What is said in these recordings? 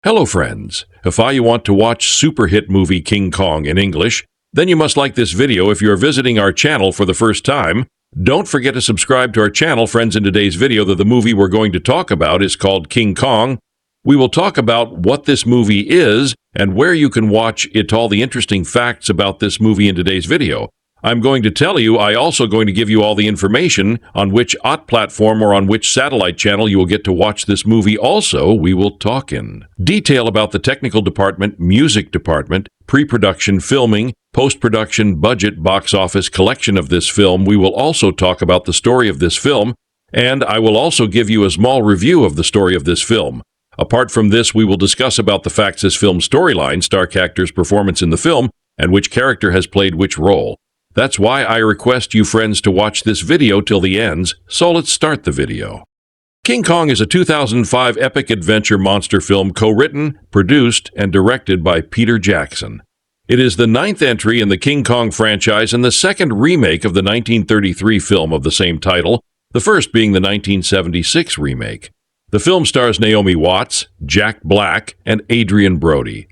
Hello friends, if you want to watch super hit movie King Kong in English, then you must like this video if you are visiting our channel for the first time. Don't forget to subscribe to our channel, friends. In today's video, the movie we're going to talk about is called King Kong. We will talk about what this movie is and where you can watch it, all the interesting facts about this movie in today's video. I'm going to tell you, I'm also going to give you all the information on which OTT platform or on which satellite channel you will get to watch this movie. Also, we will talk in detail about the technical department, music department, pre-production, filming, post-production, budget, box office, collection of this film. We will also talk about the story of this film, and I will also give you a small review of the story of this film. Apart from this, we will discuss about the facts this film's storyline, star actors' performance in the film, and which character has played which role. That's why I request you friends to watch this video till the end, so let's start the video. King Kong is a 2005 epic adventure monster film co-written, produced, and directed by Peter Jackson. It is the 9th entry in the King Kong franchise and the second remake of the 1933 film of the same title, the first being the 1976 remake. The film stars Naomi Watts, Jack Black, and Adrien Brody.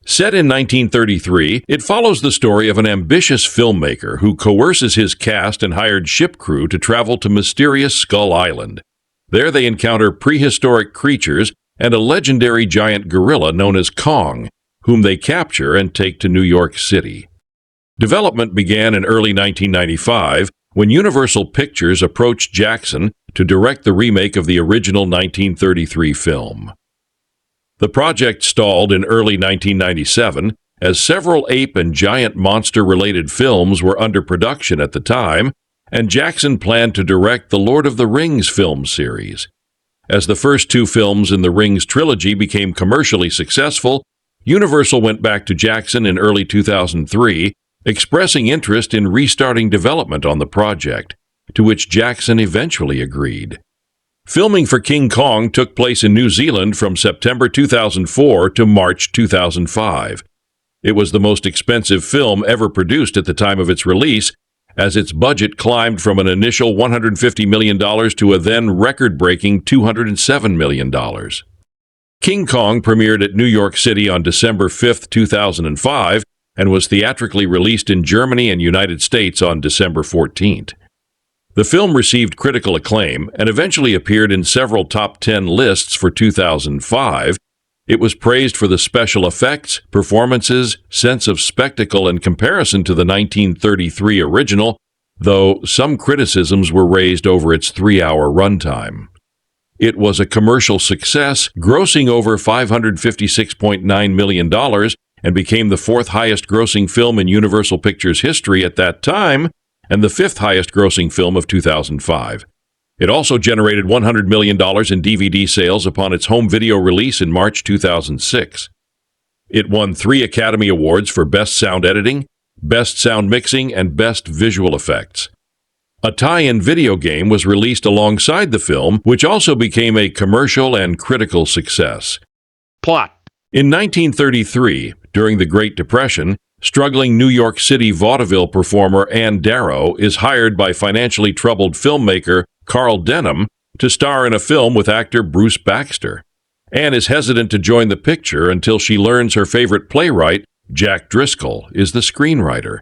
Set in 1933, it follows the story of an ambitious filmmaker who coerces his cast and hired ship crew to travel to mysterious Skull Island. There they encounter prehistoric creatures and a legendary giant gorilla known as Kong, whom they capture and take to New York City. Development began in early 1995 when Universal Pictures approached Jackson to direct the remake of the original 1933 film. The project stalled in early 1997 as several ape and giant monster-related films were under production at the time, and Jackson planned to direct the Lord of the Rings film series. As the first two films in the Rings trilogy became commercially successful, Universal went back to Jackson in early 2003, expressing interest in restarting development on the project, to which Jackson eventually agreed. Filming for King Kong took place in New Zealand from September 2004 to March 2005. It was the most expensive film ever produced at the time of its release, as its budget climbed from an initial $150 million to a then record-breaking $207 million. King Kong premiered at New York City on December 5, 2005, and was theatrically released in Germany and United States on December 14th. The film received critical acclaim and eventually appeared in several top 10 lists for 2005. It was praised for the special effects, performances, sense of spectacle in comparison to the 1933 original, though some criticisms were raised over its 3-hour runtime. It was a commercial success, grossing over $556.9 million and became the fourth highest grossing film in Universal Pictures history at that time, and the fifth highest grossing film of 2005. It also generated $100 million in DVD sales upon its home video release in March 2006. It won 3 Academy Awards for Best Sound Editing, Best Sound Mixing, and Best Visual Effects. A tie-in video game was released alongside the film, which also became a commercial and critical success. Plot. In 1933, during the Great Depression, struggling New York City vaudeville performer Ann Darrow is hired by financially troubled filmmaker Carl Denham to star in a film with actor Bruce Baxter. Ann is hesitant to join the picture until she learns her favorite playwright, Jack Driscoll, is the screenwriter.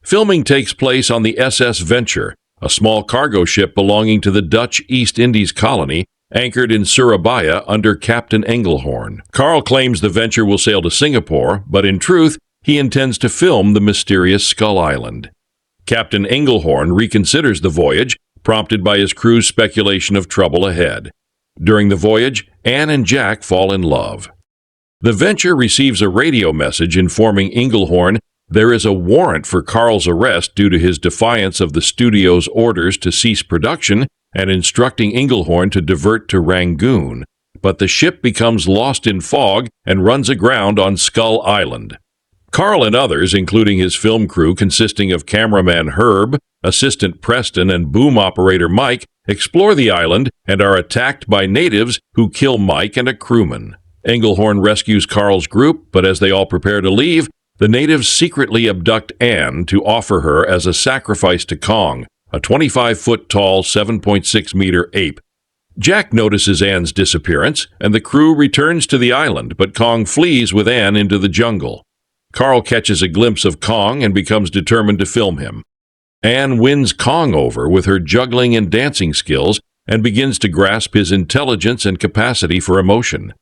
Filming takes place on the SS Venture, a small cargo ship belonging to the Dutch East Indies colony, anchored in Surabaya under Captain Engelhorn. Carl claims the Venture will sail to Singapore, but in truth, he intends to film the mysterious Skull Island. Captain Engelhorn reconsiders the voyage, prompted by his crew's speculation of trouble ahead. During the voyage, Anne and Jack fall in love. The Venture receives a radio message informing Engelhorn there is a warrant for Carl's arrest due to his defiance of the studio's orders to cease production and instructing Engelhorn to divert to Rangoon, but the ship becomes lost in fog and runs aground on Skull Island. Carl and others, including his film crew consisting of cameraman Herb, assistant Preston, and boom operator Mike, explore the island and are attacked by natives who kill Mike and a crewman. Engelhorn rescues Carl's group, but as they all prepare to leave, the natives secretly abduct Anne to offer her as a sacrifice to Kong, a 25-foot tall, 7.6-meter ape. Jack notices Anne's disappearance, and the crew returns to the island, but Kong flees with Anne into the jungle. Carl catches a glimpse of Kong and becomes determined to film him. Anne wins Kong over with her juggling and dancing skills and begins to grasp his intelligence and capacity for emotion.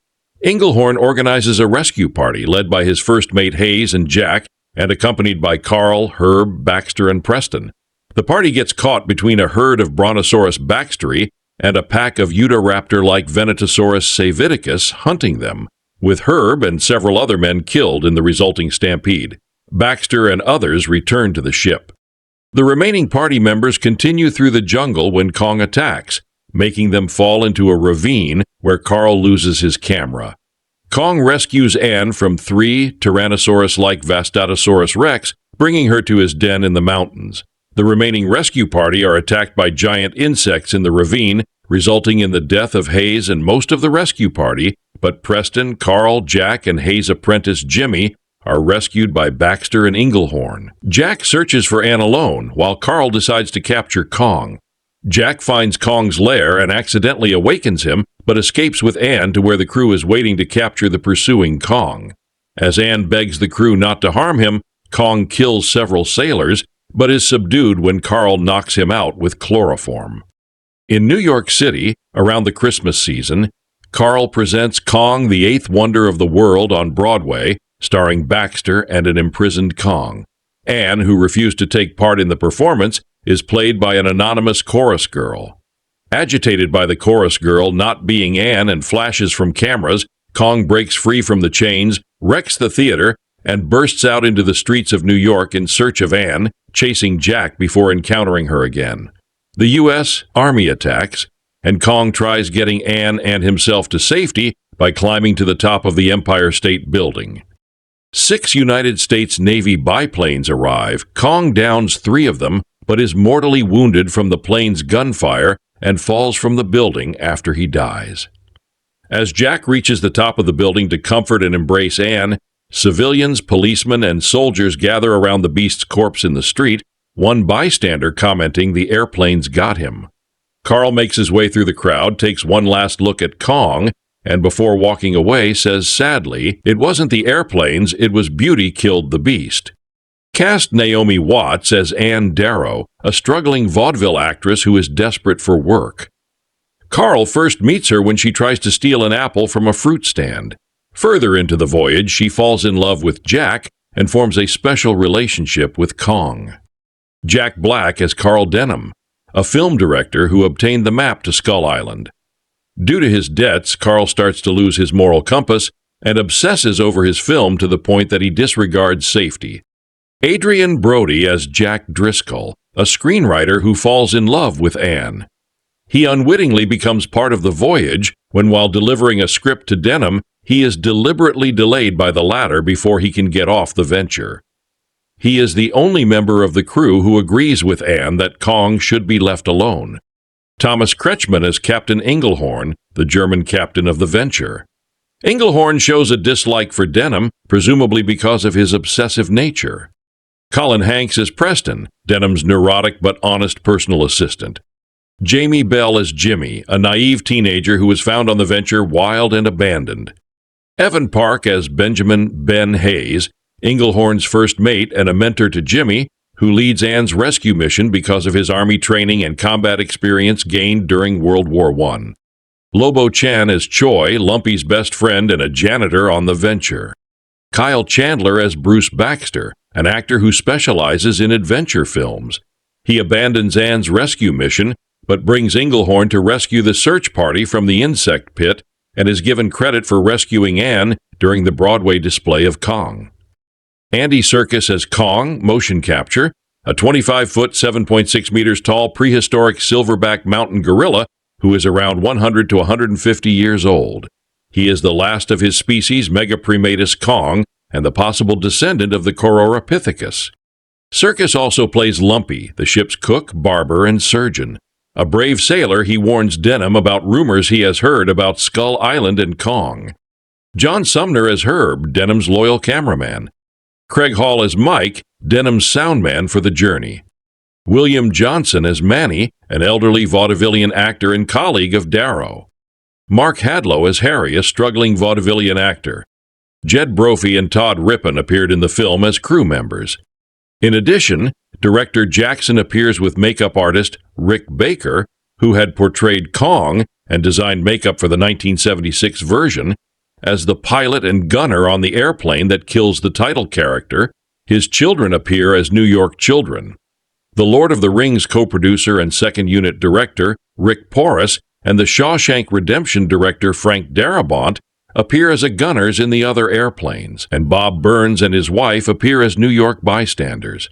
Inglehorn organizes a rescue party led by his first mate Hayes and Jack and accompanied by Carl, Herb, Baxter, and Preston. The party gets caught between a herd of Brontosaurus baxteri and a pack of Utahraptor-like Venetosaurus savidicus hunting them, with Herb and several other men killed in the resulting stampede. Baxter and others return to the ship. The remaining party members continue through the jungle when Kong attacks, making them fall into a ravine where Carl loses his camera. Kong rescues Anne from 3 Tyrannosaurus-like Vastatosaurus rex, bringing her to his den in the mountains. The remaining rescue party are attacked by giant insects in the ravine, resulting in the death of Hayes and most of the rescue party, but Preston, Carl, Jack, and Hayes' apprentice Jimmy are rescued by Baxter and Inglehorn. Jack searches for Anne alone, while Carl decides to capture Kong. Jack finds Kong's lair and accidentally awakens him, but escapes with Anne to where the crew is waiting to capture the pursuing Kong. As Anne begs the crew not to harm him, Kong kills several sailors, but is subdued when Carl knocks him out with chloroform. In New York City, around the Christmas season, Carl presents Kong, the Eighth Wonder of the World on Broadway, starring Baxter and an imprisoned Kong. Anne, who refused to take part in the performance, is played by an anonymous chorus girl. Agitated by the chorus girl not being Anne and flashes from cameras, Kong breaks free from the chains, wrecks the theater, and bursts out into the streets of New York in search of Anne, chasing Jack before encountering her again. The U.S. Army attacks, and Kong tries getting Anne and himself to safety by climbing to the top of the Empire State Building. 6 United States Navy biplanes arrive. Kong downs 3 of them, but is mortally wounded from the plane's gunfire and falls from the building after he dies. As Jack reaches the top of the building to comfort and embrace Anne, civilians, policemen, and soldiers gather around the beast's corpse in the street, one bystander commenting the airplanes got him. Carl makes his way through the crowd, takes one last look at Kong, and before walking away says sadly, "It wasn't the airplanes, it was beauty killed the beast." Cast Naomi Watts as Anne Darrow, a struggling vaudeville actress who is desperate for work. Carl first meets her when she tries to steal an apple from a fruit stand. Further into the voyage, she falls in love with Jack and forms a special relationship with Kong. Jack Black as Carl Denham, a film director who obtained the map to Skull Island. Due to his debts, Carl starts to lose his moral compass and obsesses over his film to the point that he disregards safety. Adrien Brody as Jack Driscoll, a screenwriter who falls in love with Anne. He unwittingly becomes part of the voyage when, while delivering a script to Denham, he is deliberately delayed by the latter before he can get off the venture. He is the only member of the crew who agrees with Anne that Kong should be left alone. Thomas Kretschmann as Captain Inglehorn, the German captain of the venture. Inglehorn shows a dislike for Denham, presumably because of his obsessive nature. Colin Hanks as Preston, Denham's neurotic but honest personal assistant. Jamie Bell as Jimmy, a naive teenager who was found on the venture wild and abandoned. Evan Park as Benjamin Ben Hayes, Inglehorn's first mate and a mentor to Jimmy, who leads Anne's rescue mission because of his Army training and combat experience gained during World War I. Lobo Chan as Choi, Lumpy's best friend and a janitor on the venture. Kyle Chandler as Bruce Baxter, an actor who specializes in adventure films. He abandons Anne's rescue mission, but brings Inglehorn to rescue the search party from the insect pit and is given credit for rescuing Anne during the Broadway display of Kong. Andy Serkis as Kong, motion capture, a 25-foot, 7.6 meters tall prehistoric silverback mountain gorilla who is around 100 to 150 years old. He is the last of his species, Megaprimatus Kong, and the possible descendant of the Cororopithecus. Serkis also plays Lumpy, the ship's cook, barber, and surgeon. A brave sailor, he warns Denham about rumors he has heard about Skull Island and Kong. John Sumner as Herb, Denham's loyal cameraman. Craig Hall as Mike, Denham's soundman for the journey. William Johnson as Manny, an elderly vaudevillian actor and colleague of Darrow. Mark Hadlow as Harry, a struggling vaudevillian actor. Jed Brophy and Todd Rippon appeared in the film as crew members. In addition, director Jackson appears with makeup artist Rick Baker, who had portrayed Kong and designed makeup for the 1976 version, as the pilot and gunner on the airplane that kills the title character. His children appear as New York children. The Lord of the Rings co-producer and second unit director Rick Porras and the Shawshank Redemption director Frank Darabont appear as gunners in the other airplanes, and Bob Burns and his wife appear as New York bystanders.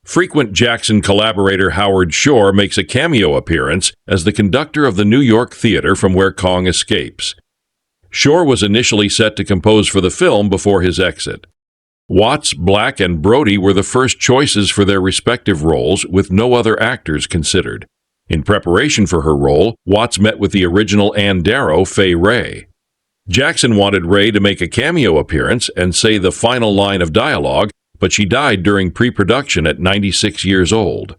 Frequent Jackson collaborator Howard Shore makes a cameo appearance as the conductor of the New York theater from where Kong escapes. Shore was initially set to compose for the film before his exit. Watts, Black, and Brody were the first choices for their respective roles, with no other actors considered. In preparation for her role, Watts met with the original Ann Darrow, Fay Wray. Jackson wanted Ray to make a cameo appearance and say the final line of dialogue, but she died during pre-production at 96 years old.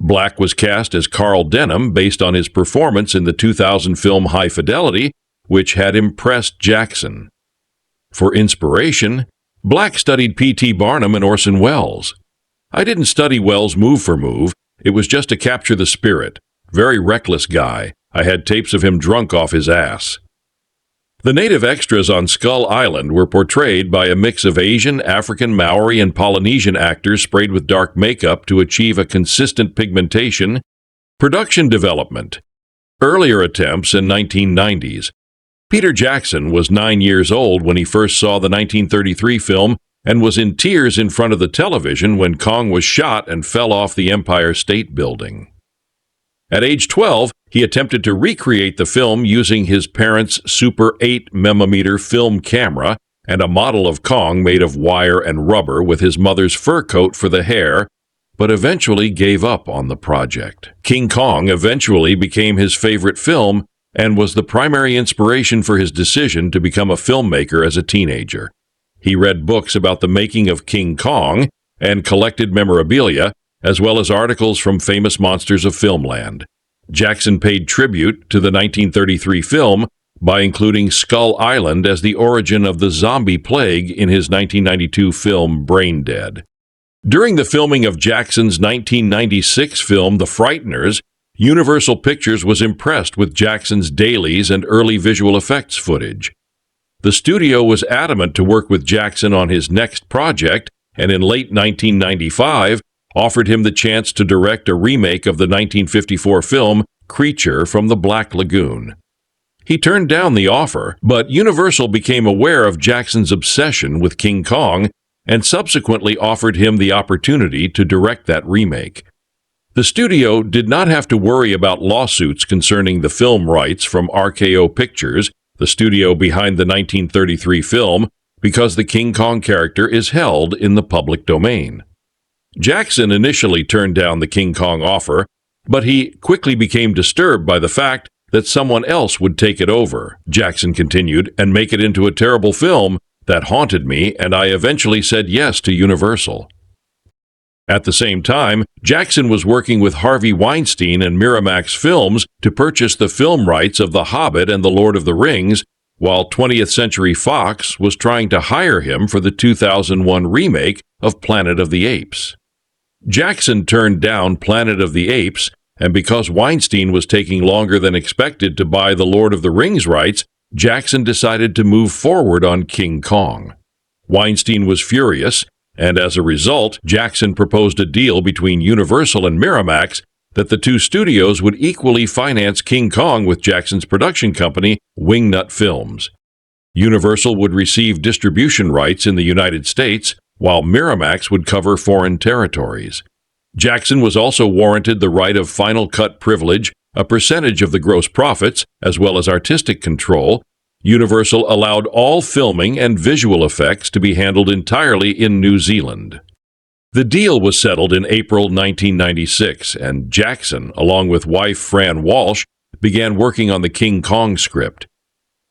Black was cast as Carl Denham based on his performance in the 2000 film High Fidelity, which had impressed Jackson. For inspiration, Black studied P.T. Barnum and Orson Welles. I didn't study Welles move for move. It was just to capture the spirit. Very reckless guy. I had tapes of him drunk off his ass. The native extras on Skull Island were portrayed by a mix of Asian, African, Maori, and Polynesian actors sprayed with dark makeup to achieve a consistent pigmentation. Production development. Earlier attempts in 1990s. Peter Jackson was 9 years old when he first saw the 1933 film and was in tears in front of the television when Kong was shot and fell off the Empire State Building. At age 12, he attempted to recreate the film using his parents' Super 8mm film camera and a model of Kong made of wire and rubber with his mother's fur coat for the hair, but eventually gave up on the project. King Kong eventually became his favorite film and was the primary inspiration for his decision to become a filmmaker as a teenager. He read books about the making of King Kong and collected memorabilia, as well as articles from famous monsters of filmland. Jackson paid tribute to the 1933 film by including Skull Island as the origin of the zombie plague in his 1992 film Brain Dead. During the filming of Jackson's 1996 film The Frighteners, Universal Pictures was impressed with Jackson's dailies and early visual effects footage. The studio was adamant to work with Jackson on his next project, and in late 1995 offered him the chance to direct a remake of the 1954 film Creature from the Black Lagoon. He turned down the offer, but Universal became aware of Jackson's obsession with King Kong and subsequently offered him the opportunity to direct that remake. The studio did not have to worry about lawsuits concerning the film rights from RKO Pictures, the studio behind the 1933 film, because the King Kong character is held in the public domain. Jackson initially turned down the King Kong offer, but he quickly became disturbed by the fact that someone else would take it over, Jackson continued, and make it into a terrible film that haunted me, and I eventually said yes to Universal. At the same time, Jackson was working with Harvey Weinstein and Miramax Films to purchase the film rights of The Hobbit and The Lord of the Rings, while 20th Century Fox was trying to hire him for the 2001 remake of Planet of the Apes. Jackson turned down Planet of the Apes, and because Weinstein was taking longer than expected to buy the Lord of the Rings rights, Jackson decided to move forward on King Kong. Weinstein was furious, and as a result, Jackson proposed a deal between Universal and Miramax that the two studios would equally finance King Kong with Jackson's production company, WingNut Films. Universal would receive distribution rights in the United States, while Miramax would cover foreign territories. Jackson was also warranted the right of final cut privilege, a percentage of the gross profits, as well as artistic control. Universal allowed all filming and visual effects to be handled entirely in New Zealand. The deal was settled in April 1996, and Jackson, along with wife Fran Walsh, began working on the King Kong script.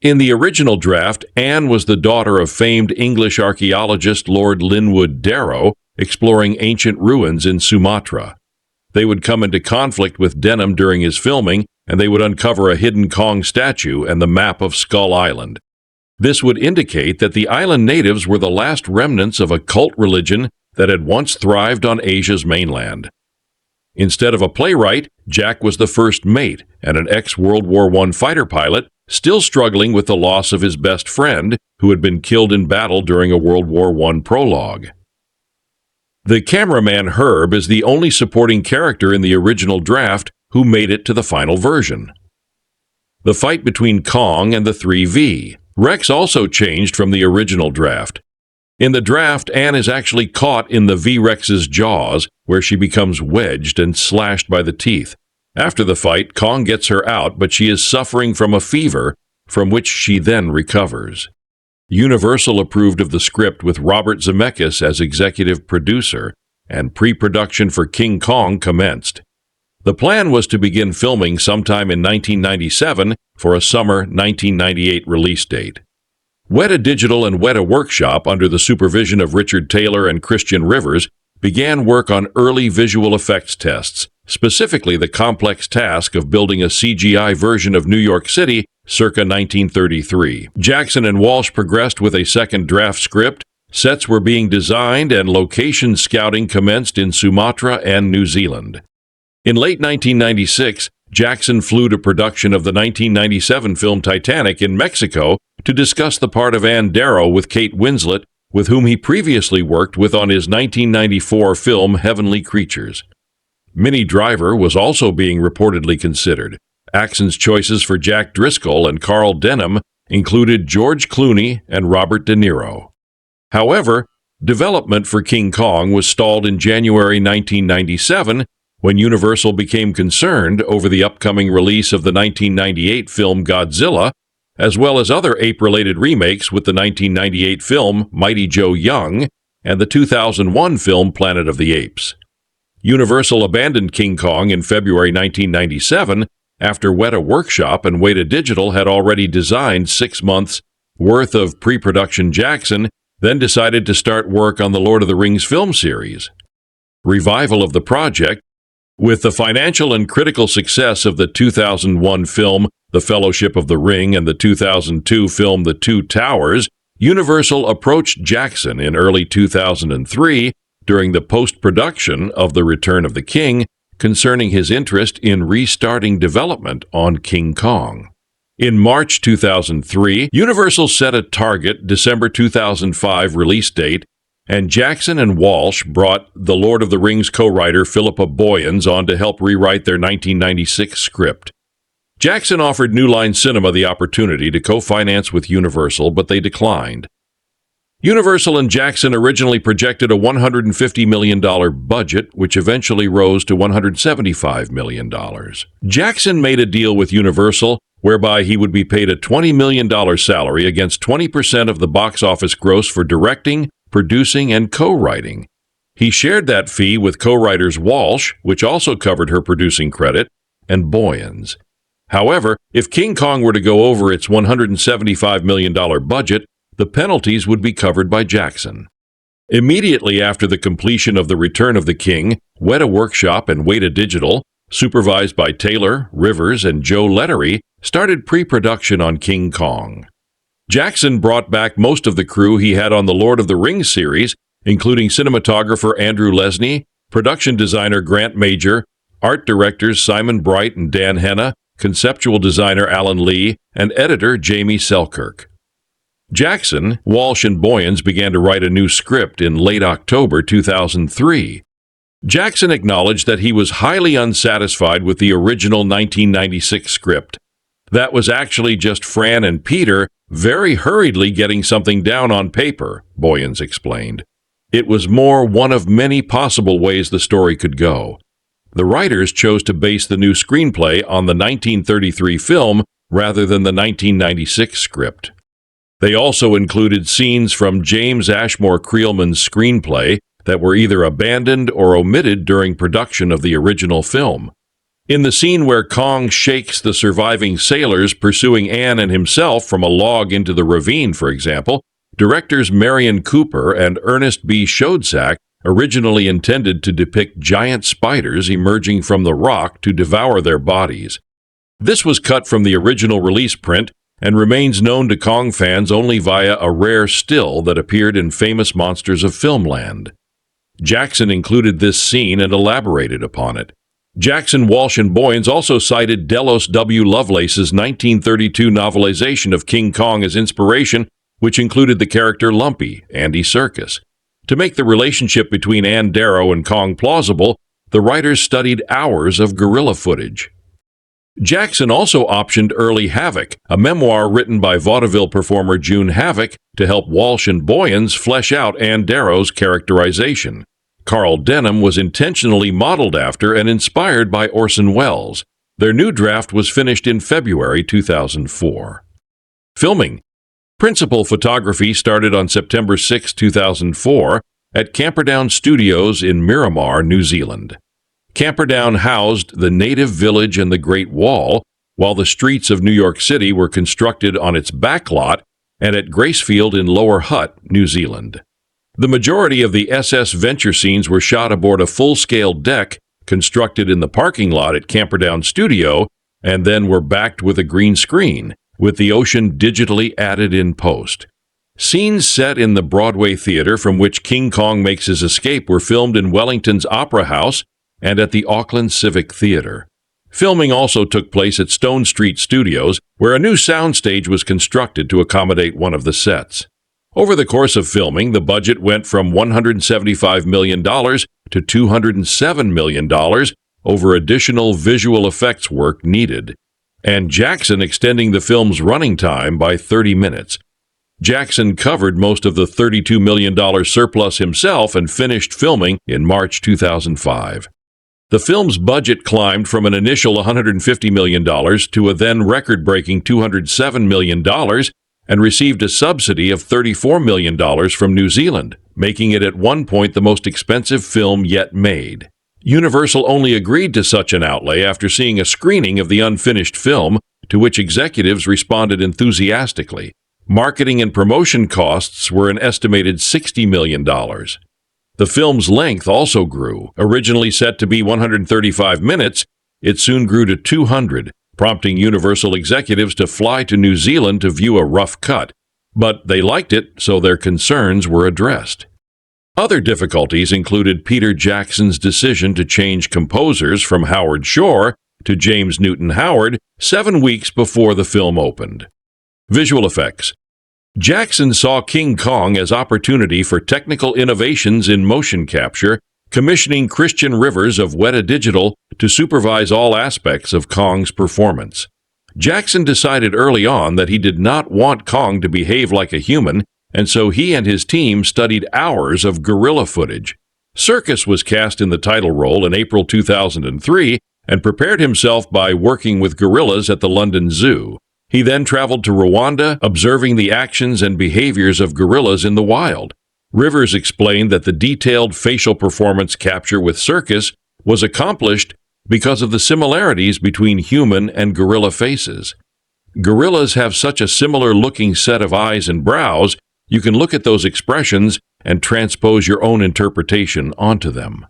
In the original draft, Anne was the daughter of famed English archaeologist Lord Linwood Darrow, exploring ancient ruins in Sumatra. They would come into conflict with Denham during his filming, and they would uncover a hidden Kong statue and the map of Skull Island. This would indicate that the island natives were the last remnants of a cult religion that had once thrived on Asia's mainland. Instead of a playwright, Jack was the first mate and an ex-World War I fighter pilot, still struggling with the loss of his best friend, who had been killed in battle during a World War I prologue. The cameraman Herb is the only supporting character in the original draft who made it to the final version. The fight between Kong and the 3V. Rex also changed from the original draft. In the draft, Anne is actually caught in the V-Rex's jaws, where she becomes wedged and slashed by the teeth. After the fight, Kong gets her out, but she is suffering from a fever, from which she then recovers. Universal approved of the script with Robert Zemeckis as executive producer, and pre-production for King Kong commenced. The plan was to begin filming sometime in 1997 for a summer 1998 release date. Weta Digital and Weta Workshop, under the supervision of Richard Taylor and Christian Rivers, began work on early visual effects tests, specifically the complex task of building a CGI version of New York City circa 1933. Jackson and Walsh progressed with a second draft script, sets were being designed, and location scouting commenced in Sumatra and New Zealand. In late 1996, Jackson flew to production of the 1997 film Titanic in Mexico to discuss the part of Anne Darrow with Kate Winslet, with whom he previously worked with on his 1994 film Heavenly Creatures. Minnie Driver was also being reportedly considered. Axon's choices for Jack Driscoll and Carl Denham included George Clooney and Robert De Niro. However, development for King Kong was stalled in January 1997 when Universal became concerned over the upcoming release of the 1998 film Godzilla, as well as other ape-related remakes with the 1998 film Mighty Joe Young and the 2001 film Planet of the Apes. Universal abandoned King Kong in February 1997 after Weta Workshop and Weta Digital had already designed 6 months' worth of pre-production. Jackson then decided to start work on the Lord of the Rings film series. Revival of the project. With the financial and critical success of the 2001 film The Fellowship of the Ring and the 2002 film The Two Towers, Universal approached Jackson in early 2003 during the post-production of The Return of the King concerning his interest in restarting development on King Kong. In March 2003, Universal set a target December 2005 release date, and Jackson and Walsh brought the Lord of the Rings co-writer Philippa Boyens on to help rewrite their 1996 script. Jackson offered New Line Cinema the opportunity to co-finance with Universal, but they declined. Universal and Jackson originally projected a $150 million budget, which eventually rose to $175 million. Jackson made a deal with Universal whereby he would be paid a $20 million salary against 20% of the box office gross for directing, producing, and co-writing. He shared that fee with co-writers Walsh, which also covered her producing credit, and Boyens. However, if King Kong were to go over its $175 million budget, the penalties would be covered by Jackson. Immediately after the completion of The Return of the King, Weta Workshop and Weta Digital, supervised by Taylor, Rivers, and Joe Lettery, started pre-production on King Kong. Jackson brought back most of the crew he had on the Lord of the Rings series, including cinematographer Andrew Lesnie, production designer Grant Major, art directors Simon Bright and Dan Henna, conceptual designer Alan Lee, and editor Jamie Selkirk. Jackson, Walsh, and Boyens began to write a new script in late October 2003. Jackson acknowledged that he was highly unsatisfied with the original 1996 script. That was actually just Fran and Peter very hurriedly getting something down on paper, Boyens explained. It was more one of many possible ways the story could go. The writers chose to base the new screenplay on the 1933 film rather than the 1996 script. They also included scenes from James Ashmore Creelman's screenplay that were either abandoned or omitted during production of the original film. In the scene where Kong shakes the surviving sailors pursuing Anne and himself from a log into the ravine, for example, directors Marion Cooper and Ernest B. Schoedsack originally intended to depict giant spiders emerging from the rock to devour their bodies. This was cut from the original release print and remains known to Kong fans only via a rare still that appeared in Famous Monsters of Filmland. Jackson included this scene and elaborated upon it. Jackson, Walsh, and Boyens also cited Delos W. Lovelace's 1932 novelization of King Kong as inspiration, which included the character Lumpy, Andy Serkis. To make the relationship between Ann Darrow and Kong plausible, the writers studied hours of guerrilla footage. Jackson also optioned Early Havoc, a memoir written by vaudeville performer June Havoc, to help Walsh and Boyens flesh out Ann Darrow's characterization. Carl Denham was intentionally modeled after and inspired by Orson Welles. Their new draft was finished in February 2004. Filming. Principal photography started on September 6, 2004, at Camperdown Studios in Miramar, New Zealand. Camperdown housed the native village and the Great Wall, while the streets of New York City were constructed on its backlot and at Gracefield in Lower Hutt, New Zealand. The majority of the SS Venture scenes were shot aboard a full-scale deck constructed in the parking lot at Camperdown Studio and then were backed with a green screen, with the ocean digitally added in post. Scenes set in the Broadway theater from which King Kong makes his escape were filmed in Wellington's Opera House and at the Auckland Civic Theatre. Filming also took place at Stone Street Studios, where a new soundstage was constructed to accommodate one of the sets. Over the course of filming, the budget went from $175 million to $207 million over additional visual effects work needed, and Jackson extending the film's running time by 30 minutes. Jackson covered most of the $32 million surplus himself and finished filming in March 2005. The film's budget climbed from an initial $150 million to a then record-breaking $207 million and received a subsidy of $34 million from New Zealand, making it at one point the most expensive film yet made. Universal only agreed to such an outlay after seeing a screening of the unfinished film, to which executives responded enthusiastically. Marketing and promotion costs were an estimated $60 million. The film's length also grew. Originally set to be 135 minutes, it soon grew to 200, prompting Universal executives to fly to New Zealand to view a rough cut. But they liked it, so their concerns were addressed. Other difficulties included Peter Jackson's decision to change composers from Howard Shore to James Newton Howard 7 weeks before the film opened. Visual effects. Jackson saw King Kong as opportunity for technical innovations in motion capture, commissioning Christian Rivers of Weta Digital to supervise all aspects of Kong's performance. Jackson decided early on that he did not want Kong to behave like a human, and so he and his team studied hours of guerrilla footage. Serkis was cast in the title role in April 2003 and prepared himself by working with gorillas at the London Zoo. He then traveled to Rwanda, observing the actions and behaviors of gorillas in the wild. Rivers explained that the detailed facial performance capture with Serkis was accomplished because of the similarities between human and gorilla faces. Gorillas have such a similar-looking set of eyes and brows, you can look at those expressions and transpose your own interpretation onto them.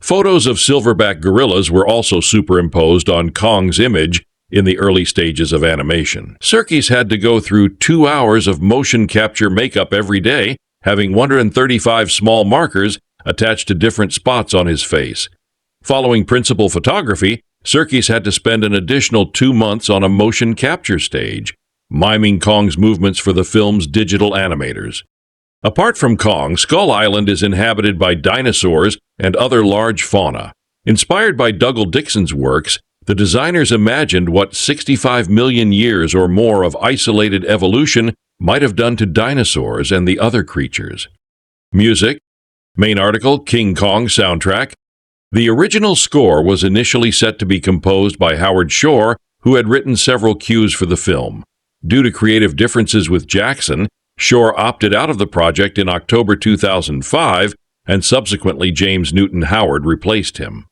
Photos of silverback gorillas were also superimposed on Kong's image in the early stages of animation. Serkis had to go through 2 hours of motion capture makeup every day, having 135 small markers attached to different spots on his face. Following principal photography, Serkis had to spend an additional 2 months on a motion capture stage, miming Kong's movements for the film's digital animators. Apart from Kong, Skull Island is inhabited by dinosaurs and other large fauna. Inspired by Dougal Dixon's works, the designers imagined what 65 million years or more of isolated evolution might have done to dinosaurs and the other creatures. Music. Main article, King Kong soundtrack. The original score was initially set to be composed by Howard Shore, who had written several cues for the film. Due to creative differences with Jackson, Shore opted out of the project in October 2005, and subsequently James Newton Howard replaced him.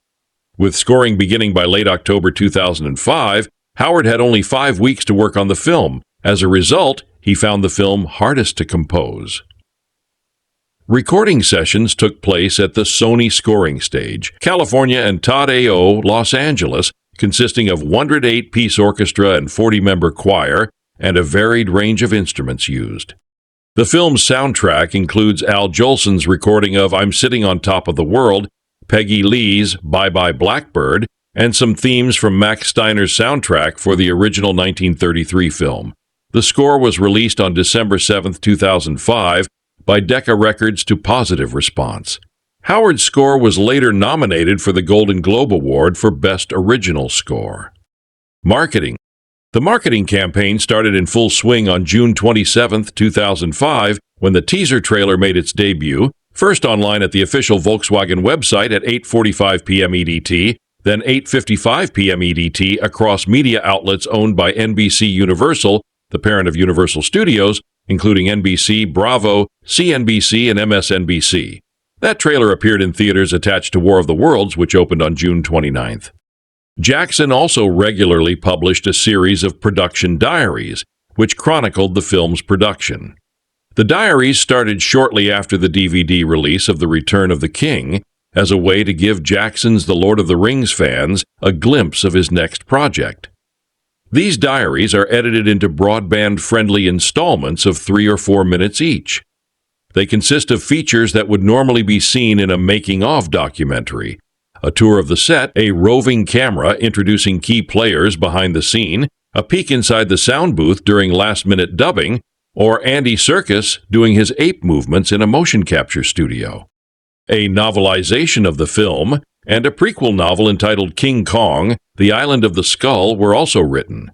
With scoring beginning by late October 2005, Howard had only 5 weeks to work on the film. As a result, he found the film hardest to compose. Recording sessions took place at the Sony Scoring Stage, California and Todd A.O., Los Angeles, consisting of 108-piece orchestra and 40-member choir, and a varied range of instruments used. The film's soundtrack includes Al Jolson's recording of I'm Sitting on Top of the World, Peggy Lee's Bye Bye Blackbird, and some themes from Max Steiner's soundtrack for the original 1933 film. The score was released on December 7, 2005, by Decca Records to positive response. Howard's score was later nominated for the Golden Globe Award for Best Original Score. Marketing. The marketing campaign started in full swing on June 27, 2005, when the teaser trailer made its debut, first online at the official Volkswagen website at 8:45 p.m. EDT, then 8:55 p.m. EDT across media outlets owned by NBC Universal, the parent of Universal Studios, including NBC, Bravo, CNBC, and MSNBC. That trailer appeared in theaters attached to War of the Worlds, which opened on June 29th. Jackson also regularly published a series of production diaries, which chronicled the film's production. The diaries started shortly after the DVD release of The Return of the King, as a way to give Jackson's The Lord of the Rings fans a glimpse of his next project. These diaries are edited into broadband-friendly installments of 3 or 4 minutes each. They consist of features that would normally be seen in a making-of documentary, a tour of the set, a roving camera introducing key players behind the scene, a peek inside the sound booth during last-minute dubbing, or Andy Serkis doing his ape movements in a motion capture studio. A novelization of the film and a prequel novel entitled King Kong, The Island of the Skull were also written.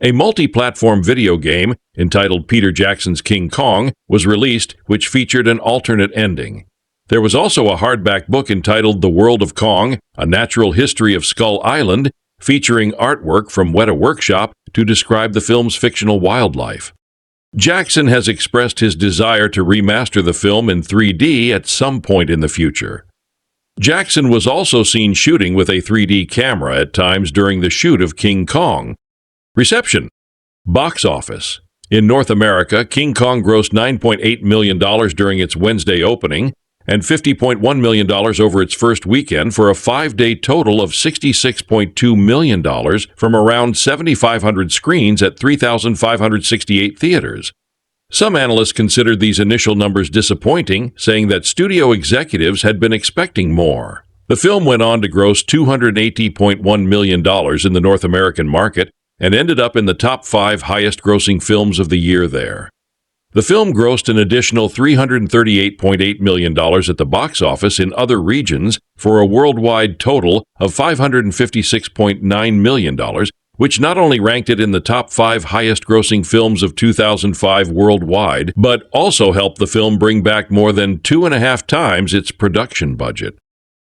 A multi-platform video game entitled Peter Jackson's King Kong was released, which featured an alternate ending. There was also a hardback book entitled The World of Kong, A Natural History of Skull Island, featuring artwork from Weta Workshop to describe the film's fictional wildlife. Jackson has expressed his desire to remaster the film in 3D at some point in the future. Jackson was also seen shooting with a 3D camera at times during the shoot of King Kong. Reception. Box office. In North America, King Kong grossed $9.8 million during its Wednesday opening and $50.1 million over its first weekend for a 5-day total of $66.2 million from around 7,500 screens at 3,568 theaters. Some analysts considered these initial numbers disappointing, saying that studio executives had been expecting more. The film went on to gross $280.1 million in the North American market and ended up in the top 5 highest-grossing films of the year there. The film grossed an additional $338.8 million at the box office in other regions for a worldwide total of $556.9 million, which not only ranked it in the top 5 highest-grossing films of 2005 worldwide, but also helped the film bring back more than 2.5 times its production budget.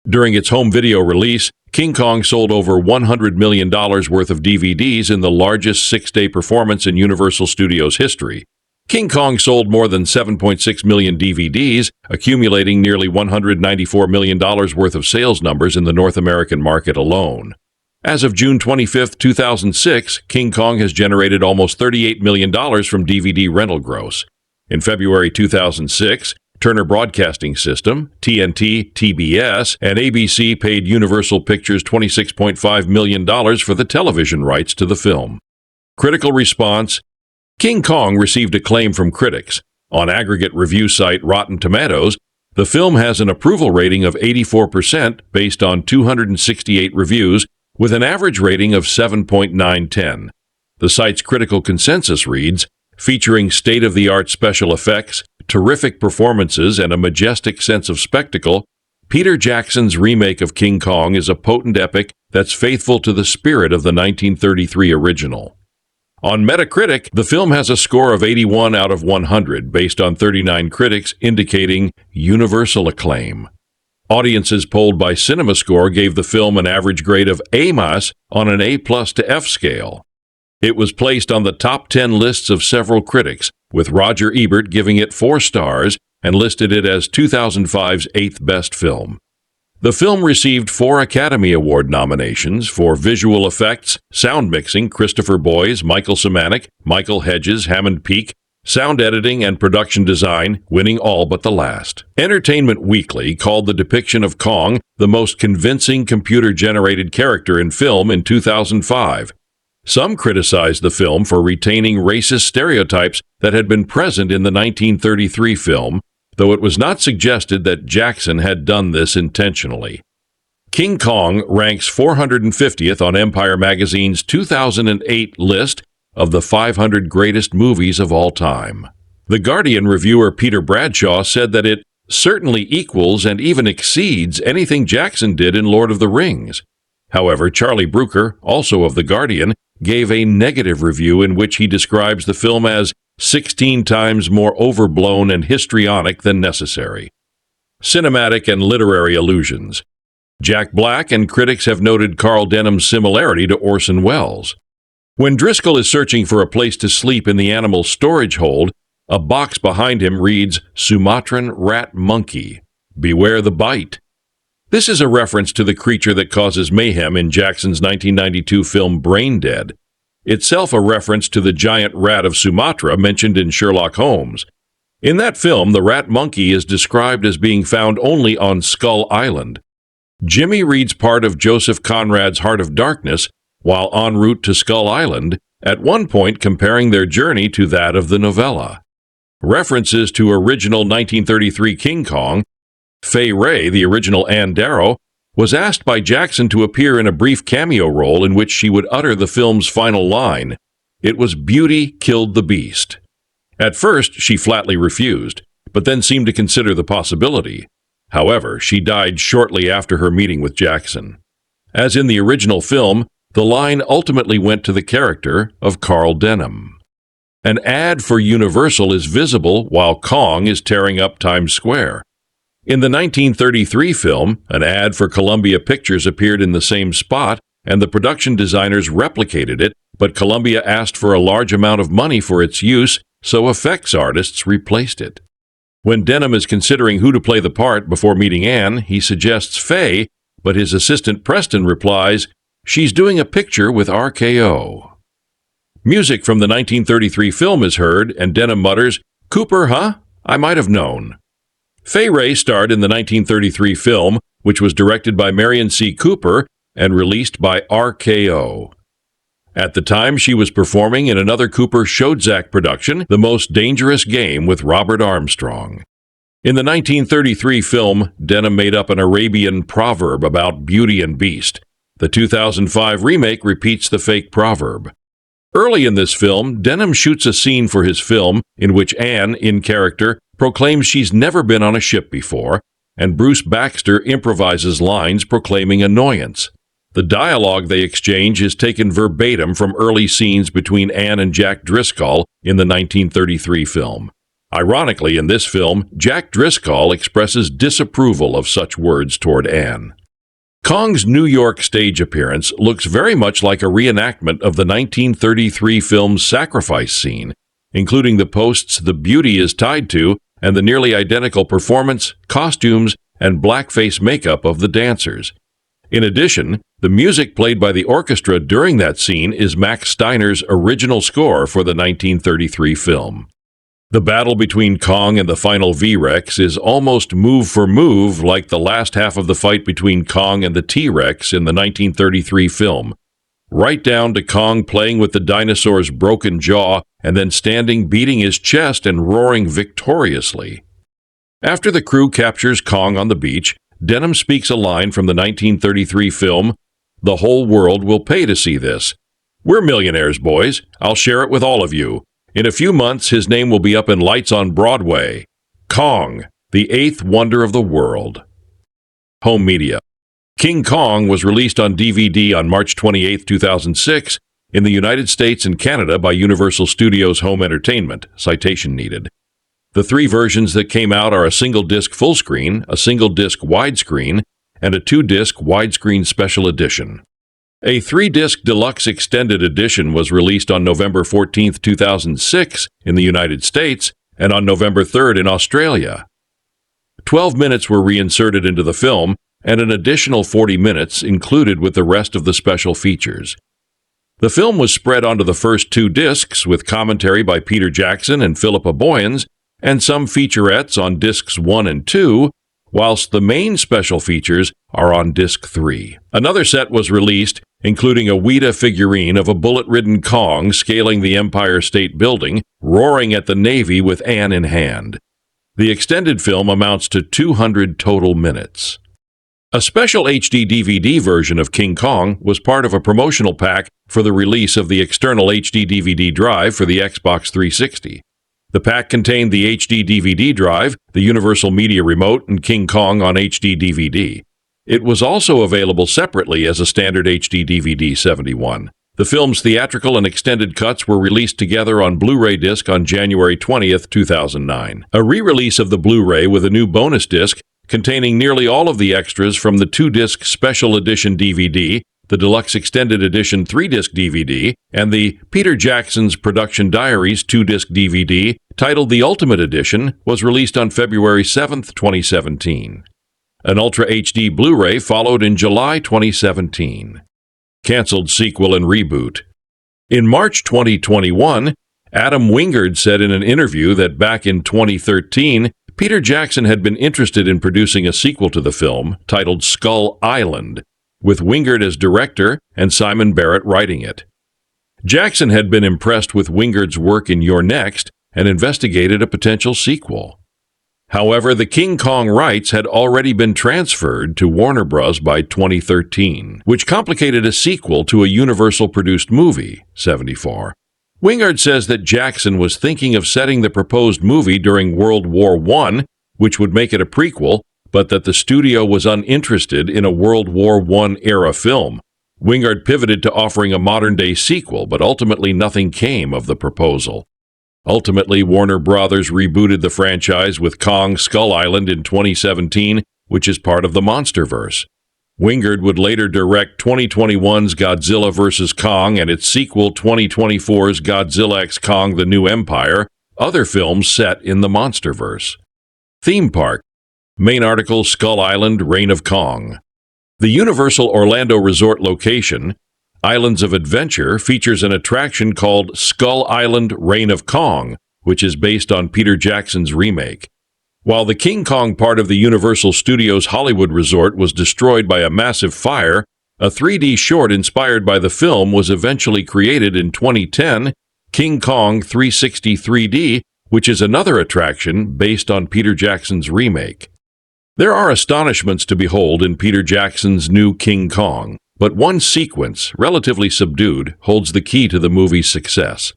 During its home video release, King Kong sold over $100 million worth of DVDs in the largest 6-day performance in Universal Studios history. King Kong sold more than 7.6 million DVDs, accumulating nearly $194 million worth of sales numbers in the North American market alone. As of June 25, 2006, King Kong has generated almost $38 million from DVD rental gross. In February 2006, Turner Broadcasting System, TNT, TBS, and ABC paid Universal Pictures $26.5 million for the television rights to the film. Critical response. King Kong received acclaim from critics. On aggregate review site Rotten Tomatoes, the film has an approval rating of 84% based on 268 reviews, with an average rating of 7.910. The site's critical consensus reads, featuring state-of-the-art special effects, terrific performances, and a majestic sense of spectacle, Peter Jackson's remake of King Kong is a potent epic that's faithful to the spirit of the 1933 original. On Metacritic, the film has a score of 81 out of 100 based on 39 critics, indicating universal acclaim. Audiences polled by CinemaScore gave the film an average grade of A- on an A+ to F scale. It was placed on the top 10 lists of several critics, with Roger Ebert giving it 4 stars and listed it as 2005's 8th best film. The film received 4 Academy Award nominations for visual effects, sound mixing, Christopher Boyes, Michael Szymanczyk, Michael Hedges, Hammond Peake, sound editing, and production design, winning all but the last. Entertainment Weekly called the depiction of Kong the most convincing computer-generated character in film in 2005. Some criticized the film for retaining racist stereotypes that had been present in the 1933 film, though it was not suggested that Jackson had done this intentionally. King Kong ranks 450th on Empire Magazine's 2008 list of the 500 greatest movies of all time. The Guardian reviewer Peter Bradshaw said that it certainly equals and even exceeds anything Jackson did in Lord of the Rings. However, Charlie Brooker, also of The Guardian, gave a negative review in which he describes the film as 16 times more overblown and histrionic than necessary. Cinematic and literary allusions. Jack Black and critics have noted Carl Denham's similarity to Orson Welles. When Driscoll is searching for a place to sleep in the animal's storage hold, a box behind him reads, "Sumatran rat monkey. Beware the bite." This is a reference to the creature that causes mayhem in Jackson's 1992 film Brain Dead, itself a reference to the giant rat of Sumatra mentioned in Sherlock Holmes. In that film, the rat monkey is described as being found only on Skull Island. Jimmy reads part of Joseph Conrad's Heart of Darkness while en route to Skull Island, at one point comparing their journey to that of the novella. References to original 1933 King Kong. Fay Wray, the original Ann Darrow, was asked by Jackson to appear in a brief cameo role in which she would utter the film's final line, "It was beauty killed the beast." At first, she flatly refused, but then seemed to consider the possibility. However, she died shortly after her meeting with Jackson. As in the original film, the line ultimately went to the character of Carl Denham. An ad for Universal is visible while Kong is tearing up Times Square. In the 1933 film, an ad for Columbia Pictures appeared in the same spot, and the production designers replicated it, but Columbia asked for a large amount of money for its use, so effects artists replaced it. When Denham is considering who to play the part before meeting Anne, he suggests Fay, but his assistant Preston replies, "She's doing a picture with RKO." Music from the 1933 film is heard, and Denham mutters, "Cooper, huh? I might have known." Fay Wray starred in the 1933 film, which was directed by Marion C. Cooper and released by RKO. At the time, she was performing in another Cooper Schoedsack production, The Most Dangerous Game with Robert Armstrong. In the 1933 film, Denham made up an Arabian proverb about Beauty and Beast. The 2005 remake repeats the fake proverb. Early in this film, Denham shoots a scene for his film in which Anne, in character, proclaims she's never been on a ship before, and Bruce Baxter improvises lines proclaiming annoyance. The dialogue they exchange is taken verbatim from early scenes between Anne and Jack Driscoll in the 1933 film. Ironically, in this film, Jack Driscoll expresses disapproval of such words toward Anne. Kong's New York stage appearance looks very much like a reenactment of the 1933 film's sacrifice scene, including the posts the beauty is tied to and the nearly identical performance, costumes, and blackface makeup of the dancers. In addition, the music played by the orchestra during that scene is Max Steiner's original score for the 1933 film. The battle between Kong and the final V-Rex is almost move for move like the last half of the fight between Kong and the T-Rex in the 1933 film, right down to Kong playing with the dinosaur's broken jaw and then standing beating his chest and roaring victoriously. After the crew captures Kong on the beach, Denham speaks a line from the 1933 film, "The whole world will pay to see this. We're millionaires, boys. I'll share it with all of you. In a few months, his name will be up in lights on Broadway. Kong, the eighth wonder of the world." Home media. King Kong was released on DVD on March 28, 2006, in the United States and Canada by Universal Studios Home Entertainment, citation needed. The three versions that came out are a single-disc full screen, a single-disc widescreen, and a two-disc widescreen special edition. A three-disc deluxe extended edition was released on November 14, 2006 in the United States and on November 3 in Australia. 12 minutes were reinserted into the film, and an additional 40 minutes included with the rest of the special features. The film was spread onto the first 2 discs with commentary by Peter Jackson and Philippa Boyens, and some featurettes on discs 1 and 2, whilst the main special features are on disc 3. Another set was released, including a Ouija figurine of a bullet-ridden Kong scaling the Empire State Building, roaring at the Navy with Anne in hand. The extended film amounts to 200 total minutes. A special HD DVD version of King Kong was part of a promotional pack for the release of the external HD DVD drive for the Xbox 360. The pack contained the HD DVD drive, the Universal Media Remote, and King Kong on HD DVD. It was also available separately as a standard HD DVD 71. The film's theatrical and extended cuts were released together on Blu-ray disc on January 20th, 2009. A re-release of the Blu-ray with a new bonus disc containing nearly all of the extras from the 2-disc Special Edition DVD, the Deluxe Extended Edition 3-disc DVD, and the Peter Jackson's Production Diaries 2-disc DVD, titled The Ultimate Edition, was released on February 7, 2017. An Ultra HD Blu-ray followed in July 2017. Canceled sequel and reboot. In March 2021, Adam Wingard said in an interview that back in 2013, Peter Jackson had been interested in producing a sequel to the film, titled Skull Island, with Wingard as director and Simon Barrett writing it. Jackson had been impressed with Wingard's work in You're Next and investigated a potential sequel. However, the King Kong rights had already been transferred to Warner Bros. By 2013, which complicated a sequel to a Universal-produced movie, 74. Wingard says that Jackson was thinking of setting the proposed movie during World War I, which would make it a prequel, but that the studio was uninterested in a World War I-era film. Wingard pivoted to offering a modern-day sequel, but ultimately nothing came of the proposal. Ultimately, Warner Brothers rebooted the franchise with Kong Skull Island in 2017, which is part of the MonsterVerse. Wingard would later direct 2021's Godzilla vs. Kong and its sequel 2024's Godzilla x Kong: The New Empire, other films set in the MonsterVerse. Theme Park. Main article, Skull Island, Reign of Kong. The Universal Orlando Resort location, Islands of Adventure, features an attraction called Skull Island, Reign of Kong, which is based on Peter Jackson's remake. While the King Kong part of the Universal Studios Hollywood Resort was destroyed by a massive fire, a 3D short inspired by the film was eventually created in 2010, King Kong 360 3D, which is another attraction based on Peter Jackson's remake. There are astonishments to behold in Peter Jackson's new King Kong, but one sequence, relatively subdued, holds the key to the movie's success.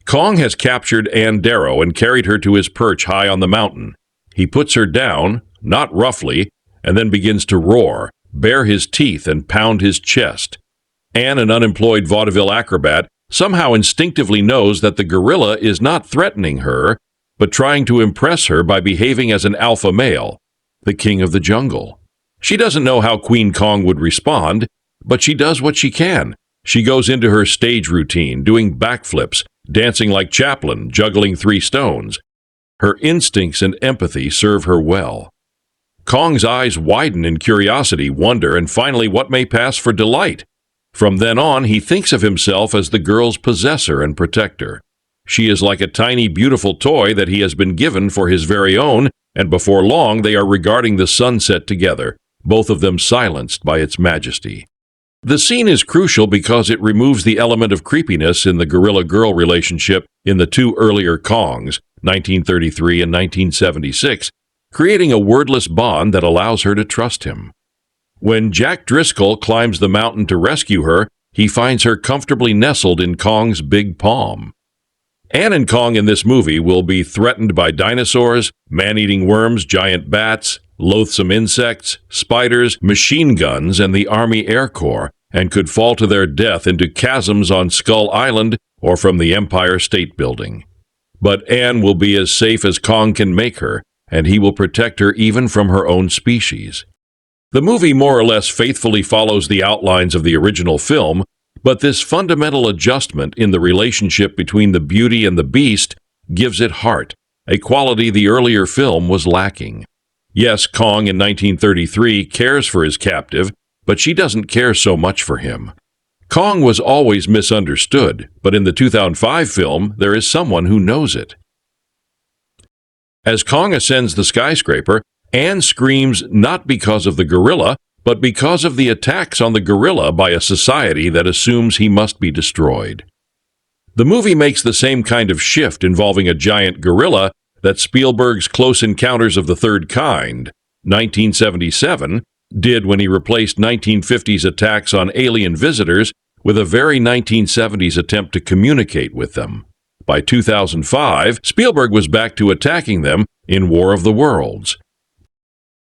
Kong has captured Ann Darrow and carried her to his perch high on the mountain. He puts her down, not roughly, and then begins to roar, bare his teeth, and pound his chest. Ann, an unemployed vaudeville acrobat, somehow instinctively knows that the gorilla is not threatening her, but trying to impress her by behaving as an alpha male, the king of the jungle. She doesn't know how Queen Kong would respond, but she does what she can. She goes into her stage routine, doing backflips, dancing like Chaplin, juggling 3 stones. Her instincts and empathy serve her well. Kong's eyes widen in curiosity, wonder, and finally what may pass for delight. From then on, he thinks of himself as the girl's possessor and protector. She is like a tiny, beautiful toy that he has been given for his very own, and before long they are regarding the sunset together, both of them silenced by its majesty. The scene is crucial because it removes the element of creepiness in the gorilla-girl relationship in the 2 earlier Kongs, 1933 and 1976, creating a wordless bond that allows her to trust him. When Jack Driscoll climbs the mountain to rescue her, he finds her comfortably nestled in Kong's big palm. Ann and Kong in this movie will be threatened by dinosaurs, man-eating worms, giant bats, loathsome insects, spiders, machine guns, and the Army Air Corps, and could fall to their death into chasms on Skull Island or from the Empire State Building. But Ann will be as safe as Kong can make her, and he will protect her even from her own species. The movie more or less faithfully follows the outlines of the original film, but this fundamental adjustment in the relationship between the beauty and the beast gives it heart, a quality the earlier film was lacking. Yes, Kong in 1933 cares for his captive, but she doesn't care so much for him. Kong was always misunderstood, but in the 2005 film, there is someone who knows it. As Kong ascends the skyscraper, Anne screams not because of the gorilla, but because of the attacks on the gorilla by a society that assumes he must be destroyed. The movie makes the same kind of shift involving a giant gorilla that Spielberg's Close Encounters of the Third Kind, 1977, did when he replaced 1950s attacks on alien visitors with a very 1970s attempt to communicate with them. By 2005, Spielberg was back to attacking them in War of the Worlds.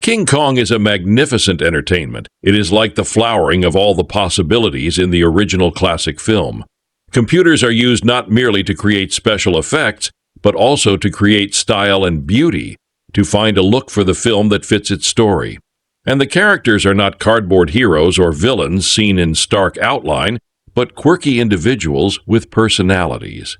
King Kong is a magnificent entertainment. It is like the flowering of all the possibilities in the original classic film. Computers are used not merely to create special effects, but also to create style and beauty, to find a look for the film that fits its story. And the characters are not cardboard heroes or villains seen in stark outline, but quirky individuals with personalities.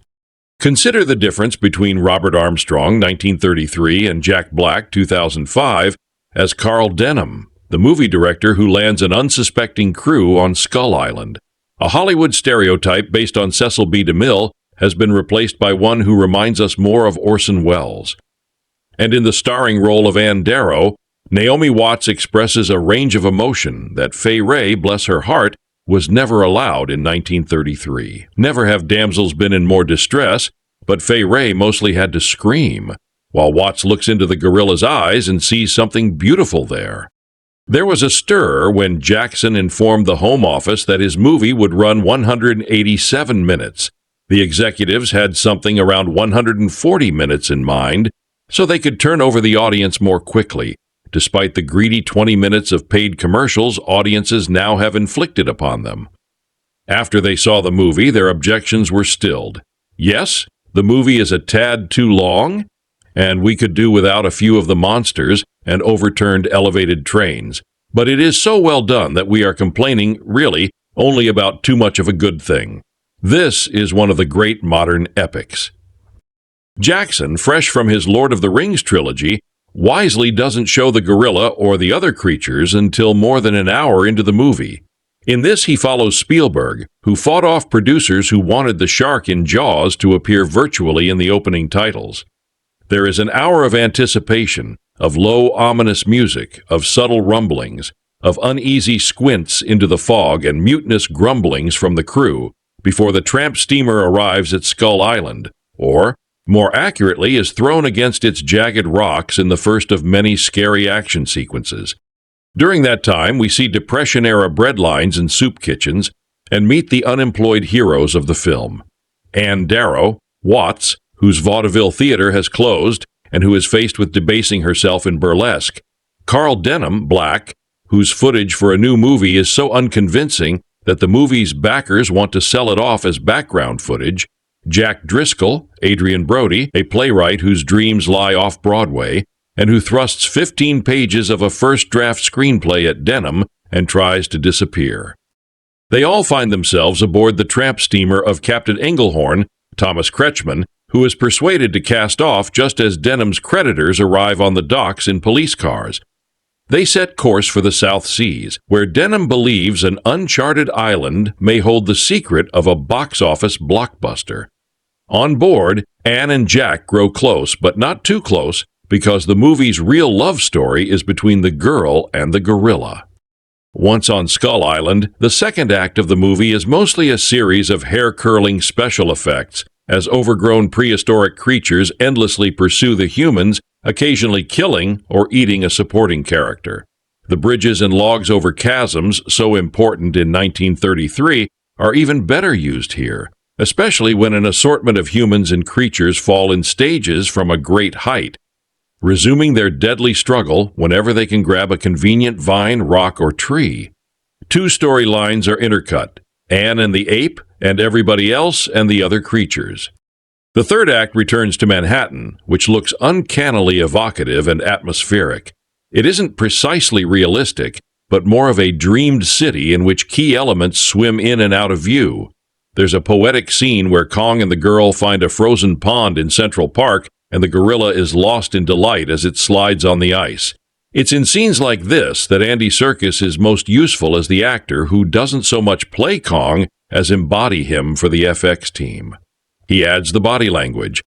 Consider the difference between Robert Armstrong, 1933, and Jack Black, 2005, as Carl Denham, the movie director who lands an unsuspecting crew on Skull Island. A Hollywood stereotype based on Cecil B. DeMille has been replaced by one who reminds us more of Orson Welles. And in the starring role of Anne Darrow, Naomi Watts expresses a range of emotion that Fay Wray, bless her heart, was never allowed in 1933. Never have damsels been in more distress, but Fay Wray mostly had to scream, while Watts looks into the gorilla's eyes and sees something beautiful there. There was a stir when Jackson informed the Home Office that his movie would run 187 minutes. The executives had something around 140 minutes in mind, so they could turn over the audience more quickly, despite the greedy 20 minutes of paid commercials audiences now have inflicted upon them. After they saw the movie, their objections were stilled. Yes, the movie is a tad too long, and we could do without a few of the monsters and overturned elevated trains, but it is so well done that we are complaining, really, only about too much of a good thing. This is one of the great modern epics. Jackson, fresh from his Lord of the Rings trilogy, wisely doesn't show the gorilla or the other creatures until more than an hour into the movie. In this, he follows Spielberg, who fought off producers who wanted the shark in Jaws to appear virtually in the opening titles. There is an hour of anticipation, of low, ominous music, of subtle rumblings, of uneasy squints into the fog and mutinous grumblings from the crew before the tramp steamer arrives at Skull Island, or, more accurately, is thrown against its jagged rocks in the first of many scary action sequences. During that time, we see Depression-era breadlines and soup kitchens and meet the unemployed heroes of the film. Anne Darrow, Watts, whose vaudeville theater has closed and who is faced with debasing herself in burlesque. Carl Denham, Black, whose footage for a new movie is so unconvincing that the movie's backers want to sell it off as background footage. Jack Driscoll, Adrien Brody, a playwright whose dreams lie off-Broadway, and who thrusts 15 pages of a first-draft screenplay at Denham and tries to disappear. They all find themselves aboard the tramp steamer of Captain Engelhorn, Thomas Kretschmann, who is persuaded to cast off just as Denham's creditors arrive on the docks in police cars. They set course for the South Seas, where Denham believes an uncharted island may hold the secret of a box-office blockbuster. On board, Anne and Jack grow close, but not too close, because the movie's real love story is between the girl and the gorilla. Once on Skull Island, the second act of the movie is mostly a series of hair-curling special effects, as overgrown prehistoric creatures endlessly pursue the humans, occasionally killing or eating a supporting character. The bridges and logs over chasms, so important in 1933, are even better used here, especially when an assortment of humans and creatures fall in stages from a great height, resuming their deadly struggle whenever they can grab a convenient vine, rock, or tree. Two storylines are intercut, Anne and the ape, and everybody else and the other creatures. The third act returns to Manhattan, which looks uncannily evocative and atmospheric. It isn't precisely realistic, but more of a dreamed city in which key elements swim in and out of view. There's a poetic scene where Kong and the girl find a frozen pond in Central Park, and the gorilla is lost in delight as it slides on the ice. It's in scenes like this that Andy Serkis is most useful as the actor who doesn't so much play Kong as embody him for the FX team. He adds the body language.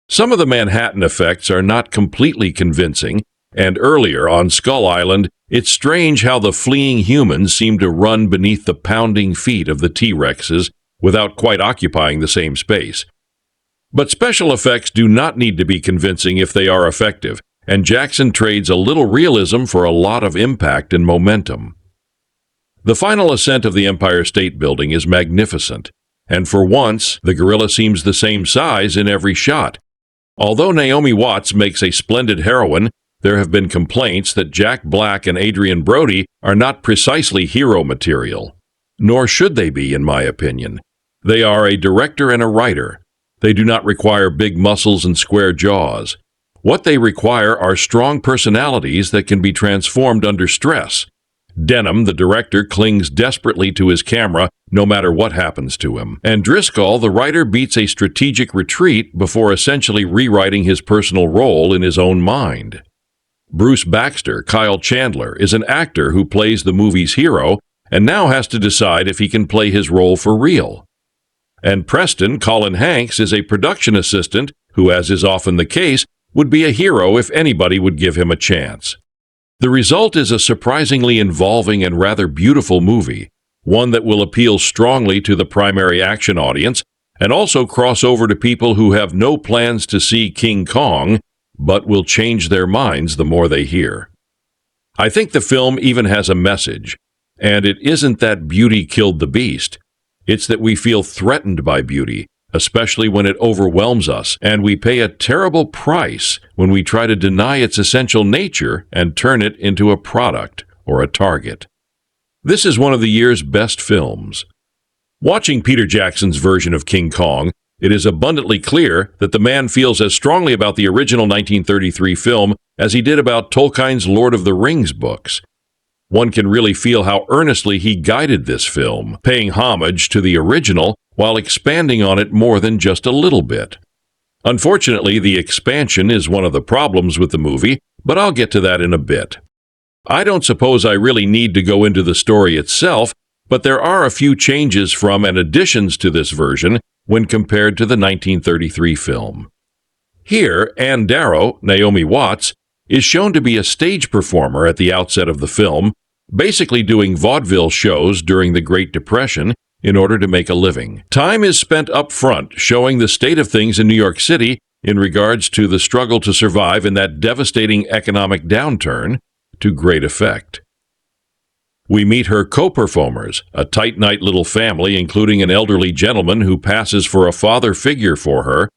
Some of the Manhattan effects are not completely convincing, and earlier on Skull Island, it's strange how the fleeing humans seem to run beneath the pounding feet of the T-Rexes without quite occupying the same space. But special effects do not need to be convincing if they are effective, and Jackson trades a little realism for a lot of impact and momentum. The final ascent of the Empire State Building is magnificent, and for once, the gorilla seems the same size in every shot. Although Naomi Watts makes a splendid heroine, there have been complaints that Jack Black and Adrien Brody are not precisely hero material. Nor should they be, in my opinion. They are a director and a writer. They do not require big muscles and square jaws. What they require are strong personalities that can be transformed under stress. Denham, the director, clings desperately to his camera no matter what happens to him. And Driscoll, the writer, beats a strategic retreat before essentially rewriting his personal role in his own mind. Bruce Baxter, Kyle Chandler, is an actor who plays the movie's hero and now has to decide if he can play his role for real. And Preston, Colin Hanks, is a production assistant who, as is often the case, would be a hero if anybody would give him a chance. The result is a surprisingly involving and rather beautiful movie, one that will appeal strongly to the primary action audience and also cross over to people who have no plans to see King Kong, but will change their minds the more they hear. I think the film even has a message, and it isn't that beauty killed the beast. It's that we feel threatened by beauty, especially when it overwhelms us, and we pay a terrible price when we try to deny its essential nature and turn it into a product or a target. This is one of the year's best films. Watching Peter Jackson's version of King Kong, it is abundantly clear that the man feels as strongly about the original 1933 film as he did about Tolkien's Lord of the Rings books. One can really feel how earnestly he guided this film, paying homage to the original while expanding on it more than just a little bit. Unfortunately, the expansion is one of the problems with the movie, but I'll get to that in a bit. I don't suppose I really need to go into the story itself, but there are a few changes from and additions to this version when compared to the 1933 film. Here, Ann Darrow, Naomi Watts, is shown to be a stage performer at the outset of the film, basically doing vaudeville shows during the Great Depression in order to make a living. Time is spent up front showing the state of things in New York City in regards to the struggle to survive in that devastating economic downturn to great effect. We meet her co-performers, a tight-knit little family including an elderly gentleman who passes for a father figure for her,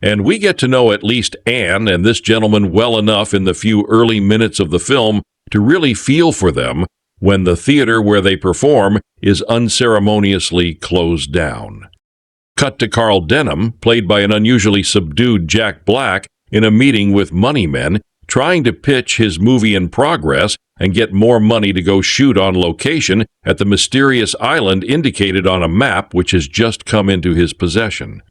and we get to know at least Anne and this gentleman well enough in the few early minutes of the film to really feel for them when the theater where they perform is unceremoniously closed down. Cut to Carl Denham, played by an unusually subdued Jack Black, in a meeting with money men, trying to pitch his movie in progress and get more money to go shoot on location at the mysterious island indicated on a map which has just come into his possession.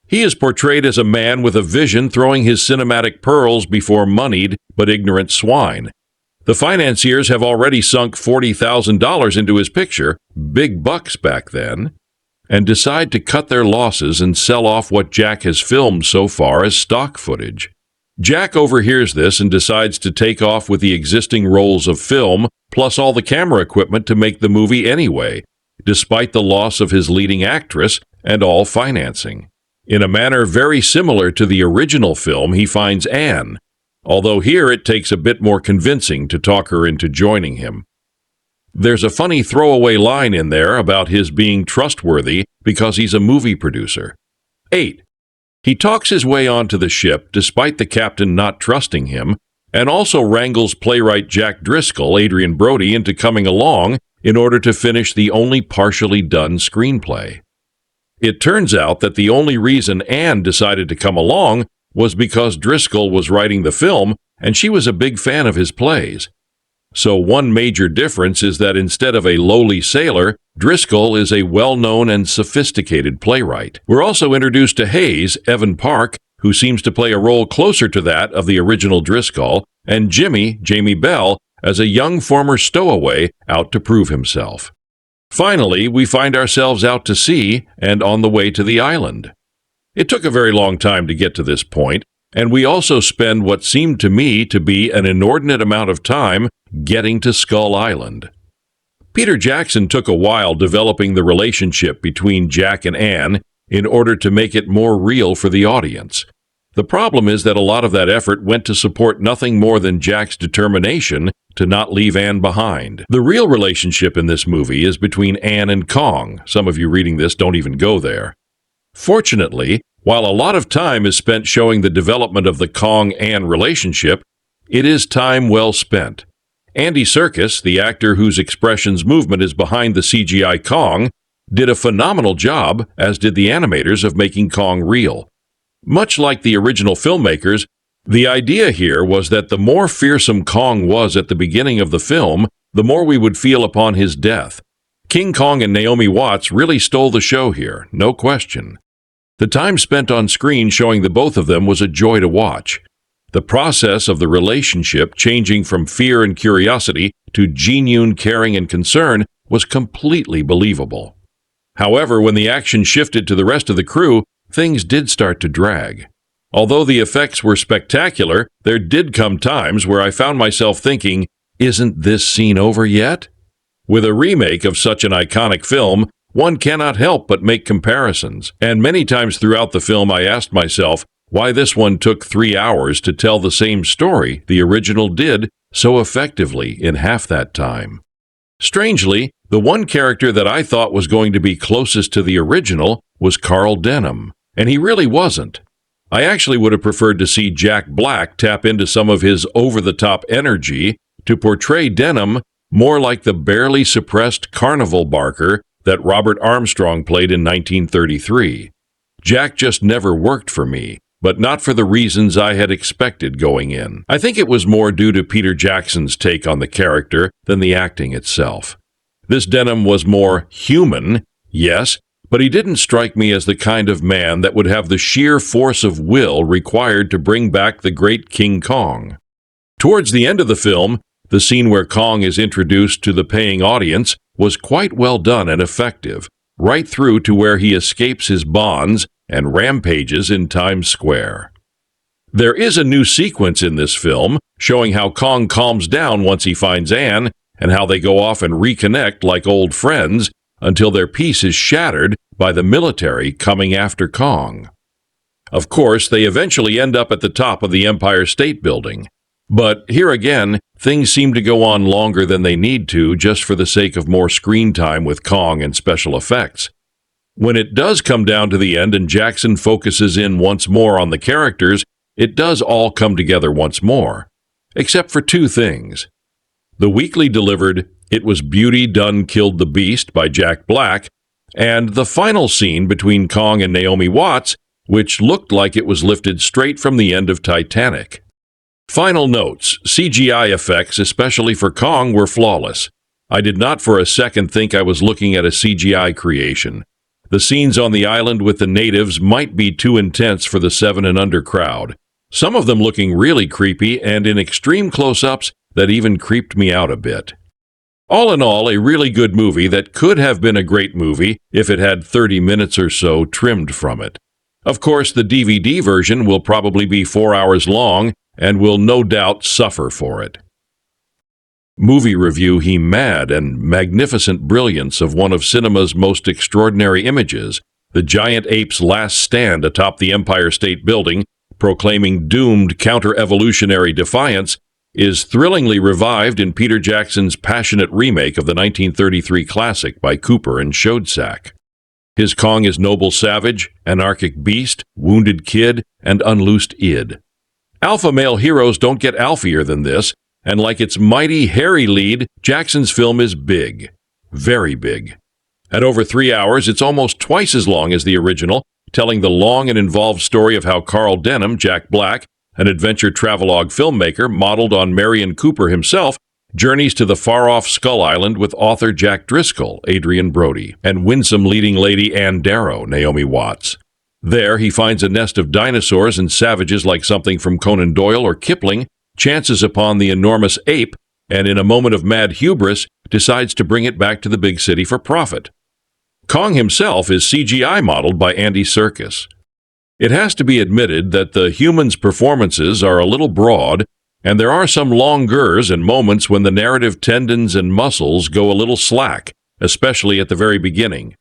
He is portrayed as a man with a vision throwing his cinematic pearls before moneyed but ignorant swine. The financiers have already sunk $40,000 into his picture, big bucks back then, and decide to cut their losses and sell off what Jack has filmed so far as stock footage. Jack overhears this and decides to take off with the existing rolls of film, plus all the camera equipment to make the movie anyway, despite the loss of his leading actress and all financing. In a manner very similar to the original film, he finds Anne, although here it takes a bit more convincing to talk her into joining him. There's a funny throwaway line in there about his being trustworthy because he's a movie producer. 8. He talks his way onto the ship despite the captain not trusting him, and also wrangles playwright Jack Driscoll, Adrien Brody, into coming along in order to finish the only partially done screenplay. It turns out that the only reason Anne decided to come along was because Driscoll was writing the film and she was a big fan of his plays. So one major difference is that instead of a lowly sailor, Driscoll is a well-known and sophisticated playwright. We're also introduced to Hayes, Evan Park, who seems to play a role closer to that of the original Driscoll, and Jimmy, Jamie Bell, as a young former stowaway out to prove himself. Finally, we find ourselves out to sea and on the way to the island. It took a very long time to get to this point, and we also spend what seemed to me to be an inordinate amount of time getting to Skull Island. Peter Jackson took a while developing the relationship between Jack and Anne in order to make it more real for the audience. The problem is that a lot of that effort went to support nothing more than Jack's determination to not leave Anne behind. The real relationship in this movie is between Anne and Kong. Some of you reading this don't even go there. Fortunately, while a lot of time is spent showing the development of the Kong-Anne relationship, it is time well spent. Andy Serkis, the actor whose expressions movement is behind the CGI Kong, did a phenomenal job, as did the animators, of making Kong real. Much like the original filmmakers, the idea here was that the more fearsome Kong was at the beginning of the film, the more we would feel upon his death. King Kong and Naomi Watts really stole the show here, no question. The time spent on screen showing the both of them was a joy to watch. The process of the relationship changing from fear and curiosity to genuine caring and concern was completely believable. However, when the action shifted to the rest of the crew, things did start to drag. Although the effects were spectacular, there did come times where I found myself thinking, isn't this scene over yet? With a remake of such an iconic film, one cannot help but make comparisons, and many times throughout the film I asked myself why this one took 3 hours to tell the same story the original did so effectively in half that time. Strangely, the one character that I thought was going to be closest to the original was Carl Denham, and he really wasn't. I actually would have preferred to see Jack Black tap into some of his over-the-top energy to portray Denham more like the barely suppressed carnival barker that Robert Armstrong played in 1933. Jack just never worked for me, but not for the reasons I had expected going in. I think it was more due to Peter Jackson's take on the character than the acting itself. This Denham was more human, yes, but he didn't strike me as the kind of man that would have the sheer force of will required to bring back the great King Kong. Towards the end of the film, the scene where Kong is introduced to the paying audience was quite well done and effective, right through to where he escapes his bonds and rampages in Times Square. There is a new sequence in this film showing how Kong calms down once he finds Anne and how they go off and reconnect like old friends until their peace is shattered by the military coming after Kong. Of course, they eventually end up at the top of the Empire State Building. But here again, things seem to go on longer than they need to just for the sake of more screen time with Kong and special effects. When it does come down to the end and Jackson focuses in once more on the characters, it does all come together once more. Except for two things. The weekly delivered "It Was Beauty Done Killed the Beast" by Jack Black, and the final scene between Kong and Naomi Watts, which looked like it was lifted straight from the end of Titanic. Final notes: CGI effects, especially for Kong, were flawless. I did not for a second think I was looking at a CGI creation. The scenes on the island with the natives might be too intense for the 7 and under crowd, some of them looking really creepy and in extreme close-ups that even creeped me out a bit. All in all, a really good movie that could have been a great movie if it had 30 minutes or so trimmed from it. Of course, the DVD version will probably be 4 hours long and will no doubt suffer for it. Movie review: He mad and magnificent brilliance of one of cinema's most extraordinary images, the giant ape's last stand atop the Empire State Building, proclaiming doomed counter-evolutionary defiance, is thrillingly revived in Peter Jackson's passionate remake of the 1933 classic by Cooper and Schoedsack. His Kong is noble savage, anarchic beast, wounded kid, and unloosed id. Alpha male heroes don't get alphier than this, and like its mighty, hairy lead, Jackson's film is big. Very big. At over 3 hours, it's almost twice as long as the original, telling the long and involved story of how Carl Denham, Jack Black, an adventure travelogue filmmaker modeled on Marion Cooper himself, journeys to the far-off Skull Island with author Jack Driscoll, Adrien Brody, and winsome leading lady Anne Darrow, Naomi Watts. There, he finds a nest of dinosaurs and savages like something from Conan Doyle or Kipling, chances upon the enormous ape, and in a moment of mad hubris, decides to bring it back to the big city for profit. Kong himself is CGI modeled by Andy Serkis. It has to be admitted that the humans' performances are a little broad, and there are some longers and moments when the narrative tendons and muscles go a little slack, especially at the very beginning.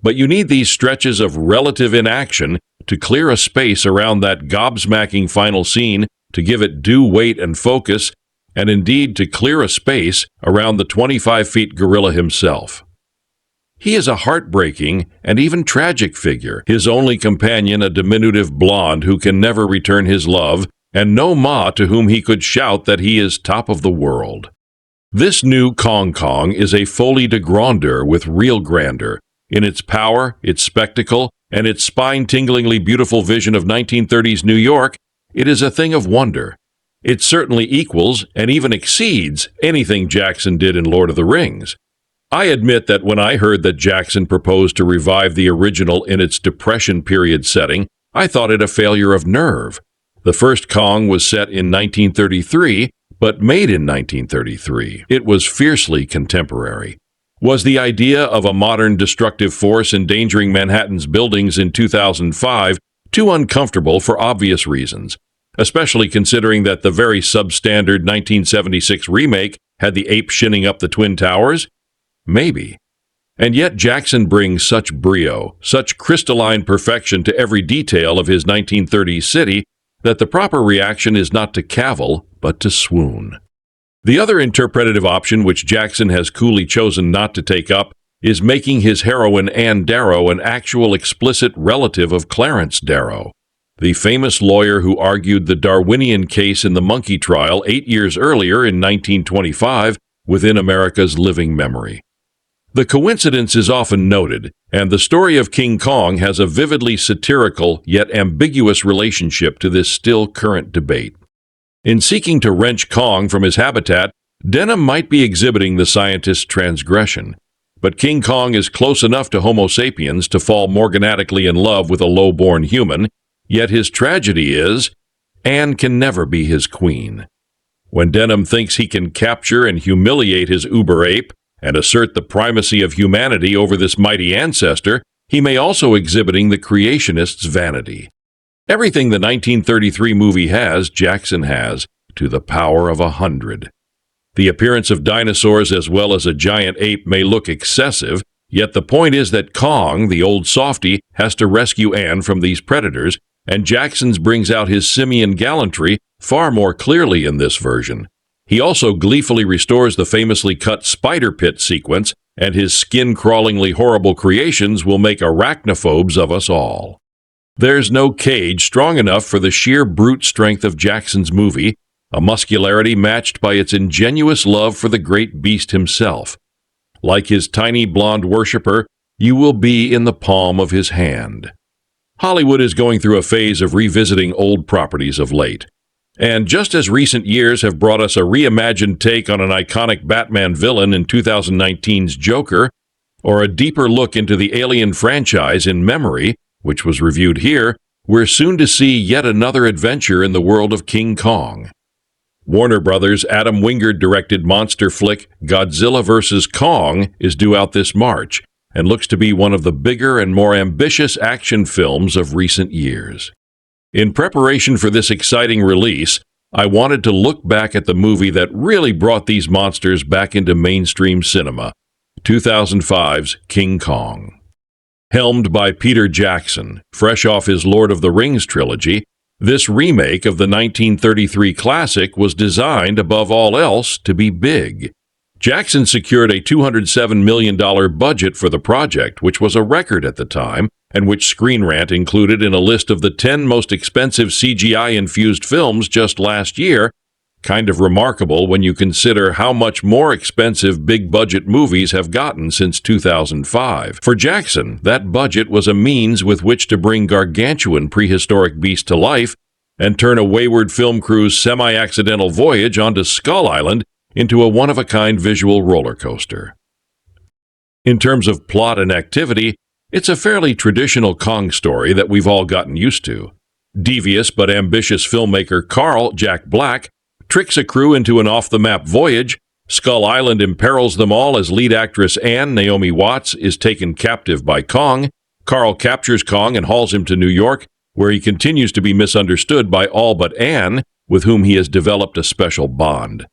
But you need these stretches of relative inaction to clear a space around that gobsmacking final scene to give it due weight and focus, and indeed to clear a space around the 25-feet gorilla himself. He is a heartbreaking and even tragic figure, his only companion a diminutive blonde who can never return his love, and no ma to whom he could shout that he is top of the world. This new Kong Kong is a folie de grandeur with real grandeur, in its power, its spectacle, and its spine-tinglingly beautiful vision of 1930s New York. It is a thing of wonder. It certainly equals and even exceeds anything Jackson did in Lord of the Rings. I admit that when I heard that Jackson proposed to revive the original in its Depression period setting, I thought it a failure of nerve. The first Kong was set in 1933, but made in 1933. It was fiercely contemporary. Was the idea of a modern destructive force endangering Manhattan's buildings in 2005 too uncomfortable for obvious reasons, especially considering that the very substandard 1976 remake had the ape shinning up the Twin Towers? Maybe. And yet Jackson brings such brio, such crystalline perfection to every detail of his 1930s city that the proper reaction is not to cavil, but to swoon. The other interpretative option which Jackson has coolly chosen not to take up is making his heroine Anne Darrow an actual explicit relative of Clarence Darrow, the famous lawyer who argued the Darwinian case in the monkey trial 8 years earlier in 1925 within America's living memory. The coincidence is often noted, and the story of King Kong has a vividly satirical yet ambiguous relationship to this still current debate. In seeking to wrench Kong from his habitat, Denham might be exhibiting the scientist's transgression, but King Kong is close enough to Homo sapiens to fall morganatically in love with a low-born human, yet his tragedy is, Anne can never be his queen. When Denham thinks he can capture and humiliate his uber-ape, and assert the primacy of humanity over this mighty ancestor, he may also exhibiting the creationist's vanity. Everything the 1933 movie has, Jackson has, to the power of 100. The appearance of dinosaurs as well as a giant ape may look excessive, yet the point is that Kong, the old softy, has to rescue Anne from these predators, and Jackson's brings out his simian gallantry far more clearly in this version. He also gleefully restores the famously cut spider pit sequence, and his skin-crawlingly horrible creations will make arachnophobes of us all. There's no cage strong enough for the sheer brute strength of Jackson's movie, a muscularity matched by its ingenuous love for the great beast himself. Like his tiny blonde worshipper, you will be in the palm of his hand. Hollywood is going through a phase of revisiting old properties of late. And just as recent years have brought us a reimagined take on an iconic Batman villain in 2019's Joker, or a deeper look into the Alien franchise in Memory, which was reviewed here, we're soon to see yet another adventure in the world of King Kong. Warner Brothers' Adam Wingard-directed monster flick Godzilla vs. Kong is due out this March, and looks to be one of the bigger and more ambitious action films of recent years. In preparation for this exciting release, I wanted to look back at the movie that really brought these monsters back into mainstream cinema, 2005's King Kong. Helmed by Peter Jackson, fresh off his Lord of the Rings trilogy, this remake of the 1933 classic was designed, above all else, to be big. Jackson secured a $207 million budget for the project, which was a record at the time, and which Screen Rant included in a list of the 10 most expensive CGI-infused films just last year, kind of remarkable when you consider how much more expensive big-budget movies have gotten since 2005. For Jackson, that budget was a means with which to bring gargantuan prehistoric beasts to life and turn a wayward film crew's semi-accidental voyage onto Skull Island into a one-of-a-kind visual roller coaster. In terms of plot and activity, it's a fairly traditional Kong story that we've all gotten used to. Devious but ambitious filmmaker Carl Jack Black tricks a crew into an off-the-map voyage, Skull Island imperils them all as lead actress Naomi Watts is taken captive by Kong. Carl captures Kong and hauls him to New York, where he continues to be misunderstood by all but Anne, with whom he has developed a special bond.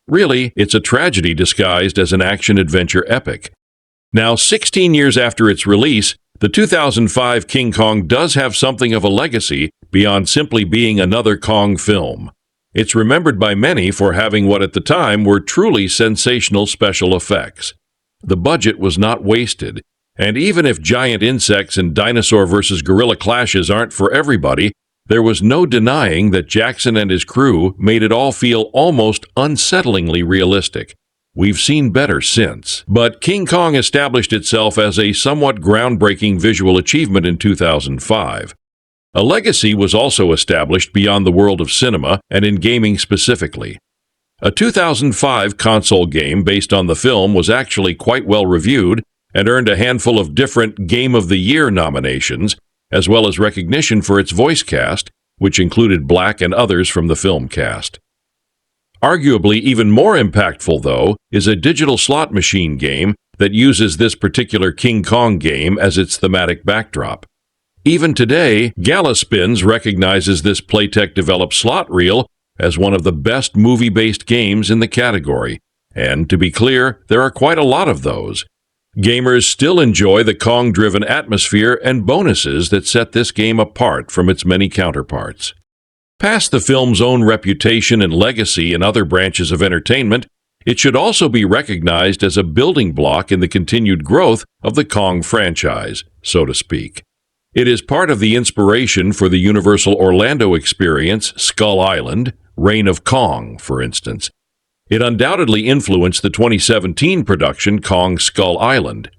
Really, it's a tragedy disguised as an action-adventure epic. Now, 16 years after its release, the 2005 King Kong does have something of a legacy beyond simply being another Kong film. It's remembered by many for having what at the time were truly sensational special effects. The budget was not wasted, and even if giant insects and dinosaur versus gorilla clashes aren't for everybody, there was no denying that Jackson and his crew made it all feel almost unsettlingly realistic. We've seen better since, but King Kong established itself as a somewhat groundbreaking visual achievement in 2005. A legacy was also established beyond the world of cinema and in gaming specifically. A 2005 console game based on the film was actually quite well reviewed and earned a handful of different Game of the Year nominations, as well as recognition for its voice cast, which included Black and others from the film cast. Arguably even more impactful, though, is a digital slot machine game that uses this particular King Kong game as its thematic backdrop. Even today, Galaspins recognizes this Playtech-developed slot reel as one of the best movie-based games in the category, and to be clear, there are quite a lot of those. Gamers still enjoy the Kong-driven atmosphere and bonuses that set this game apart from its many counterparts. Past the film's own reputation and legacy in other branches of entertainment, it should also be recognized as a building block in the continued growth of the Kong franchise, so to speak. It is part of the inspiration for the Universal Orlando experience, Skull Island, Reign of Kong, for instance. It undoubtedly influenced the 2017 production Kong Skull Island.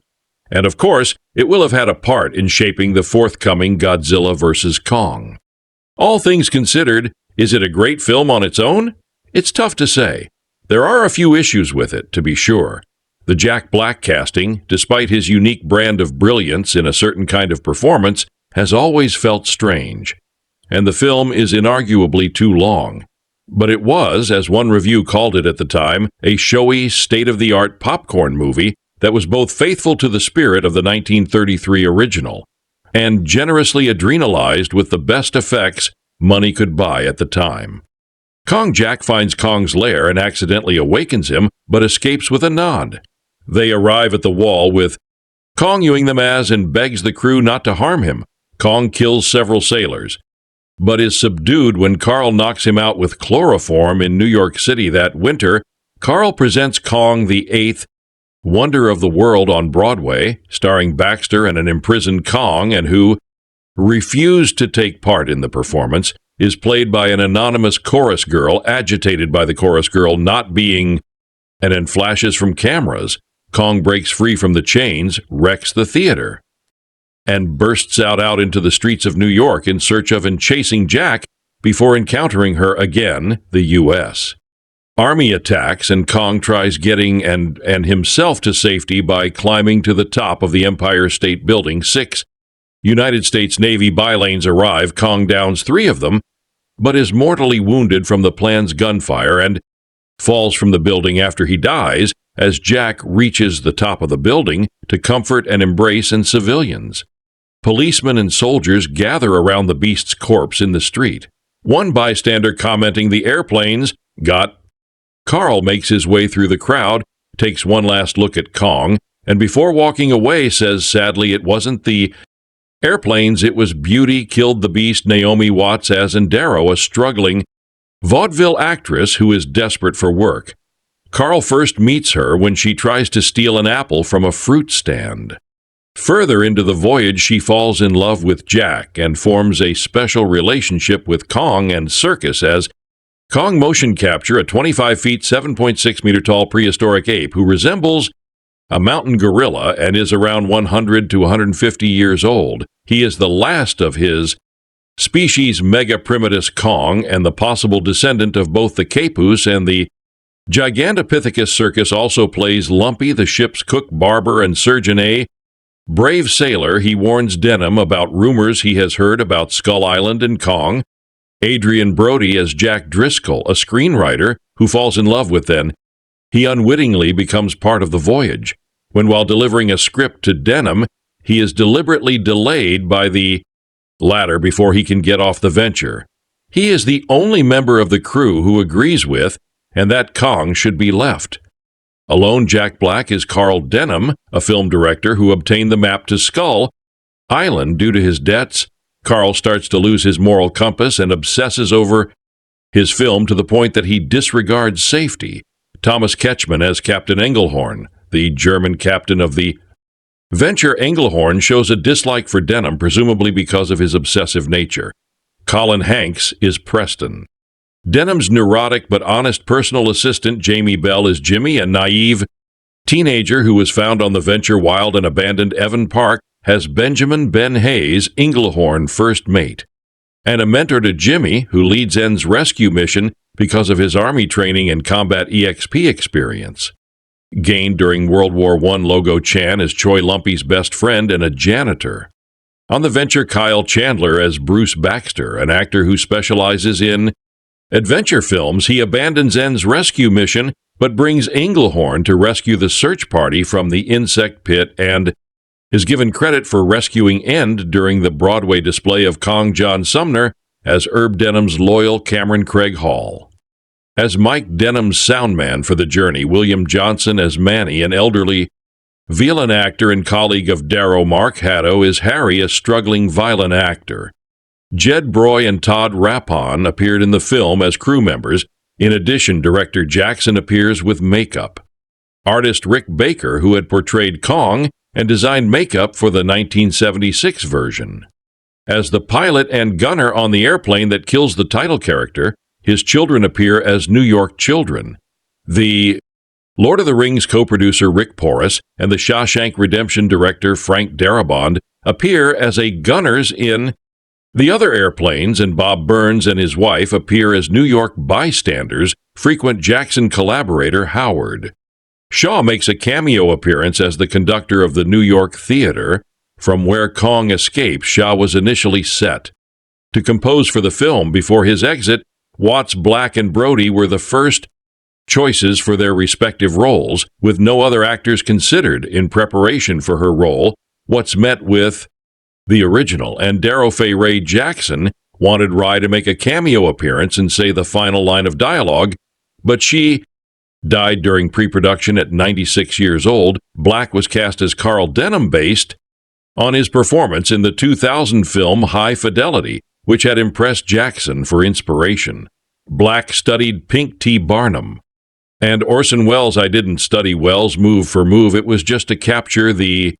And of course, it will have had a part in shaping the forthcoming Godzilla vs. Kong. All things considered, is it a great film on its own? It's tough to say. There are a few issues with it, to be sure. The Jack Black casting, despite his unique brand of brilliance in a certain kind of performance, has always felt strange. And the film is inarguably too long. But it was, as one review called it at the time, a showy, state-of-the-art popcorn movie that was both faithful to the spirit of the 1933 original and generously adrenalized with the best effects money could buy at the time. Kong Jack finds Kong's lair and accidentally awakens him, but escapes with a nod. They arrive at the wall with Kong viewing them as and begs the crew not to harm him. Kong kills several sailors, but is subdued when Carl knocks him out with chloroform in New York City that winter. Carl presents Kong the Eighth, Wonder of the World on Broadway, starring Baxter and an imprisoned Kong, and who refused to take part in the performance, is played by an anonymous chorus girl agitated by the chorus girl not being, and in flashes from cameras, Kong breaks free from the chains, wrecks the theater, and bursts out into the streets of New York in search of and chasing Jack before encountering her again, the U.S. Army attacks, and Kong tries getting and himself to safety by climbing to the top of the Empire State Building. 6 United States Navy biplanes arrive. Kong downs 3 of them, but is mortally wounded from the plane's gunfire and falls from the building after he dies as Jack reaches the top of the building to comfort and embrace civilians. Policemen and soldiers gather around the beast's corpse in the street. One bystander commenting the airplanes got. Carl makes his way through the crowd, takes one last look at Kong, and before walking away says sadly it wasn't the airplanes, it was beauty killed the beast Naomi Watts as Darrow, a struggling vaudeville actress who is desperate for work. Carl first meets her when she tries to steal an apple from a fruit stand. Further into the voyage, she falls in love with Jack and forms a special relationship with Kong and Serkis as Kong motion capture a 25 feet, 7.6 meter tall prehistoric ape who resembles a mountain gorilla and is around 100 to 150 years old. He is the last of his species Megaprimatus Kong and the possible descendant of both the Capus and the Gigantopithecus. Serkis also plays Lumpy, the ship's cook, barber, and surgeon. A brave sailor, he warns Denham about rumors he has heard about Skull Island and Kong. Adrien Brody as Jack Driscoll, a screenwriter who falls in love with then He unwittingly becomes part of the voyage, when while delivering a script to Denham, he is deliberately delayed by the latter before he can get off the venture. He is the only member of the crew who agrees with, and that Kong should be left. Alone Jack Black is Carl Denham, a film director who obtained the map to Skull Island due to his debts. Carl starts to lose his moral compass and obsesses over his film to the point that he disregards safety. Thomas Ketchman as Captain Engelhorn, the German captain of the venture. Engelhorn shows a dislike for Denham, presumably because of his obsessive nature. Colin Hanks is Preston. Denham's neurotic but honest personal assistant, Jamie Bell, is Jimmy, a naive teenager who was found on the venture wild and abandoned Evan Park, has Benjamin Ben Hayes, Engelhorn, first mate. And a mentor to Jimmy, who leads N's rescue mission because of his Army training and combat EXP experience. Gained during World War I, Logo Chan is Choi Lumpy's best friend and a janitor. On the venture, Kyle Chandler as Bruce Baxter, an actor who specializes in adventure films. He abandons N's rescue mission, but brings Engelhorn to rescue the search party from the insect pit and is given credit for rescuing End during the Broadway display of Kong John Sumner as Herb Denham's loyal Cameron Craig Hall. As Mike Denham's soundman for the journey, William Johnson as Manny, an elderly villain actor and colleague of Darrow. Mark Haddo is Harry, a struggling violent actor. Jed Broy and Todd Rapon appeared in the film as crew members. In addition, director Jackson appears with makeup. Artist Rick Baker, who had portrayed Kong and designed makeup for the 1976 version. As the pilot and gunner on the airplane that kills the title character, his children appear as New York children. The Lord of the Rings co-producer Rick Porras and the Shawshank Redemption director Frank Darabont appear as a gunners in the other airplanes, and Bob Burns and his wife appear as New York bystanders, frequent Jackson collaborator Howard. Shaw makes a cameo appearance as the conductor of the New York Theater, from where Kong escapes. Shaw was initially set to compose for the film. Before his exit, Watts, Black, and Brody were the first choices for their respective roles, with no other actors considered in preparation for her role. Watts met with the original, and Darrow Fay Ray Jackson wanted Rye to make a cameo appearance and say the final line of dialogue, but she died during pre-production at 96 years old. Black was cast as Carl Denham based on his performance in the 2000 film High Fidelity, which had impressed Jackson for inspiration. Black studied Pink T. Barnum. And Orson Welles, I didn't study Welles move for move. It was just to capture the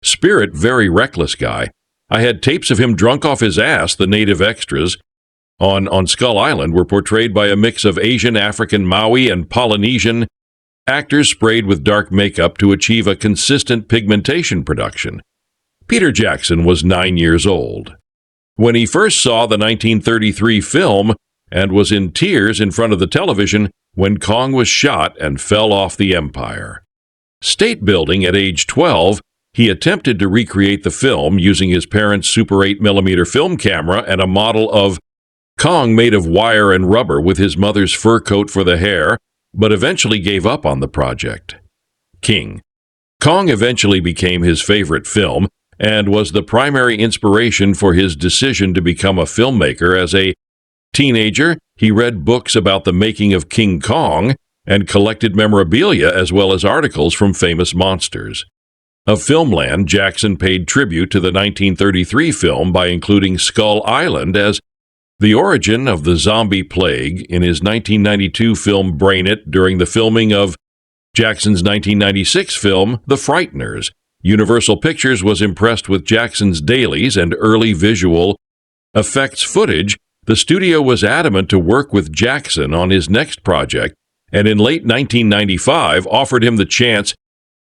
spirit, very reckless guy. I had tapes of him drunk off his ass. The native extras on Skull Island were portrayed by a mix of Asian, African, Maui, and Polynesian actors sprayed with dark makeup to achieve a consistent pigmentation production. Peter Jackson was 9 years old when he first saw the 1933 film and was in tears in front of the television when Kong was shot and fell off the Empire State Building at age 12. He attempted to recreate the film using his parents' Super 8mm film camera and a model of Kong made of wire and rubber with his mother's fur coat for the hair, but eventually gave up on the project. King. Kong eventually became his favorite film and was the primary inspiration for his decision to become a filmmaker. As a teenager, he read books about the making of King Kong and collected memorabilia as well as articles from famous monsters. Of Filmland, Jackson paid tribute to the 1933 film by including Skull Island as the origin of the zombie plague in his 1992 film Brain It during the filming of Jackson's 1996 film The Frighteners. Universal Pictures was impressed with Jackson's dailies and early visual effects footage. The studio was adamant to work with Jackson on his next project, and in late 1995 offered him the chance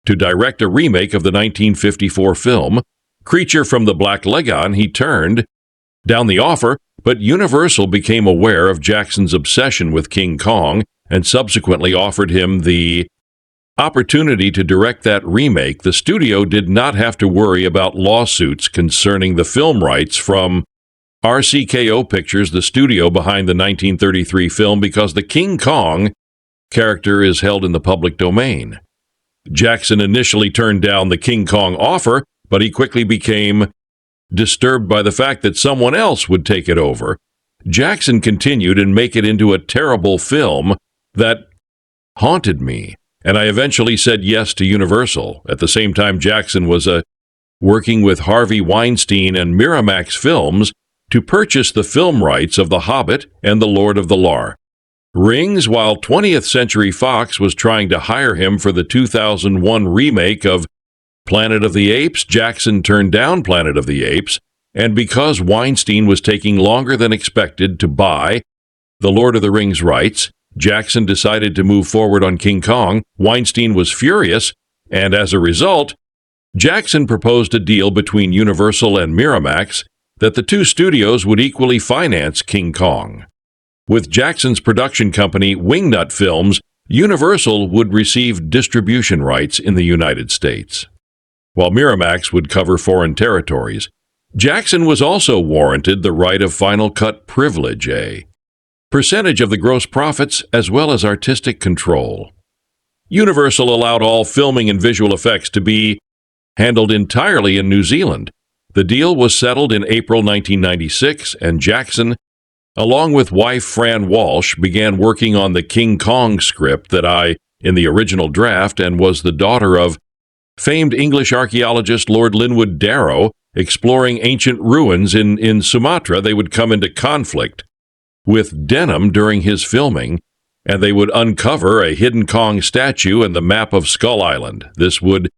to direct a remake of the 1954 film Creature from the Black Lagoon. He turned down the offer, but Universal became aware of Jackson's obsession with King Kong and subsequently offered him the opportunity to direct that remake. The studio did not have to worry about lawsuits concerning the film rights from RCKO Pictures, the studio behind the 1933 film, because the King Kong character is held in the public domain. Jackson initially turned down the King Kong offer, but he quickly became disturbed by the fact that someone else would take it over. Jackson continued and make it into a terrible film that haunted me, and I eventually said yes to Universal. At the same time, Jackson was working with Harvey Weinstein and Miramax Films to purchase the film rights of The Hobbit and The Lord of the Rings, while 20th Century Fox was trying to hire him for the 2001 remake of Planet of the Apes. Jackson turned down Planet of the Apes, and because Weinstein was taking longer than expected to buy the Lord of the Rings rights, Jackson decided to move forward on King Kong. Weinstein was furious, and as a result, Jackson proposed a deal between Universal and Miramax that the two studios would equally finance King Kong. With Jackson's production company, WingNut Films, Universal would receive distribution rights in the United States, while Miramax would cover foreign territories. Jackson was also warranted the right of final cut privilege, a percentage of the gross profits, as well as artistic control. Universal allowed all filming and visual effects to be handled entirely in New Zealand. The deal was settled in April 1996, and Jackson, along with wife Fran Walsh, began working on the King Kong script that in the original draft, and was the daughter of famed English archaeologist Lord Linwood Darrow, exploring ancient ruins in Sumatra. They would come into conflict with Denham during his filming, and they would uncover a hidden Kong statue and the map of Skull Island. This would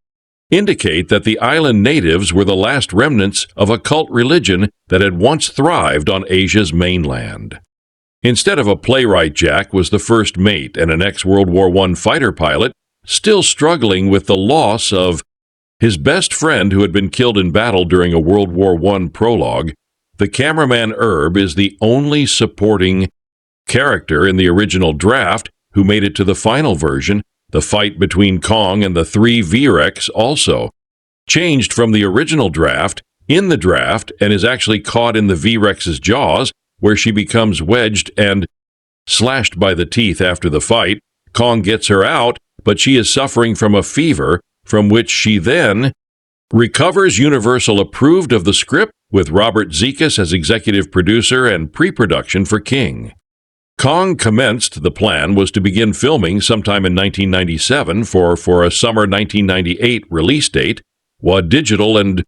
indicate that the island natives were the last remnants of a cult religion that had once thrived on Asia's mainland. Instead of a playwright, Jack was the first mate and an ex-World War I fighter pilot, still struggling with the loss of his best friend who had been killed in battle during a World War I prologue. The cameraman Herb is the only supporting character in the original draft who made it to the final version. The fight between Kong and the three V-Rex also changed from the original draft in the draft, and is actually caught in the V-Rex's jaws, where she becomes wedged and slashed by the teeth after the fight. Kong gets her out, but she is suffering from a fever, from which she then recovers. Universal approved of the script, with Robert Zemeckis as executive producer and pre-production for King Kong commenced. The plan was to begin filming sometime in 1997 for a summer 1998 release date. WA Digital and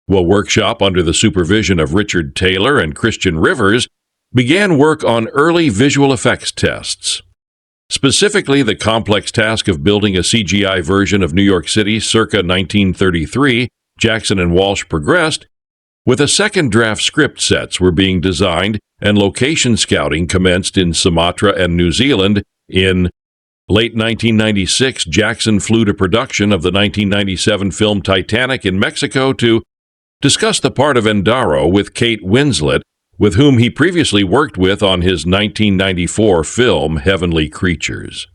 WA Workshop, under the supervision of Richard Taylor and Christian Rivers, began work on early visual effects tests. Specifically, the complex task of building a CGI version of New York City circa 1933, Jackson and Walsh progressed, with a second draft script. Sets were being designed, and location scouting commenced in Sumatra and New Zealand. In late 1996, Jackson flew to production of the 1997 film Titanic in Mexico to discuss the part of Endaro with Kate Winslet, with whom he previously worked with on his 1994 film Heavenly Creatures.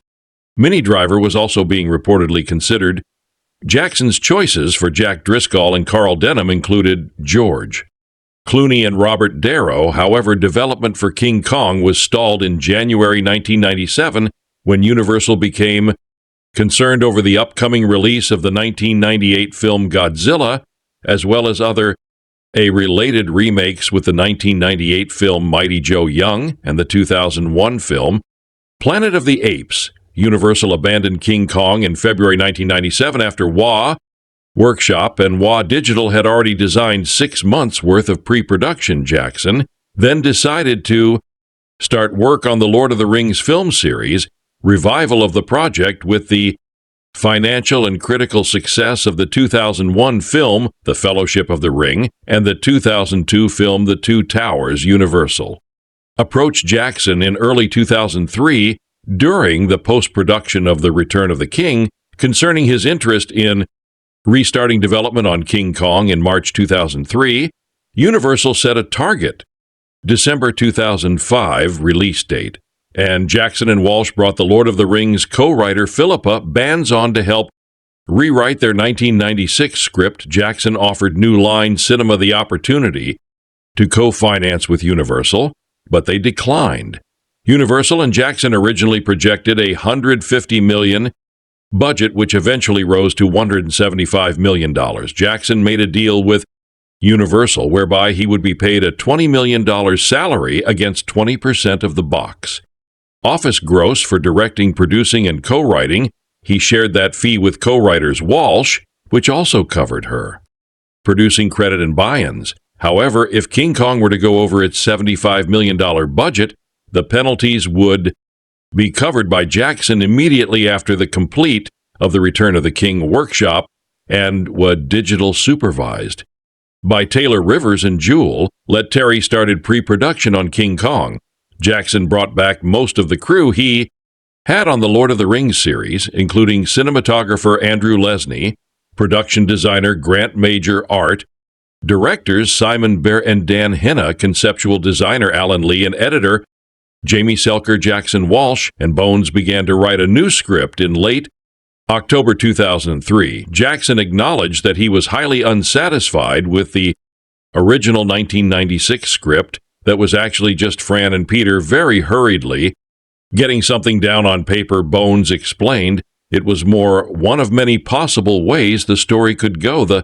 Minnie Driver was also being reportedly considered. Jackson's choices for Jack Driscoll and Carl Denham included George Clooney and Robert Darrow. However, development for King Kong was stalled in January 1997 when Universal became concerned over the upcoming release of the 1998 film Godzilla, as well as other related remakes with the 1998 film Mighty Joe Young and the 2001 film Planet of the Apes. Universal abandoned King Kong in February 1997 after WA Workshop and WA Digital had already designed 6 months' worth of pre-production. Jackson then decided to start work on the Lord of the Rings film series, revival of the project with the financial and critical success of the 2001 film The Fellowship of the Ring and the 2002 film The Two Towers. Universal approached Jackson in early 2003 during the post-production of The Return of the King concerning his interest in restarting development on King Kong. In March 2003, Universal set a target December 2005 release date, and Jackson and Walsh brought the Lord of the Rings co-writer Philippa Bands on to help rewrite their 1996 script. Jackson offered New Line Cinema the opportunity to co-finance with Universal, but they declined. Universal and Jackson originally projected a $150 million budget, which eventually rose to $175 million. Jackson made a deal with Universal whereby he would be paid a $20 million salary against 20% of the box office gross for directing, producing, and co-writing. He shared that fee with co-writers Walsh, which also covered her producing credit and Boyens. However, if King Kong were to go over its $75 million budget, the penalties would be covered by Jackson immediately after the complete of the Return of the King workshop and were digital supervised by Taylor Rivers and Jewel. Let Terry started pre-production on King Kong. Jackson brought back most of the crew he had on the Lord of the Rings series, including cinematographer Andrew Lesney, production designer Grant Major Art, directors Simon Bear and Dan Henna, conceptual designer Alan Lee, and editor Jamie Selker Jackson Walsh, and Bones began to write a new script in late October 2003. Jackson acknowledged that he was highly unsatisfied with the original 1996 script that was actually just Fran and Peter very hurriedly getting something down on paper. Bones explained it was more one of many possible ways the story could go. The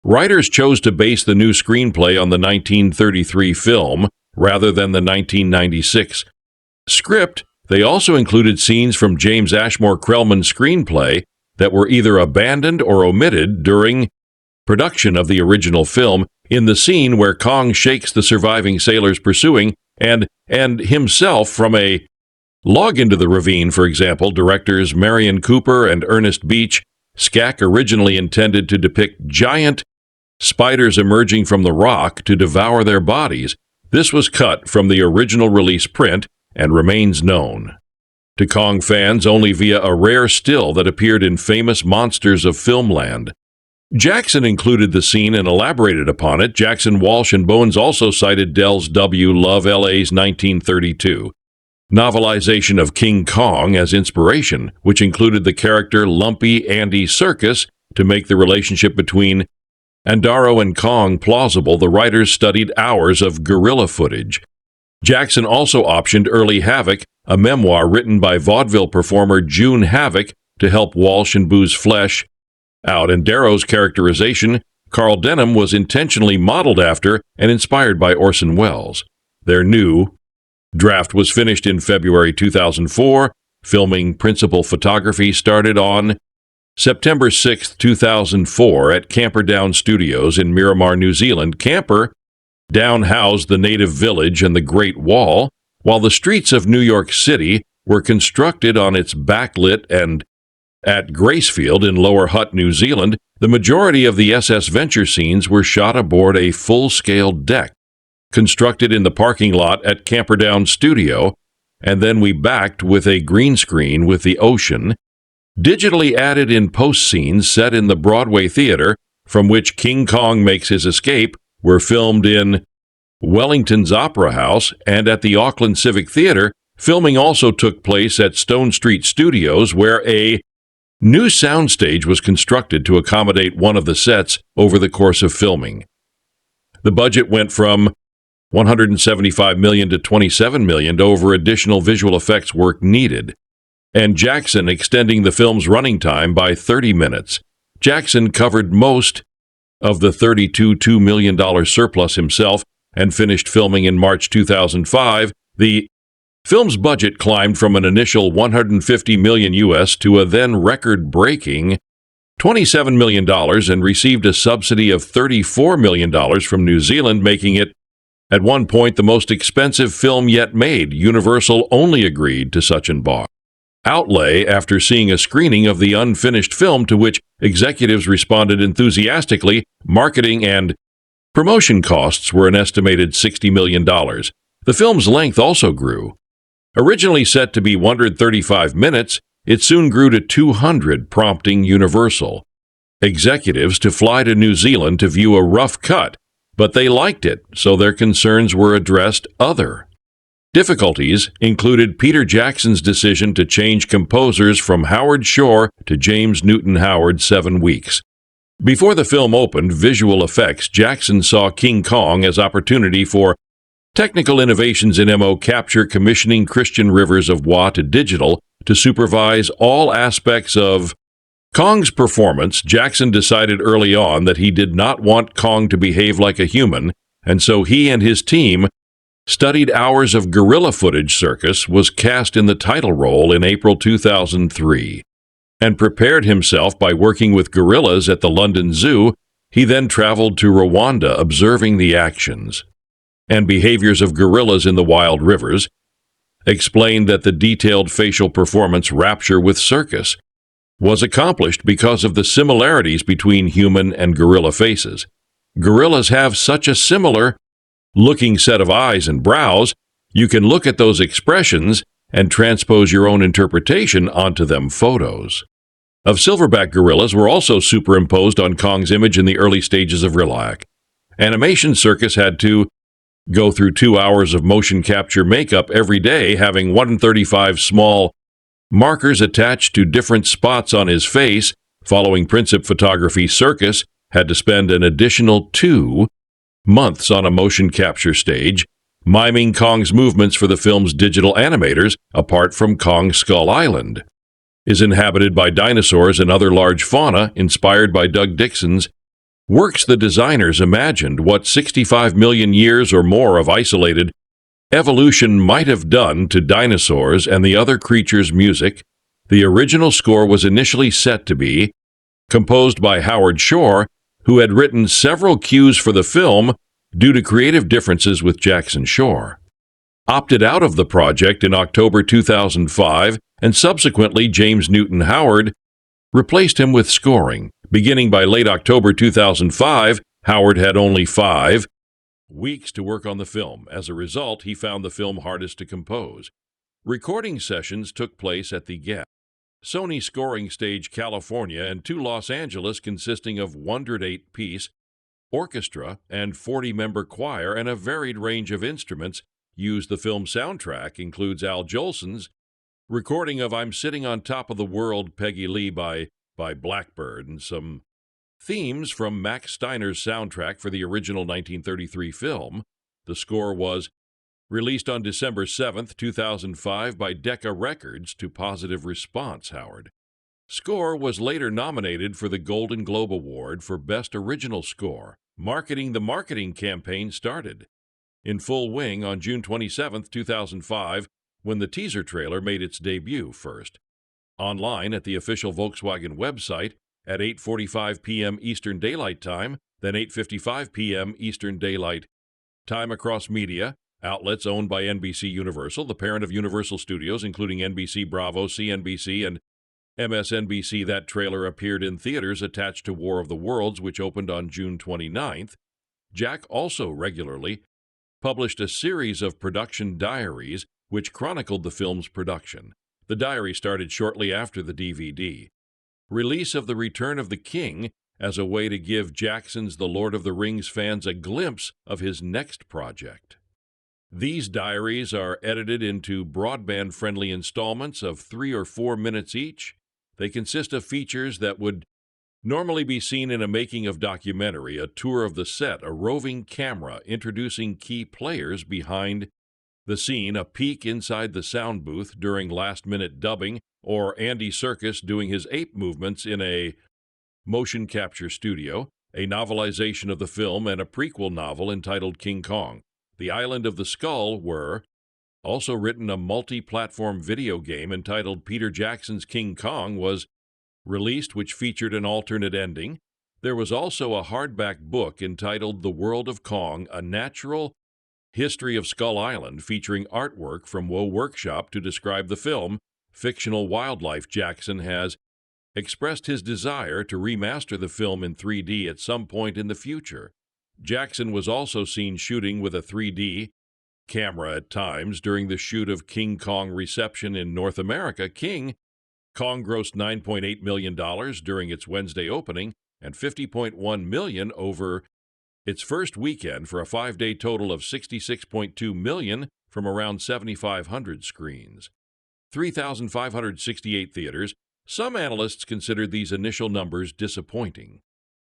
writers chose to base the new screenplay on the 1933 film rather than the 1996 script. They also included scenes from James Ashmore Krellman's screenplay that were either abandoned or omitted during production of the original film. In the scene where Kong shakes the surviving sailors pursuing and himself from a log into the ravine, for example, directors Marion Cooper and Ernest Beach Skak originally intended to depict giant spiders emerging from the rock to devour their bodies. This was cut from the original release print and remains known to Kong fans only via a rare still that appeared in Famous Monsters of Filmland. Jackson included the scene and elaborated upon it. Jackson, Walsh, and Bones also cited Del's W. Love L.A.'s 1932 novelization of King Kong as inspiration, which included the character Lumpy Andy Serkis to make the relationship between Andaro and Kong plausible. The writers studied hours of guerrilla footage. Jackson also optioned Early Havoc, a memoir written by vaudeville performer June Havoc, to help Walsh and Boo's flesh out. And Darrow's characterization, Carl Denham, was intentionally modeled after and inspired by Orson Welles. Their new draft was finished in February 2004. Filming principal photography started on September 6, 2004 at Camperdown Studios in Miramar, New Zealand. Camperdown housed the native village and the Great Wall, while the streets of New York City were constructed on its backlit. And at Gracefield in Lower Hutt, New Zealand, the majority of the SS Venture scenes were shot aboard a full-scale deck constructed in the parking lot at Camperdown Studio, and then we backed with a green screen with the ocean. Digitally added in post scenes set in the Broadway theater from which King Kong makes his escape were filmed in Wellington's Opera House and at the Auckland Civic Theater. Filming also took place at Stone Street Studios, where a new soundstage was constructed to accommodate one of the sets over the course of filming. The budget went from $175 million to $27 million over additional visual effects work needed, and Jackson extending the film's running time by 30 minutes. Jackson covered most of the $32 million surplus himself and finished filming in March 2005. The film's budget climbed from an initial $150 million US to a then record-breaking $27 million and received a subsidy of $34 million from New Zealand, making it at one point the most expensive film yet made. Universal only agreed to such an outlay after seeing a screening of the unfinished film, to which executives responded enthusiastically. Marketing and promotion costs were an estimated $60 million. The film's length also grew. Originally set to be 135 minutes, it soon grew to 200, prompting Universal executives to fly to New Zealand to view a rough cut, but they liked it, so their concerns were addressed. Other difficulties included Peter Jackson's decision to change composers from Howard Shore to James Newton Howard 7 weeks before the film opened. Visual effects. Jackson saw King Kong as opportunity for Technical innovations in MO capture commissioning Christian Rivers of Wa to digital to supervise all aspects of Kong's performance. Jackson decided early on that he did not want Kong to behave like a human, and so he and his team studied hours of gorilla footage. Serkis was cast in the title role in April 2003 and prepared himself by working with gorillas at the London Zoo. He then traveled to Rwanda, observing the actions and behaviors of gorillas in the wild rivers, explained that the detailed facial performance rapture with Serkis was accomplished because of the similarities between human and gorilla faces. Gorillas have such a similar looking set of eyes and brows, you can look at those expressions and transpose your own interpretation onto them. Photos of silverback gorillas were also superimposed on Kong's image in the early stages of Relac. Animation Serkis had to go through 2 hours of motion capture makeup every day, having 135 small markers attached to different spots on his face. Following Princip photography, Serkis had to spend an additional 2 months on a motion capture stage, miming Kong's movements for the film's digital animators. Apart from Kong, Skull Island is inhabited by dinosaurs and other large fauna. Inspired by Doug Dixon's works, the designers imagined what 65 million years or more of isolated evolution might have done to dinosaurs and the other creatures' music. The original score was initially set to be composed by Howard Shore, who had written several cues for the film. Due to creative differences with Jackson, Shore opted out of the project in October 2005, and subsequently James Newton Howard replaced him with scoring. Beginning by late October 2005, Howard had only 5 weeks to work on the film. As a result, he found the film hardest to compose. Recording sessions took place at the GET Sony Scoring Stage, California, and 2 Los Angeles, consisting of 108-piece orchestra and 40-member choir and a varied range of instruments used. The film soundtrack includes Al Jolson's recording of I'm Sitting on Top of the World, Peggy Lee by Blackbird, and some themes from Max Steiner's soundtrack for the original 1933 film. The score was released on December 7, 2005 by Decca Records to positive response. Howard score was later nominated for the Golden Globe Award for Best Original Score. The marketing campaign started in full wing on June 27, 2005, when the teaser trailer made its debut first online at the official Volkswagen website at 8:45 p.m. Eastern Daylight Time, then 8:55 p.m. Eastern Daylight Time across media outlets owned by NBC Universal, the parent of Universal Studios, including NBC, Bravo, CNBC, and MSNBC. That trailer appeared in theaters attached to War of the Worlds, which opened on June 29th. Jack also regularly published a series of production diaries which chronicled the film's production. The diary started shortly after the DVD release of The Return of the King, as a way to give Jackson's The Lord of the Rings fans a glimpse of his next project. These diaries are edited into broadband-friendly installments of 3 or 4 minutes each. They consist of features that would normally be seen in a making-of documentary, a tour of the set, a roving camera introducing key players behind the scene, a peek inside the sound booth during last-minute dubbing, or Andy Serkis doing his ape movements in a motion capture studio, a novelization of the film, and a prequel novel entitled King Kong, The Island of the Skull. Were also written. A multi-platform video game entitled Peter Jackson's King Kong was released, which featured an alternate ending. There was also a hardback book entitled The World of Kong, A Natural History of Skull Island, featuring artwork from Woe Workshop to describe the film. Fictional wildlife. Jackson has expressed his desire to remaster the film in 3D at some point in the future. Jackson was also seen shooting with a 3D camera at times during the shoot of King Kong reception in North America. King Kong grossed $9.8 million during its Wednesday opening and $50.1 million over its first weekend, for a 5-day total of $66.2 million from around 7,500 screens. 3,568 theaters. Some analysts considered these initial numbers disappointing,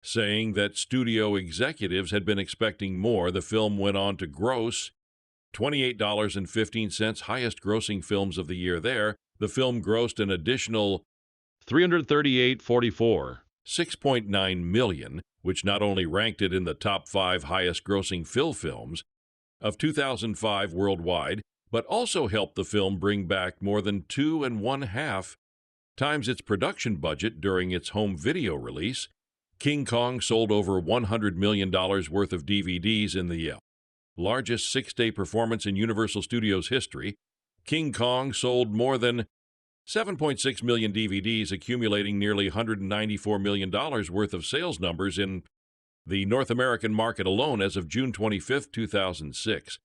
saying that studio executives had been expecting more. The film went on to gross $28.15, highest grossing films of the year there. The film grossed an additional $338.44, $6.9 million, which not only ranked it in the top 5 highest grossing films of 2005 worldwide, but also helped the film bring back more than 2.5 times its production budget during its home video release. King Kong sold over $100 million worth of DVDs in the largest 6-day performance in Universal Studios history. King Kong sold more than 7.6 million DVDs, accumulating nearly $194 million worth of sales numbers in the North American market alone as of June 25, 2006.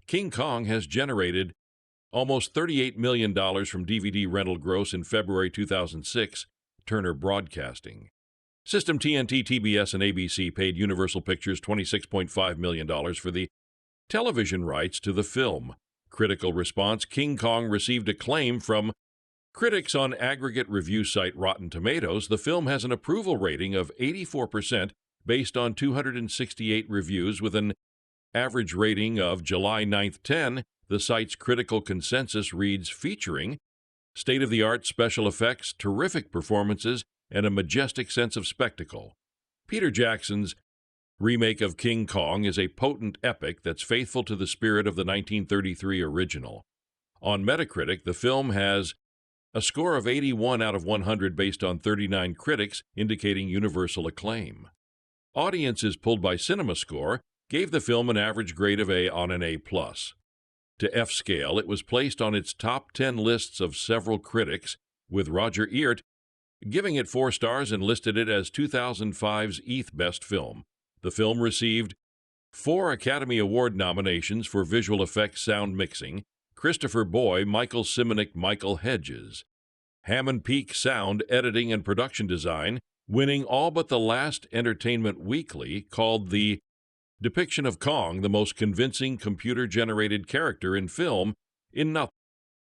King Kong has generated almost $38 million from DVD rental gross in February 2006, Turner Broadcasting. System TNT, TBS, and ABC paid Universal Pictures $26.5 million for the television rights to the film. Critical response: King Kong received acclaim from critics on aggregate review site Rotten Tomatoes. The film has an approval rating of 84% based on 268 reviews with an average rating of July 9th 10. The site's critical consensus reads, featuring state-of-the-art special effects, terrific performances, and a majestic sense of spectacle. Peter Jackson's remake of King Kong is a potent epic that's faithful to the spirit of the 1933 original. On Metacritic, the film has a score of 81 out of 100 based on 39 critics, indicating universal acclaim. Audiences pulled by CinemaScore gave the film an average grade of A on an A+. To F scale, it was placed on its top 10 lists of several critics, with Roger Ebert giving it 4 stars and listed it as 2005's eighth best film. The film received 4 Academy Award nominations for visual effects sound mixing, Christopher Boy, Michael Simonic, Michael Hedges, Hammond Peak sound editing and production design, winning all but the last Entertainment Weekly called the depiction of Kong the most convincing computer-generated character in film in nothing.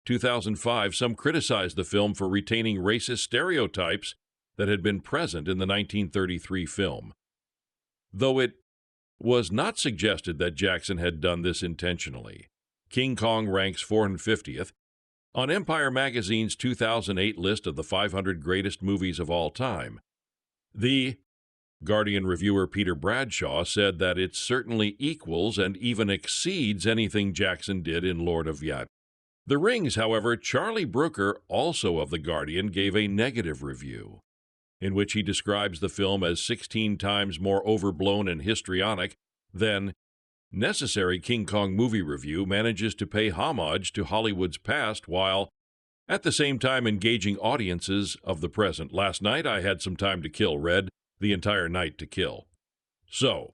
2005, some criticized the film for retaining racist stereotypes that had been present in the 1933 film, though it was not suggested that Jackson had done this intentionally. King Kong ranks 450th on Empire Magazine's 2008 list of the 500 greatest movies of all time. The Guardian reviewer Peter Bradshaw said that it certainly equals and even exceeds anything Jackson did in Lord of the Rings. However, Charlie Brooker, also of The Guardian, gave a negative review, in which he describes the film as 16 times more overblown and histrionic than necessary. King Kong Movie Review manages to pay homage to Hollywood's past while at the same time engaging audiences of the present. Last night I had some time to kill, read the entire night to kill. So,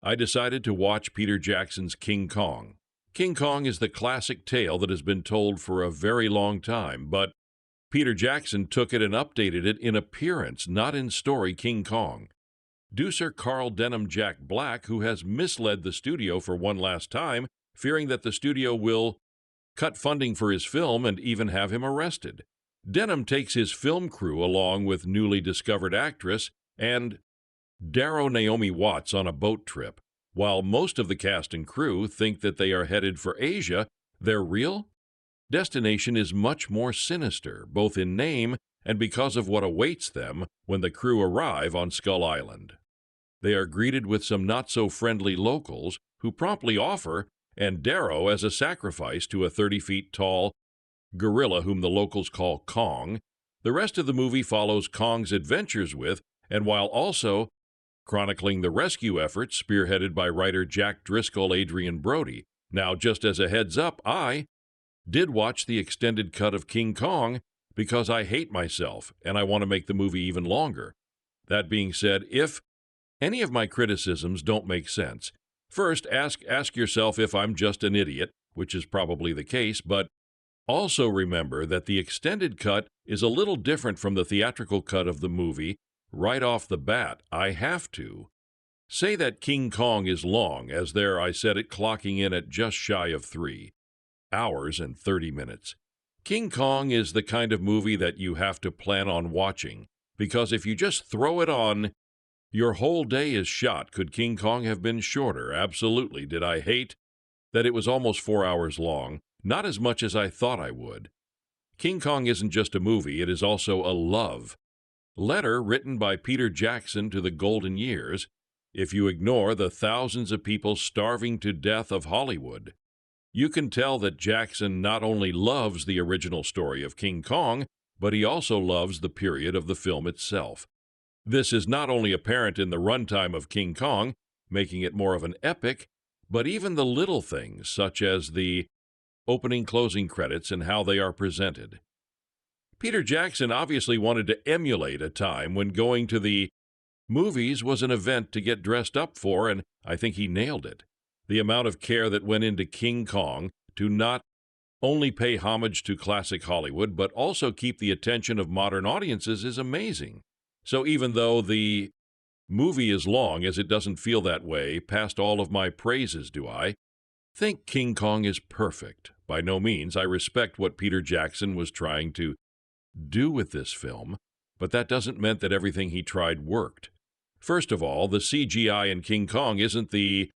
I decided to watch Peter Jackson's King Kong. King Kong is the classic tale that has been told for a very long time, but Peter Jackson took it and updated it in appearance, not in story. King Kong. Producer Carl Denham Jack Black, who has misled the studio for one last time, fearing that the studio will cut funding for his film and even have him arrested. Denham takes his film crew along with newly discovered actress and Darrow Naomi Watts on a boat trip. While most of the cast and crew think that they are headed for Asia, their real destination is much more sinister, both in name and because of what awaits them when the crew arrive on Skull Island. They are greeted with some not-so-friendly locals who promptly offer and Darrow as a sacrifice to a 30-feet-tall gorilla whom the locals call Kong. The rest of the movie follows Kong's adventures with, and while also chronicling the rescue efforts spearheaded by writer Jack Driscoll, Adrien Brody. Now, just as a heads up, I did watch the extended cut of King Kong because I hate myself and I want to make the movie even longer. That being said, if any of my criticisms don't make sense, first ask yourself if I'm just an idiot, which is probably the case, but also remember that the extended cut is a little different from the theatrical cut of the movie. Right off the bat, I have to say that King Kong is long, as there I said it clocking in at just shy of 3 hours and 30 minutes. King Kong is the kind of movie that you have to plan on watching, because if you just throw it on, your whole day is shot. Could King Kong have been shorter? Absolutely. Did I hate that it was almost 4 hours long, not as much as I thought I would. King Kong isn't just a movie, it is also a love letter written by Peter Jackson to the golden years, if you ignore the thousands of people starving to death of Hollywood. You can tell that Jackson not only loves the original story of King Kong, but he also loves the period of the film itself. This is not only apparent in the runtime of King Kong, making it more of an epic, but even the little things, such as the opening-closing credits and how they are presented. Peter Jackson obviously wanted to emulate a time when going to the movies was an event to get dressed up for, and I think he nailed it. The amount of care that went into King Kong to not only pay homage to classic Hollywood, but also keep the attention of modern audiences is amazing. So even though the movie is long, as it doesn't feel that way past all of my praises, do I think King Kong is perfect. By no means. I respect what Peter Jackson was trying to do with this film, but that doesn't mean that everything he tried worked. First of all, the CGI in King Kong isn't the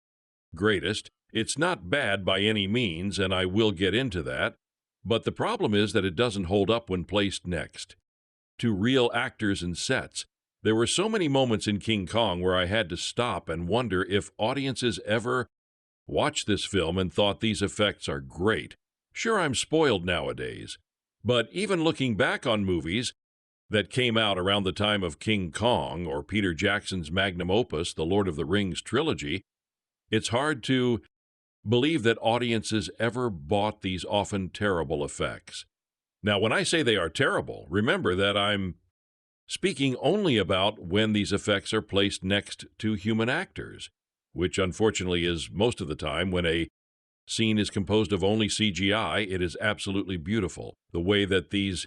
greatest. It's not bad by any means, and I will get into that, but the problem is that it doesn't hold up when placed next to real actors and sets. There were so many moments in King Kong where I had to stop and wonder if audiences ever watched this film and thought these effects are great. Sure, I'm spoiled nowadays, but even looking back on movies that came out around the time of King Kong or Peter Jackson's magnum opus, the Lord of the Rings trilogy, it's hard to believe that audiences ever bought these often terrible effects. Now, when I say they are terrible, remember that I'm speaking only about when these effects are placed next to human actors, which unfortunately is most of the time. When a scene is composed of only CGI, it is absolutely beautiful. The way that these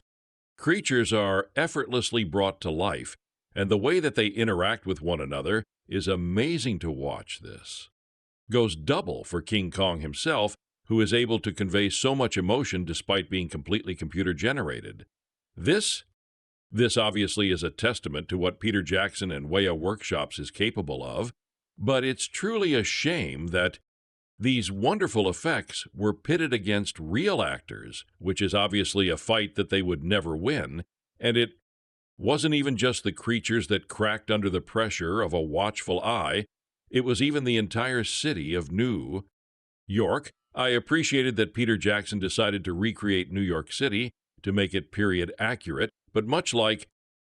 creatures are effortlessly brought to life, and the way that they interact with one another is amazing to watch. This goes double for King Kong himself, who is able to convey so much emotion despite being completely computer-generated. This obviously is a testament to what Peter Jackson and Wea Workshops is capable of, but it's truly a shame that these wonderful effects were pitted against real actors, which is obviously a fight that they would never win, and it wasn't even just the creatures that cracked under the pressure of a watchful eye. It was even the entire city of New York. I appreciated that Peter Jackson decided to recreate New York City to make it period accurate, but much like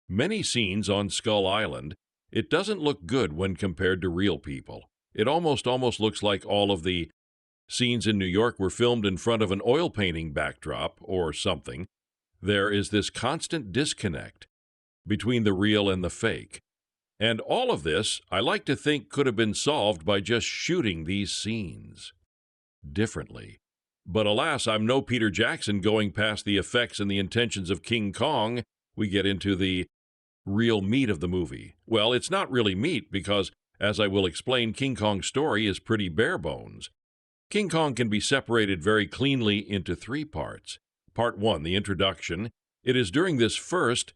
many scenes on Skull Island, it doesn't look good when compared to real people. It almost looks like all of the scenes in New York were filmed in front of an oil painting backdrop or something. There is this constant disconnect between the real and the fake. And all of this, I like to think, could have been solved by just shooting these scenes differently. But alas, I'm no Peter Jackson going past the effects and the intentions of King Kong. We get into the real meat of the movie. Well, it's not really meat because, as I will explain, King Kong's story is pretty bare bones. King Kong can be separated very cleanly into three parts. Part 1, the introduction. It is during this first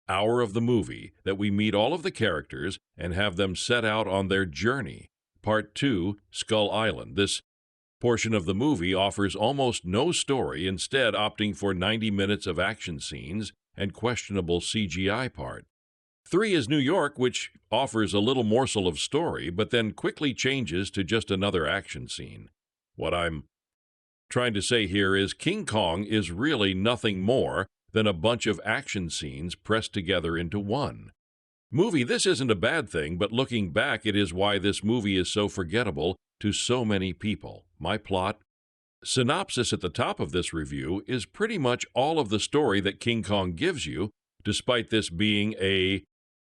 hour of the movie that we meet all of the characters and have them set out on their journey. Part 2, Skull Island. This portion of the movie offers almost no story, instead opting for 90 minutes of action scenes and questionable CGI part. 3 is New York, which offers a little morsel of story, but then quickly changes to just another action scene. What I'm trying to say here is King Kong is really nothing more than a bunch of action scenes pressed together into one movie. This isn't a bad thing, but looking back, it is why this movie is so forgettable to so many people. My plot synopsis at the top of this review is pretty much all of the story that King Kong gives you, despite this being a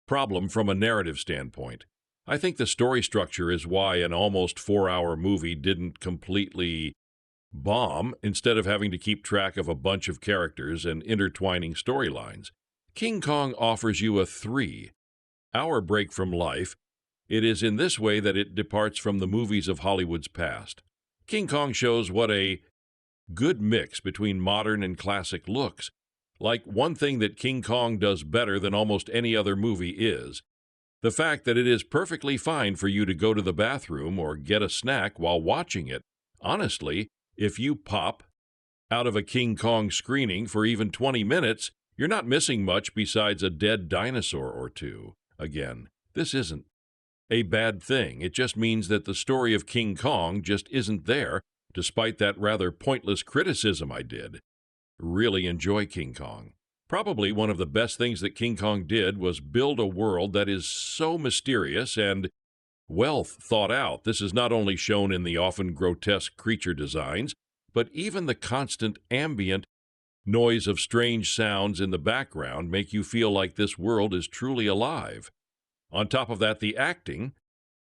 problem from a narrative standpoint. I think the story structure is why an almost 4-hour movie didn't completely bomb, instead of having to keep track of a bunch of characters and intertwining storylines. King Kong offers you a 3-hour break from life. It is in this way that it departs from the movies of Hollywood's past. King Kong shows what a good mix between modern and classic looks. Like, one thing that King Kong does better than almost any other movie is the fact that it is perfectly fine for you to go to the bathroom or get a snack while watching it. Honestly, if you pop out of a King Kong screening for even 20 minutes, you're not missing much besides a dead dinosaur or two. Again, this isn't a bad thing. It just means that the story of King Kong just isn't there, despite that rather pointless criticism I did. Really enjoy King Kong. Probably one of the best things that King Kong did was build a world that is so mysterious and well thought out. This is not only shown in the often grotesque creature designs, but even the constant ambient noise of strange sounds in the background make you feel like this world is truly alive. On top of that, the acting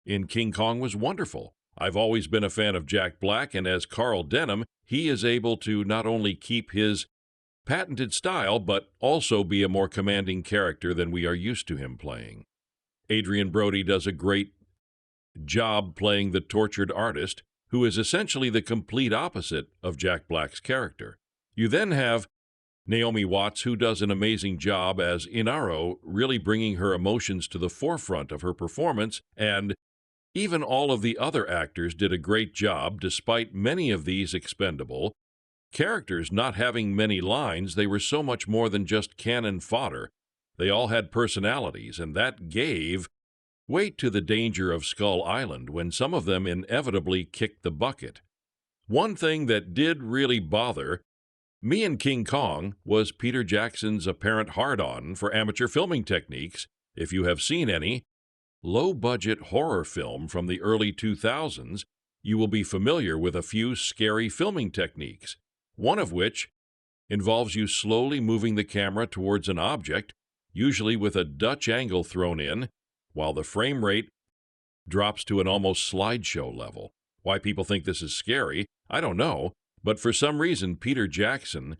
in King Kong was wonderful. I've always been a fan of Jack Black, and as Carl Denham, he is able to not only keep his patented style, but also be a more commanding character than we are used to him playing. Adrien Brody does a great job playing the tortured artist, who is essentially the complete opposite of Jack Black's character. You then have Naomi Watts, who does an amazing job as Inaro, really bringing her emotions to the forefront of her performance, and even all of the other actors did a great job, despite many of these expendable characters not having many lines. They were so much more than just cannon fodder. They all had personalities, and that gave weight to the danger of Skull Island when some of them inevitably kicked the bucket. One thing that did really bother me in King Kong was Peter Jackson's apparent hard-on for amateur filming techniques. If you have seen any low-budget horror film from the early 2000s, you will be familiar with a few scary filming techniques, one of which involves you slowly moving the camera towards an object, usually with a Dutch angle thrown in, while the frame rate drops to an almost slideshow level. Why people think this is scary, I don't know, but for some reason Peter Jackson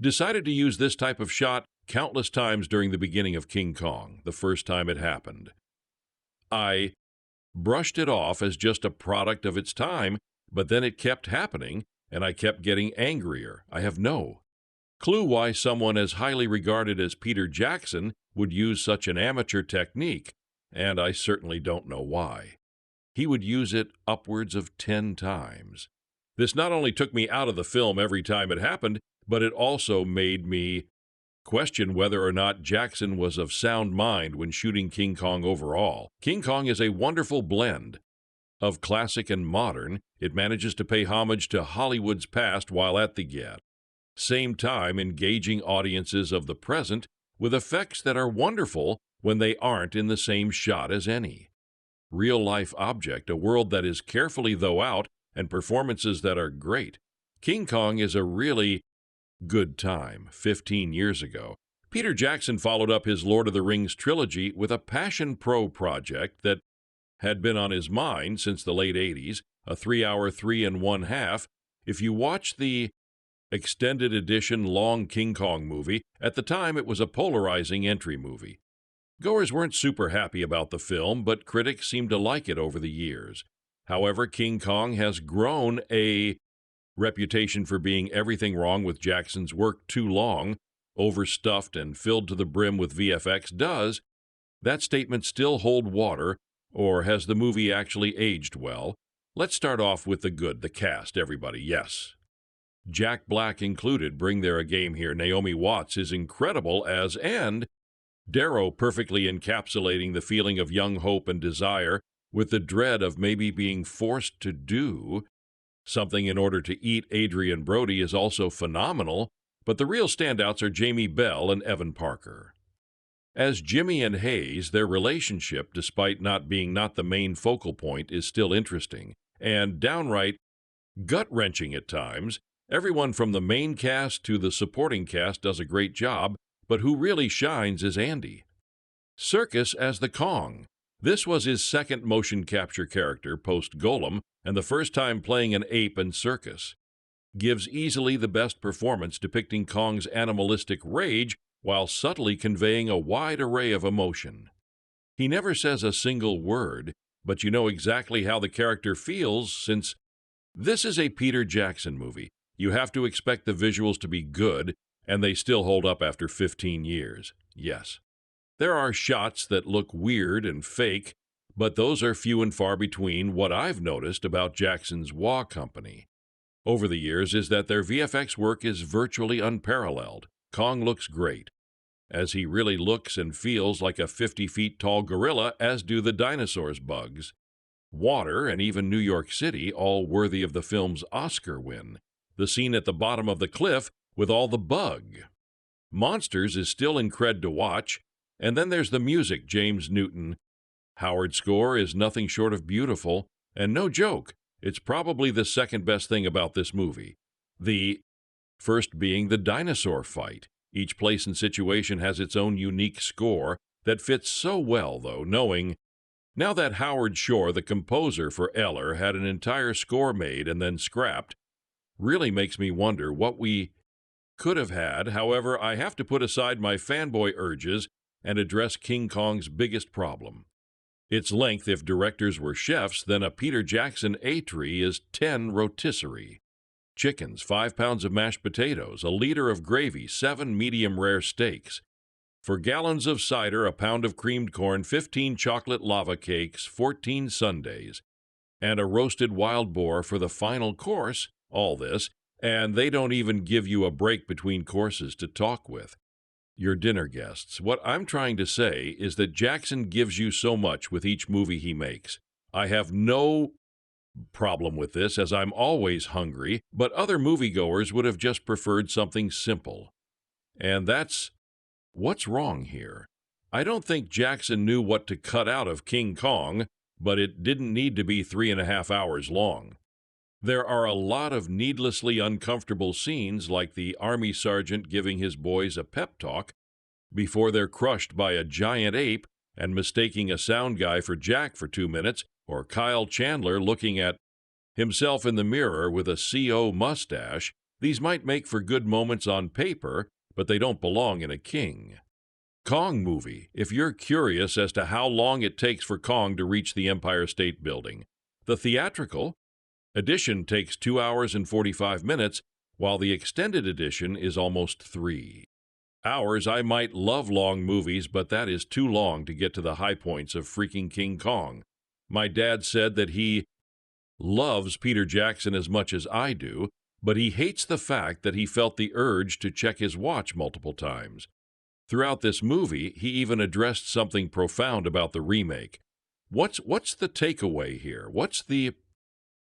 decided to use this type of shot countless times during the beginning of King Kong, the first time it happened. I brushed it off as just a product of its time, but then it kept happening, and I kept getting angrier. I have no clue why someone as highly regarded as Peter Jackson would use such an amateur technique, and I certainly don't know why. He would use it upwards of 10 times. This not only took me out of the film every time it happened, but it also made me question whether or not Jackson was of sound mind when shooting King Kong overall. King Kong is a wonderful blend of classic and modern. It manages to pay homage to Hollywood's past while at the same time engaging audiences of the present with effects that are wonderful when they aren't in the same shot as any real-life object, a world that is carefully thought out, and performances that are great. King Kong is a really good time 15 years ago. Peter Jackson followed up his Lord of the Rings trilogy with a Passion Pro project that had been on his mind since the late 80s, a 3-hour 3 1/2. If you watch the extended edition long King Kong movie, at the time it was a polarizing entry movie. Goers weren't super happy about the film, but critics seemed to like it over the years. However, King Kong has grown a reputation for being everything wrong with Jackson's work: too long, overstuffed, and filled to the brim with VFX. Does that statement still hold water, or has the movie actually aged well? Let's start off with the good, the cast, everybody, yes. Jack Black included bring their A game here. Naomi Watts is incredible as and Darrow perfectly encapsulating the feeling of young hope and desire with the dread of maybe being forced to do something in order to eat Adrien Brody is also phenomenal, but the real standouts are Jamie Bell and Evan Parker. As Jimmy and Hayes, their relationship, despite not being the main focal point, is still interesting and downright gut-wrenching at times. Everyone from the main cast to the supporting cast does a great job, but who really shines is Andy Serkis as the Kong. This was his second motion capture character post-Golem, and the first time playing an ape and circus. Gives easily the best performance depicting Kong's animalistic rage while subtly conveying a wide array of emotion. He never says a single word, but you know exactly how the character feels since this is a Peter Jackson movie. You have to expect the visuals to be good, and they still hold up after 15 years. Yes. There are shots that look weird and fake, but those are few and far between. What I've noticed about Jackson's Wah Company over the years is that their VFX work is virtually unparalleled. Kong looks great, as he really looks and feels like a 50 feet tall gorilla, as do the dinosaurs' bugs. Water, and even New York City, all worthy of the film's Oscar win. The scene at the bottom of the cliff with all the bug. Monsters is still incred to watch, and then there's the music. James Newton Howard's score is nothing short of beautiful, and no joke, it's probably the second best thing about this movie. The first being the dinosaur fight. Each place and situation has its own unique score that fits so well, though, knowing now that Howard Shore, the composer for Eller, had an entire score made and then scrapped, really makes me wonder what we could have had. However, I have to put aside my fanboy urges and address King Kong's biggest problem. Its length. If directors were chefs, then a Peter Jackson A-tree is 10 rotisserie. Chickens, 5 pounds of mashed potatoes, a liter of gravy, 7 medium rare steaks. For gallons of cider, a pound of creamed corn, 15 chocolate lava cakes, 14 sundaes, and a roasted wild boar for the final course. All this, and they don't even give you a break between courses to talk with your dinner guests. What I'm trying to say is that Jackson gives you so much with each movie he makes. I have no problem with this, as I'm always hungry, but other moviegoers would have just preferred something simple. And that's what's wrong here. I don't think Jackson knew what to cut out of King Kong, but it didn't need to be 3.5 hours long. There are a lot of needlessly uncomfortable scenes, like the army sergeant giving his boys a pep talk before they're crushed by a giant ape and mistaking a sound guy for Jack for 2 minutes, or Kyle Chandler looking at himself in the mirror with a CO mustache. These might make for good moments on paper, but they don't belong in a King Kong movie. If you're curious as to how long it takes for Kong to reach the Empire State Building, the theatrical edition takes 2 hours and 45 minutes, while the extended edition is almost 3 hours. I might love long movies, but that is too long to get to the high points of freaking King Kong. My dad said that he loves Peter Jackson as much as I do, but he hates the fact that he felt the urge to check his watch multiple times. Throughout this movie, he even addressed something profound about the remake. What's the takeaway here? What's the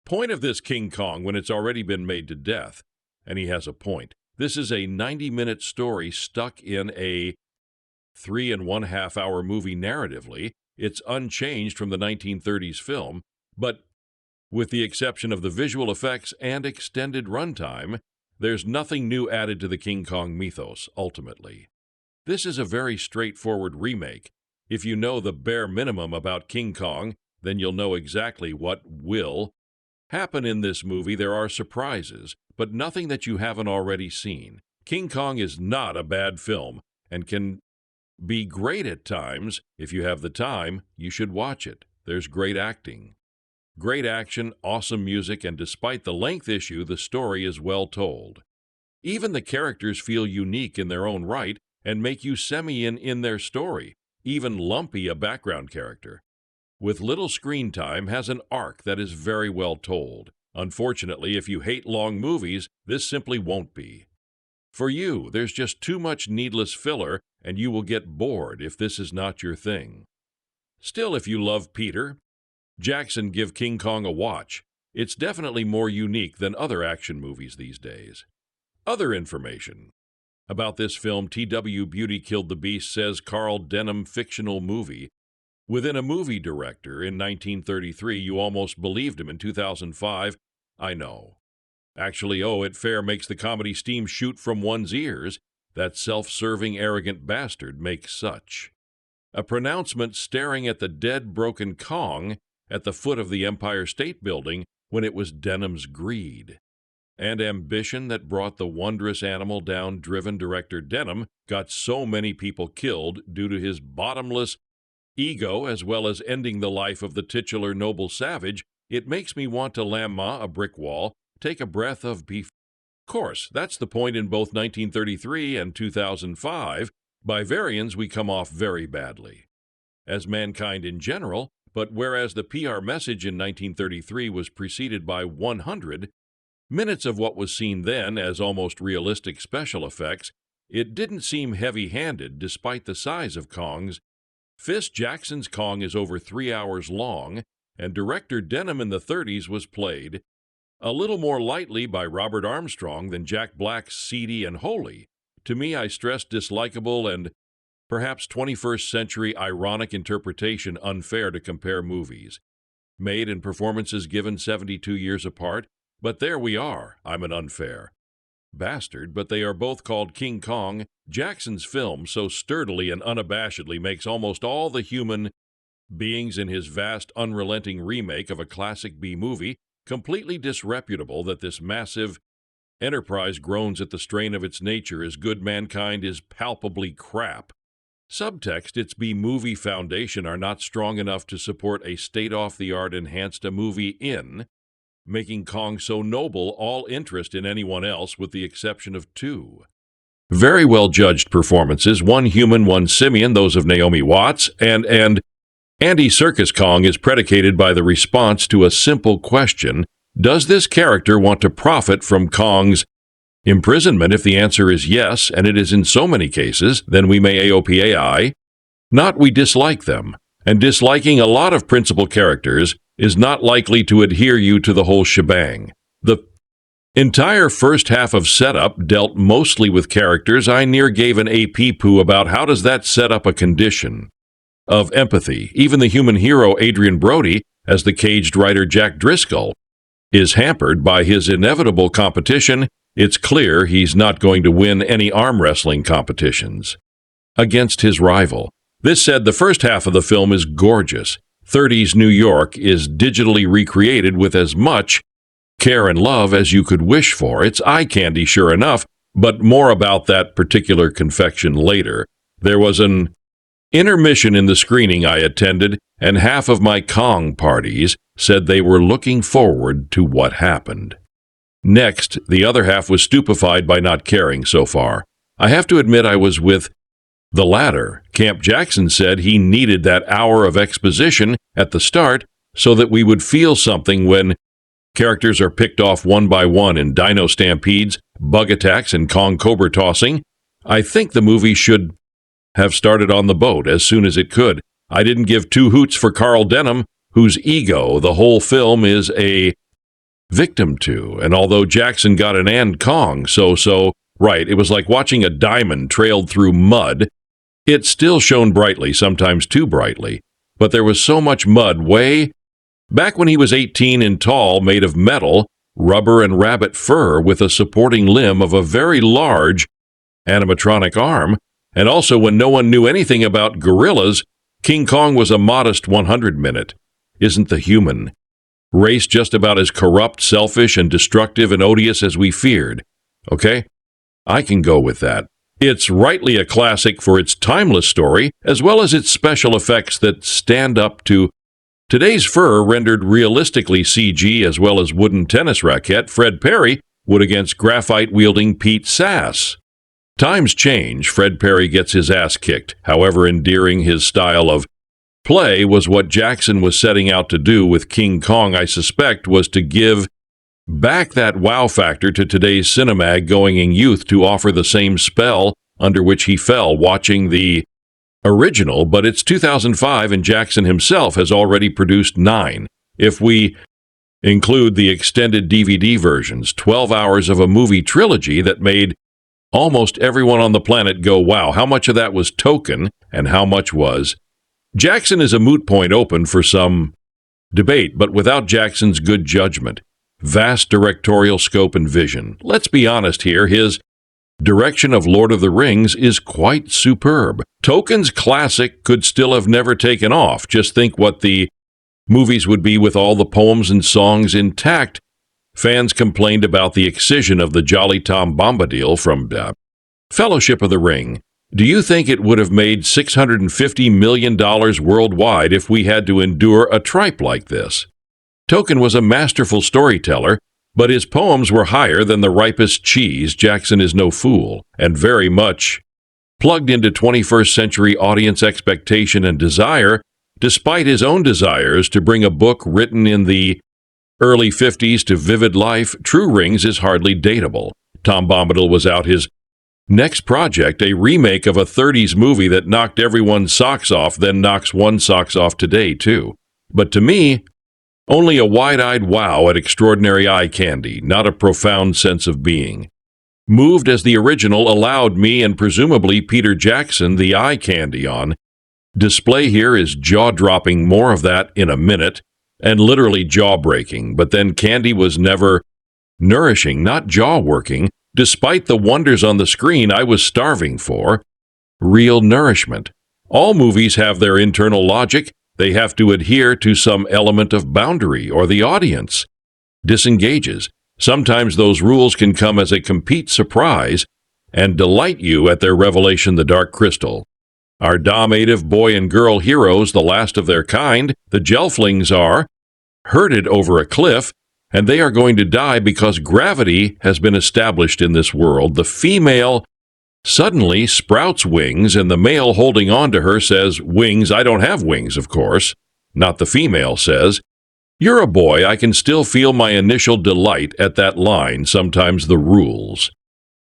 point of this King Kong when it's already been made to death? And he has a point. This is a 90-minute story stuck in a 3.5 hour movie narratively. It's unchanged from the 1930s film, but with the exception of the visual effects and extended runtime, there's nothing new added to the King Kong mythos, ultimately. This is a very straightforward remake. If you know the bare minimum about King Kong, then you'll know exactly what will happen in this movie. There are surprises, but nothing that you haven't already seen. King Kong is not a bad film and can be great at times. If you have the time, you should watch it. There's great acting, great action, awesome music, and despite the length issue, the story is well told. Even the characters feel unique in their own right and make you semi-in their story. Even Lumpy, a background character with little screen time, has an arc that is very well told. Unfortunately, if you hate long movies, this simply won't be for you. There's just too much needless filler, and you will get bored if this is not your thing. Still, if you love Peter Jackson, give King Kong a watch. It's definitely more unique than other action movies these days. Other information about this film: T.W. Beauty Killed the Beast says Carl Denham fictional movie within a movie director in 1933. You almost believed him in 2005. I know. Actually, it fair makes the comedy steam shoot from one's ears. That self-serving, arrogant bastard makes such a pronouncement staring at the dead, broken Kong at the foot of the Empire State Building when it was Denham's greed and ambition that brought the wondrous animal down. Driven director Denham got so many people killed due to his bottomless ego, as well as ending the life of the titular noble savage. It makes me want to lama a brick wall, take a breath of beef. Of course, that's the point in both 1933 and 2005. By variance, we come off very badly. As mankind in general, But whereas the PR message in 1933 was preceded by 100 minutes of what was seen then as almost realistic special effects, it didn't seem heavy-handed despite the size of Kong's. Jackson's Kong is over 3 hours long, and director Denham in the 30s was played a little more lightly by Robert Armstrong than Jack Black's Seedy and Holy. To me, I stress dislikable and perhaps 21st century ironic interpretation unfair to compare movies. Made and performances given 72 years apart, but there we are. I'm an unfair bastard, but they are both called King Kong. Jackson's film so sturdily and unabashedly makes almost all the human beings in his vast, unrelenting remake of a classic B-movie completely disreputable that this massive enterprise groans at the strain of its nature as good mankind is palpably crap. Subtext, its B-movie foundation are not strong enough to support a state-off-the-art enhanced a movie in, making Kong so noble all interest in anyone else with the exception of two very well-judged performances, one human, one simian, those of Naomi Watts, and Andy Serkis. Kong is predicated by the response to a simple question: does this character want to profit from Kong's imprisonment? If the answer is yes, and it is in so many cases, then we may AOPAI. Not we dislike them, and disliking a lot of principal characters is not likely to adhere you to the whole shebang. The entire first half of setup dealt mostly with characters I near gave an AP poo about how does that set up a condition of empathy. Even the human hero Adrien Brody, as the caged writer Jack Driscoll, is hampered by his inevitable competition. It's clear he's not going to win any arm wrestling competitions against his rival. This said, the first half of the film is gorgeous. 30s New York is digitally recreated with as much care and love as you could wish for. It's eye candy, sure enough, but more about that particular confection later. There was an intermission in the screening I attended, and half of my Kong parties said they were looking forward to what happened. Next, the other half was stupefied by not caring so far. I have to admit I was with the latter. Camp Jackson said he needed that hour of exposition at the start so that we would feel something when characters are picked off one by one in dino stampedes, bug attacks, and Kong cobra tossing. I think the movie should have started on the boat as soon as it could. I didn't give two hoots for Carl Denham, whose ego the whole film is a victim to, and although Jackson got an and Kong so, right, it was like watching a diamond trailed through mud. It still shone brightly, sometimes too brightly, but there was so much mud way back when he was 18 and tall, made of metal, rubber, and rabbit fur with a supporting limb of a very large animatronic arm, and also when no one knew anything about gorillas, King Kong was a modest 100-minute. Isn't the human race just about as corrupt, selfish, and destructive and odious as we feared? Okay? I can go with that. It's rightly a classic for its timeless story, as well as its special effects that stand up to today's fur rendered realistically CG, as well as wooden tennis racket Fred Perry would against graphite-wielding Pete Sass. Times change. Fred Perry gets his ass kicked. However endearing his style of play was, what Jackson was setting out to do with King Kong, I suspect, was to give back that wow factor to today's Cinemag-going youth to offer the same spell under which he fell watching the original, but it's 2005 and Jackson himself has already produced 9. If we include the extended DVD versions, 12 hours of a movie trilogy that made almost everyone on the planet go, wow, how much of that was token and how much was? Jackson is a moot point open for some debate, but without Jackson's good judgment, vast directorial scope and vision. Let's be honest here, his direction of Lord of the Rings is quite superb. Tolkien's classic could still have never taken off. Just think what the movies would be with all the poems and songs intact. Fans complained about the excision of the Jolly Tom Bombadil from Fellowship of the Ring. Do you think it would have made $650 million worldwide if we had to endure a tripe like this? Tolkien was a masterful storyteller, but his poems were higher than the ripest cheese. Jackson is no fool, and very much plugged into 21st century audience expectation and desire. Despite his own desires to bring a book written in the early 50s to vivid life, True Rings is hardly dateable. Tom Bombadil was out his next project, a remake of a 30s movie that knocked everyone's socks off, then knocks one's socks off today, too. But to me, only a wide-eyed wow at extraordinary eye candy, not a profound sense of being. Moved as the original allowed me and presumably Peter Jackson the eye candy on. Display here is jaw-dropping, more of that in a minute, and literally jaw-breaking, but then candy was never nourishing, not jaw-working, despite the wonders on the screen I was starving for. Real nourishment. All movies have their internal logic. They have to adhere to some element of boundary, or the audience disengages. Sometimes those rules can come as a complete surprise and delight you at their revelation, the Dark Crystal. Our dominative boy and girl heroes, the last of their kind, the Gelflings, are herded over a cliff, and they are going to die because gravity has been established in this world. The female suddenly sprouts wings, and the male holding on to her says, "Wings? I don't have wings, of course." Not the female says. You're a boy, I can still feel my initial delight at that line, sometimes the rules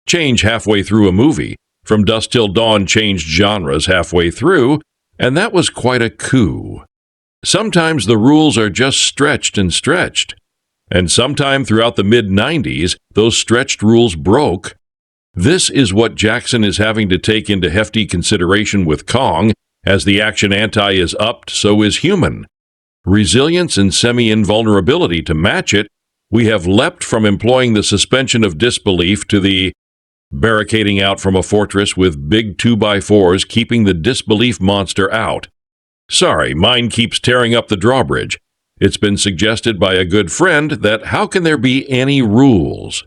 change halfway through a movie. From Dusk Till Dawn changed genres halfway through, and that was quite a coup. Sometimes the rules are just stretched and stretched. And sometime throughout the mid-90s, those stretched rules broke. This is what Jackson is having to take into hefty consideration with Kong. As the action ante is upped, so is human. Resilience and semi-invulnerability to match it, we have leapt from employing the suspension of disbelief to the barricading out from a fortress with big 2x4s keeping the disbelief monster out. Sorry, mine keeps tearing up the drawbridge. It's been suggested by a good friend that how can there be any rules?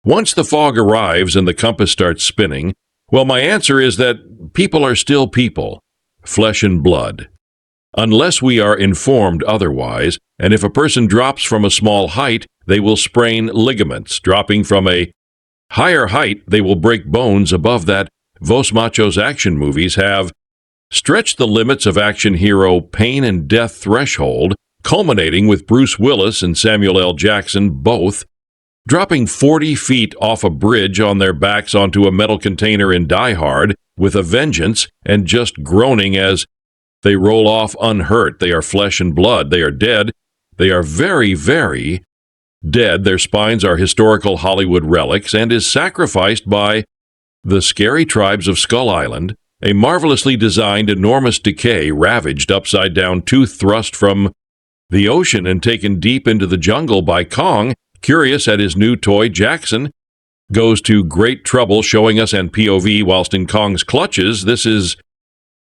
Once the fog arrives and the compass starts spinning, well, my answer is that people are still people, flesh and blood. Unless we are informed otherwise, and if a person drops from a small height, they will sprain ligaments. Dropping from a higher height, they will break bones above that. Vos Machos action movies have stretched the limits of action hero pain and death threshold, culminating with Bruce Willis and Samuel L. Jackson both dropping 40 feet off a bridge on their backs onto a metal container in Die Hard with a vengeance and just groaning as they roll off unhurt. They are flesh and blood. They are dead. They are very, very dead. Their spines are historical Hollywood relics and is sacrificed by the scary tribes of Skull Island, a marvelously designed enormous decay ravaged upside-down tooth thrust from the ocean and taken deep into the jungle by Kong. Curious at his new toy, Jackson goes to great trouble showing us an POV whilst in Kong's clutches. This is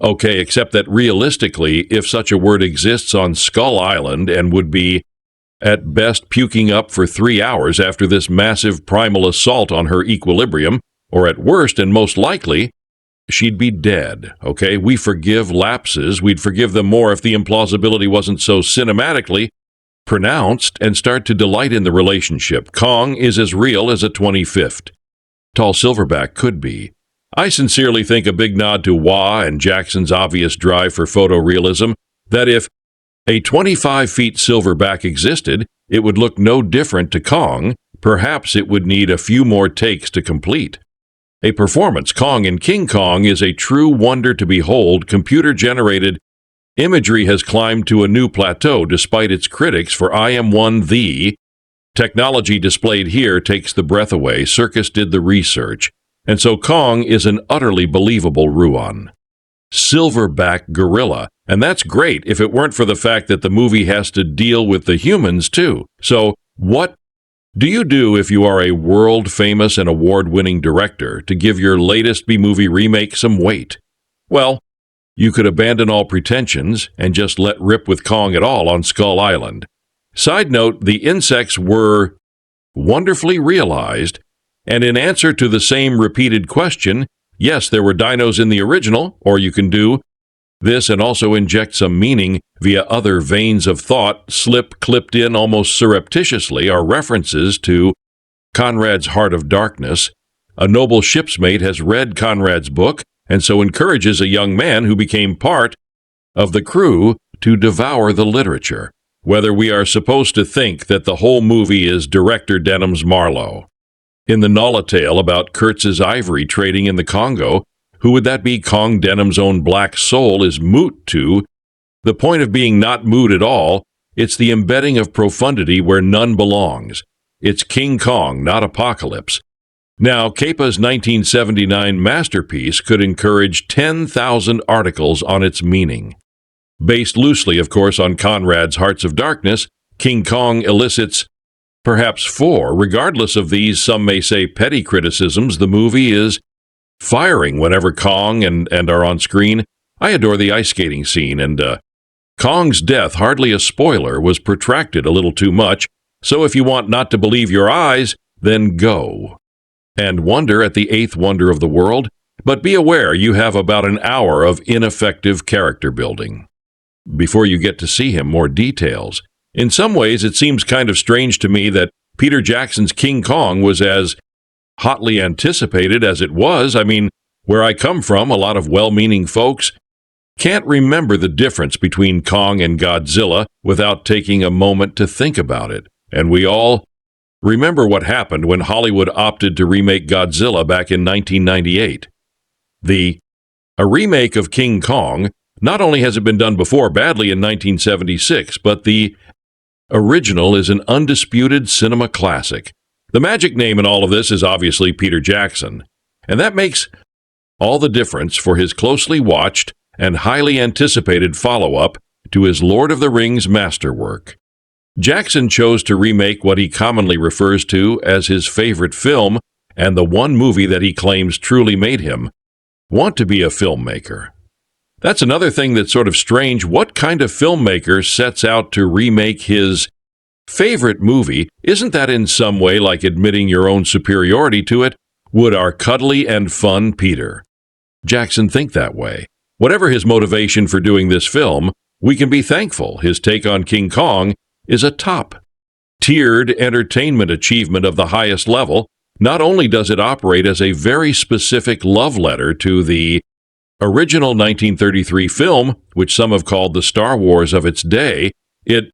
okay, except that realistically, if such a word exists on Skull Island and would be at best puking up for 3 hours after this massive primal assault on her equilibrium, or at worst and most likely, she'd be dead, okay? We forgive lapses. We'd forgive them more if the implausibility wasn't so cinematically pronounced and start to delight in the relationship. Kong is as real as a 25th tall silverback could be. I sincerely think a big nod to Wah and Jackson's obvious drive for photorealism, that if a 25 feet silverback existed, it would look no different to Kong. Perhaps it would need a few more takes to complete. A performance, Kong in King Kong, is a true wonder to behold. Computer-generated imagery has climbed to a new plateau despite its critics, for I am one the technology displayed here takes the breath away. Serkis did the research. And so Kong is an utterly believable Ruan. Silverback gorilla. And that's great if it weren't for the fact that the movie has to deal with the humans too. So what do you do if you are a world-famous and award-winning director to give your latest B-movie remake some weight? Well, you could abandon all pretensions and just let rip with Kong at all on Skull Island. Side note, the insects were wonderfully realized. And in answer to the same repeated question, yes, there were dinos in the original, or you can do this and also inject some meaning via other veins of thought. Clipped in almost surreptitiously are references to Conrad's Heart of Darkness. A noble shipsmate has read Conrad's book and so encourages a young man who became part of the crew to devour the literature, whether we are supposed to think that the whole movie is Director Denham's Marlowe. In the Nala tale about Kurtz's ivory trading in the Congo, who would that be Kong Denham's own black soul is moot to. The point of being not moot at all, it's the embedding of profundity where none belongs. It's King Kong, not Apocalypse. Now, Kepa's 1979 masterpiece could encourage 10,000 articles on its meaning. Based loosely, of course, on Conrad's Hearts of Darkness, King Kong elicits perhaps 4. Regardless of these, some may say, petty criticisms, the movie is firing whenever Kong and are on screen. I adore the ice skating scene, and Kong's death, hardly a spoiler, was protracted a little too much, so if you want not to believe your eyes, then go. And wonder at the 8th wonder of the world, but be aware you have about an hour of ineffective character building before you get to see him. More details. In some ways, it seems kind of strange to me that Peter Jackson's King Kong was as hotly anticipated as it was. I mean, where I come from, a lot of well-meaning folks can't remember the difference between Kong and Godzilla without taking a moment to think about it. And we all remember what happened when Hollywood opted to remake Godzilla back in 1998. A remake of King Kong, not only has it been done before badly in 1976, but the original is an undisputed cinema classic. The magic name in all of this is obviously Peter Jackson, and that makes all the difference for his closely watched and highly anticipated follow-up to his Lord of the Rings masterwork. Jackson chose to remake what he commonly refers to as his favorite film, and the one movie that he claims truly made him want to be a filmmaker. That's another thing that's sort of strange. What kind of filmmaker sets out to remake his favorite movie? Isn't that in some way like admitting your own superiority to it? Would our cuddly and fun Peter Jackson think that way? Whatever his motivation for doing this film, we can be thankful his take on King Kong is a top-tiered entertainment achievement of the highest level. Not only does it operate as a very specific love letter to the original 1933 film, which some have called the Star Wars of its day, it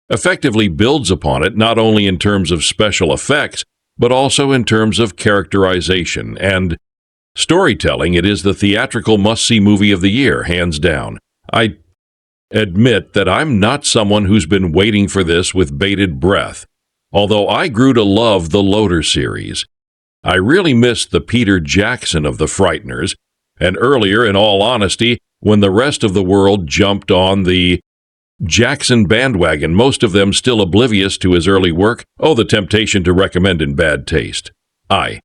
effectively builds upon it not only in terms of special effects, but also in terms of characterization and storytelling. It is the theatrical must-see movie of the year, hands down. I admit that I'm not someone who's been waiting for this with bated breath, although I grew to love the Loader series. I really missed the Peter Jackson of the Frighteners, and earlier, in all honesty, when the rest of the world jumped on the Jackson bandwagon, most of them still oblivious to his early work. Oh, the temptation to recommend in bad taste. I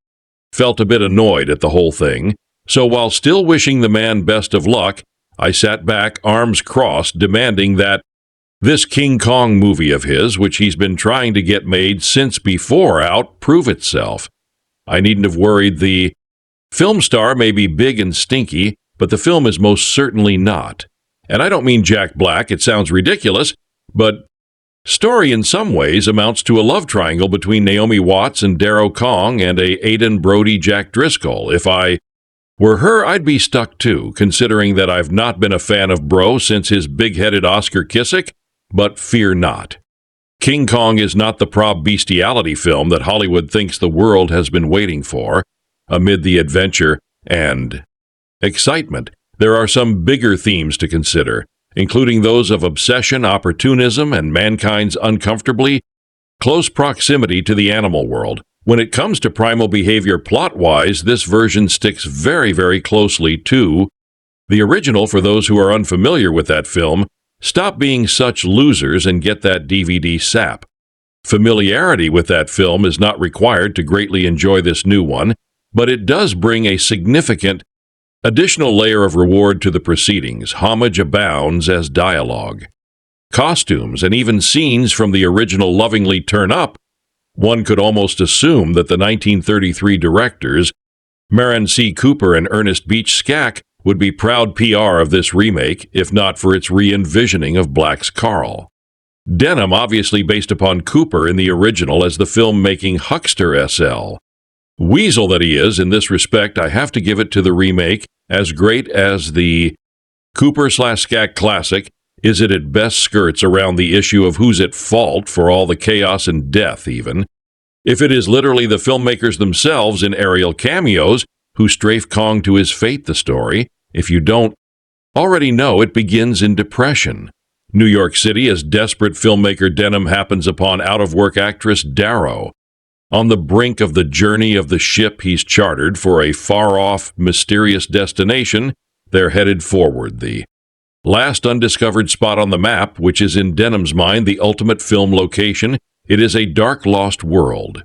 felt a bit annoyed at the whole thing, so while still wishing the man best of luck, I sat back, arms crossed, demanding that this King Kong movie of his, which he's been trying to get made since before out, prove itself. I needn't have worried. The film star may be big and stinky, but the film is most certainly not. And I don't mean Jack Black, it sounds ridiculous, but story in some ways amounts to a love triangle between Naomi Watts and Darrow Kong and a Adrien Brody Jack Driscoll. If I were her, I'd be stuck too, considering that I've not been a fan of Bro since his big-headed Oscar Kissick, but fear not. King Kong is not the prob bestiality film that Hollywood thinks the world has been waiting for. Amid the adventure and excitement, there are some bigger themes to consider, including those of obsession, opportunism, and mankind's uncomfortably close proximity to the animal world. When it comes to primal behavior plot-wise, this version sticks very, very closely to the original. For those who are unfamiliar with that film, stop being such losers and get that DVD sap. Familiarity with that film is not required to greatly enjoy this new one, but it does bring a significant additional layer of reward to the proceedings. Homage abounds as dialogue, costumes, and even scenes from the original lovingly turn up. One could almost assume that the 1933 directors, Maren C. Cooper and Ernest Beach Skak, would be proud PR of this remake, if not for its re-envisioning of Black's Carl. Denham obviously based upon Cooper in the original as the film-making huckster SL. Weasel that he is, in this respect, I have to give it to the remake. As great as the Cooper/Skak classic, is it at best skirts around the issue of who's at fault for all the chaos and death, even. If it is literally the filmmakers themselves in aerial cameos who strafe Kong to his fate, the story, if you don't already know, it begins in depression. New York City, as desperate filmmaker Denham happens upon out-of-work actress Darrow. On the brink of the journey of the ship he's chartered for a far-off, mysterious destination, they're headed forward, the last undiscovered spot on the map, which is in Denham's mind the ultimate film location. It is a dark, lost world,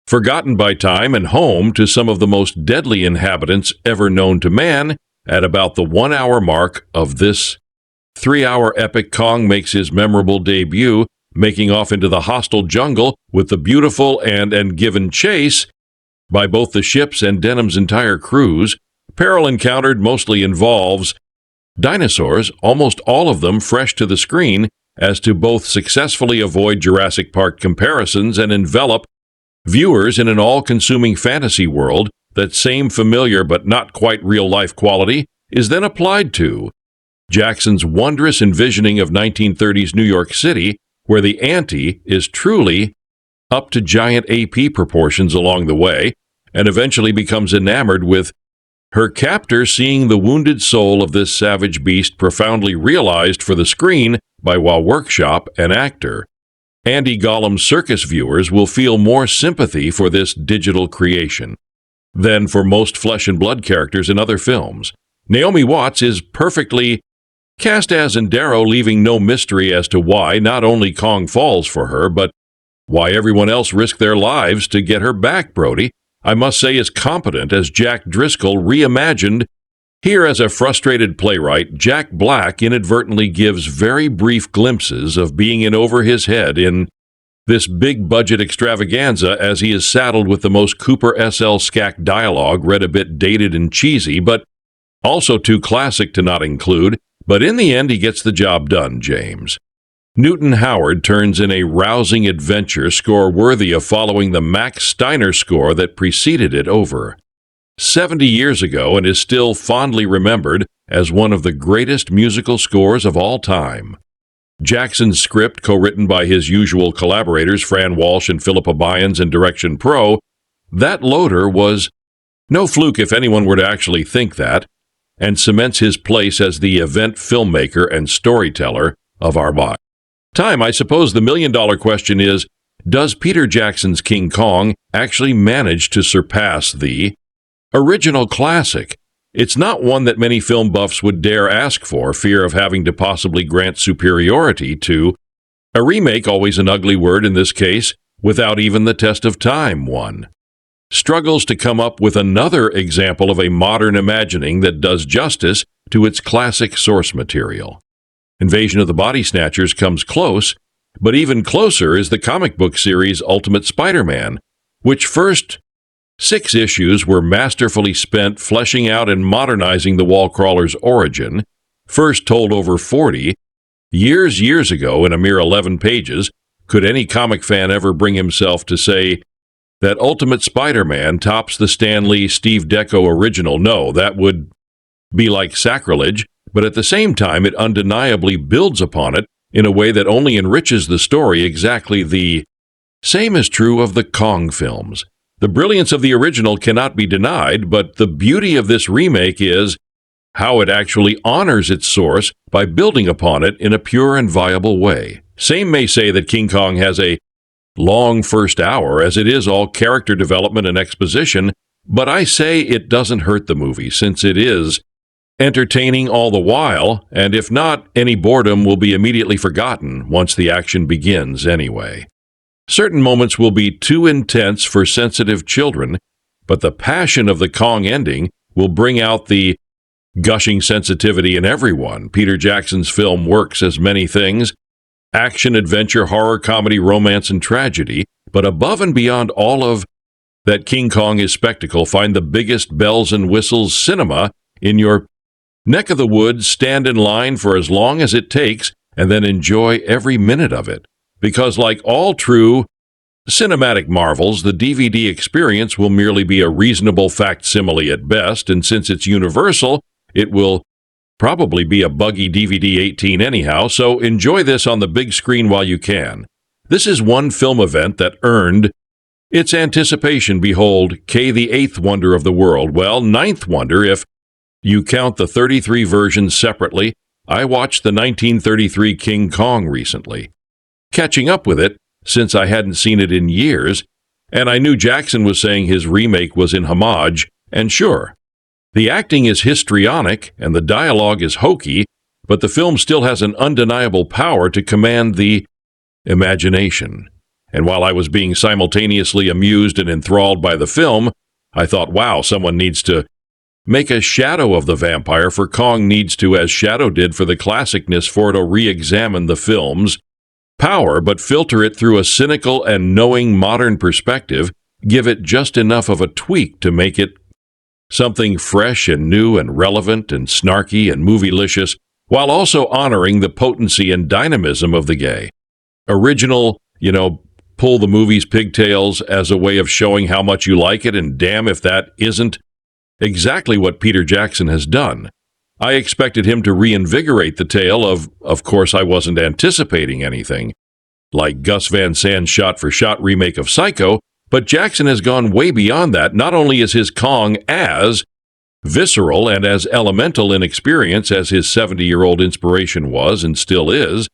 forgotten by time and home to some of the most deadly inhabitants ever known to man. At about the 1 hour mark of this 3-hour epic, Kong makes his memorable debut, making off into the hostile jungle with the beautiful and given chase by both the ships and Denham's entire cruise. Peril encountered mostly involves dinosaurs, almost all of them fresh to the screen, as to both successfully avoid Jurassic Park comparisons and envelop viewers in an all-consuming fantasy world. That same familiar but not quite real-life quality is then applied to Jackson's wondrous envisioning of 1930s New York City, where the ante is truly up to giant AP proportions along the way, and eventually becomes enamored with her captor seeing the wounded soul of this savage beast profoundly realized for the screen by Wah Workshop and actor. Andy Gollum's Serkis viewers will feel more sympathy for this digital creation than for most flesh and blood characters in other films. Naomi Watts is perfectly cast as in Darrow, leaving no mystery as to why not only Kong falls for her, but why everyone else risked their lives to get her back. Brody, I must say, is competent as Jack Driscoll reimagined. Here, as a frustrated playwright, Jack Black inadvertently gives very brief glimpses of being in over his head in this big-budget extravaganza, as he is saddled with the most Cooper S.L. Skak dialogue, read a bit dated and cheesy, but also too classic to not include. But in the end, he gets the job done, James. Newton Howard turns in a rousing adventure score worthy of following the Max Steiner score that preceded it over 70 years ago, and is still fondly remembered as one of the greatest musical scores of all time. Jackson's script, co-written by his usual collaborators Fran, Walsh, and Philippa Boyens, and Direction Pro, that loader was no fluke if anyone were to actually think that, and cements his place as the event filmmaker and storyteller of our time. I suppose the million-dollar question is, does Peter Jackson's King Kong actually manage to surpass the original classic? It's not one that many film buffs would dare ask for fear of having to possibly grant superiority to a remake, always an ugly word in this case, without even the test of time one. Struggles to come up with another example of a modern imagining that does justice to its classic source material. Invasion of the Body Snatchers comes close, but even closer is the comic book series Ultimate Spider-Man, which first 6 issues were masterfully spent fleshing out and modernizing the wall crawler's origin, first told over 40 years ago in a mere 11 pages. Could any comic fan ever bring himself to say that Ultimate Spider-Man tops the Stan Lee Steve Ditko original? No, that would be like sacrilege, but at the same time it undeniably builds upon it in a way that only enriches the story. Exactly the same is true of the Kong films. The brilliance of the original cannot be denied, but the beauty of this remake is how it actually honors its source by building upon it in a pure and viable way. Same may say that King Kong has a long first hour, as it is all character development and exposition, but I say it doesn't hurt the movie, since it is entertaining all the while, and if not, any boredom will be immediately forgotten once the action begins anyway. Certain moments will be too intense for sensitive children, but the passion of the Kong ending will bring out the gushing sensitivity in everyone. Peter Jackson's film works as many things: action, adventure, horror, comedy, romance, and tragedy. But above and beyond all of that King Kong is spectacle, find the biggest bells and whistles cinema in your neck of the woods. Stand in line for as long as it takes, and then enjoy every minute of it. Because like all true cinematic marvels, the DVD experience will merely be a reasonable facsimile at best, and since it's universal, it will probably be a buggy DVD 18 anyhow, so enjoy this on the big screen while you can. This is one film event that earned its anticipation. Behold, K, the eighth wonder of the world. Well, ninth wonder if you count the 33 versions separately. I watched the 1933 King Kong recently, catching up with it since I hadn't seen it in years, and I knew Jackson was saying his remake was in homage, and sure, the acting is histrionic and the dialogue is hokey, but the film still has an undeniable power to command the imagination. And while I was being simultaneously amused and enthralled by the film, I thought, wow, someone needs to make a shadow of the vampire, for Kong needs to, as Shadow did for the classicness, for to re-examine the film's power, but filter it through a cynical and knowing modern perspective, give it just enough of a tweak to make it something fresh and new and relevant and snarky and movie-licious, while also honoring the potency and dynamism of the gay. Original, pull the movie's pigtails as a way of showing how much you like it, and damn if that isn't exactly what Peter Jackson has done. I expected him to reinvigorate the tale of course I wasn't anticipating anything like Gus Van Sant's shot-for-shot remake of Psycho, but Jackson has gone way beyond that. Not only is his Kong as visceral and as elemental in experience as his 70-year-old inspiration was and still is,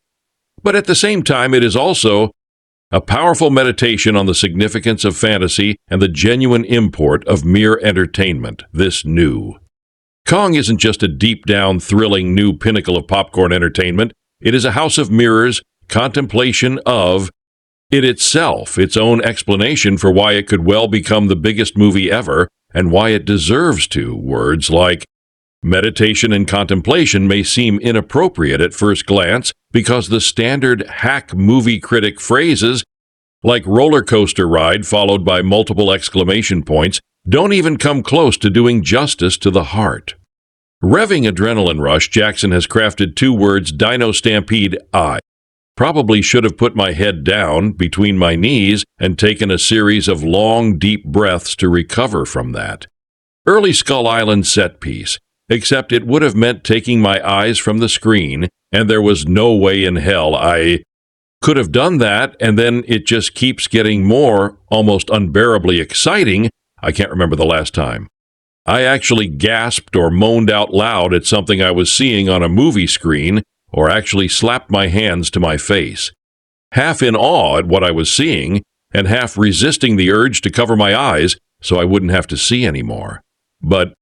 but at the same time it is also a powerful meditation on the significance of fantasy and the genuine import of mere entertainment. This new Kong isn't just a deep-down, thrilling new pinnacle of popcorn entertainment. It is a house of mirrors, contemplation of it itself, its own explanation for why it could well become the biggest movie ever, and why it deserves to. Words like meditation and contemplation may seem inappropriate at first glance because the standard hack movie critic phrases like roller coaster ride followed by multiple exclamation points don't even come close to doing justice to the heart. Revving adrenaline rush, Jackson has crafted two words, Dino Stampede. I probably should have put my head down between my knees and taken a series of long, deep breaths to recover from that. Early Skull Island set piece, except it would have meant taking my eyes from the screen, and there was no way in hell I could have done that, and then it just keeps getting more, almost unbearably exciting. I can't remember the last time I actually gasped or moaned out loud at something I was seeing on a movie screen, or actually slapped my hands to my face, half in awe at what I was seeing, and half resisting the urge to cover my eyes so I wouldn't have to see anymore. But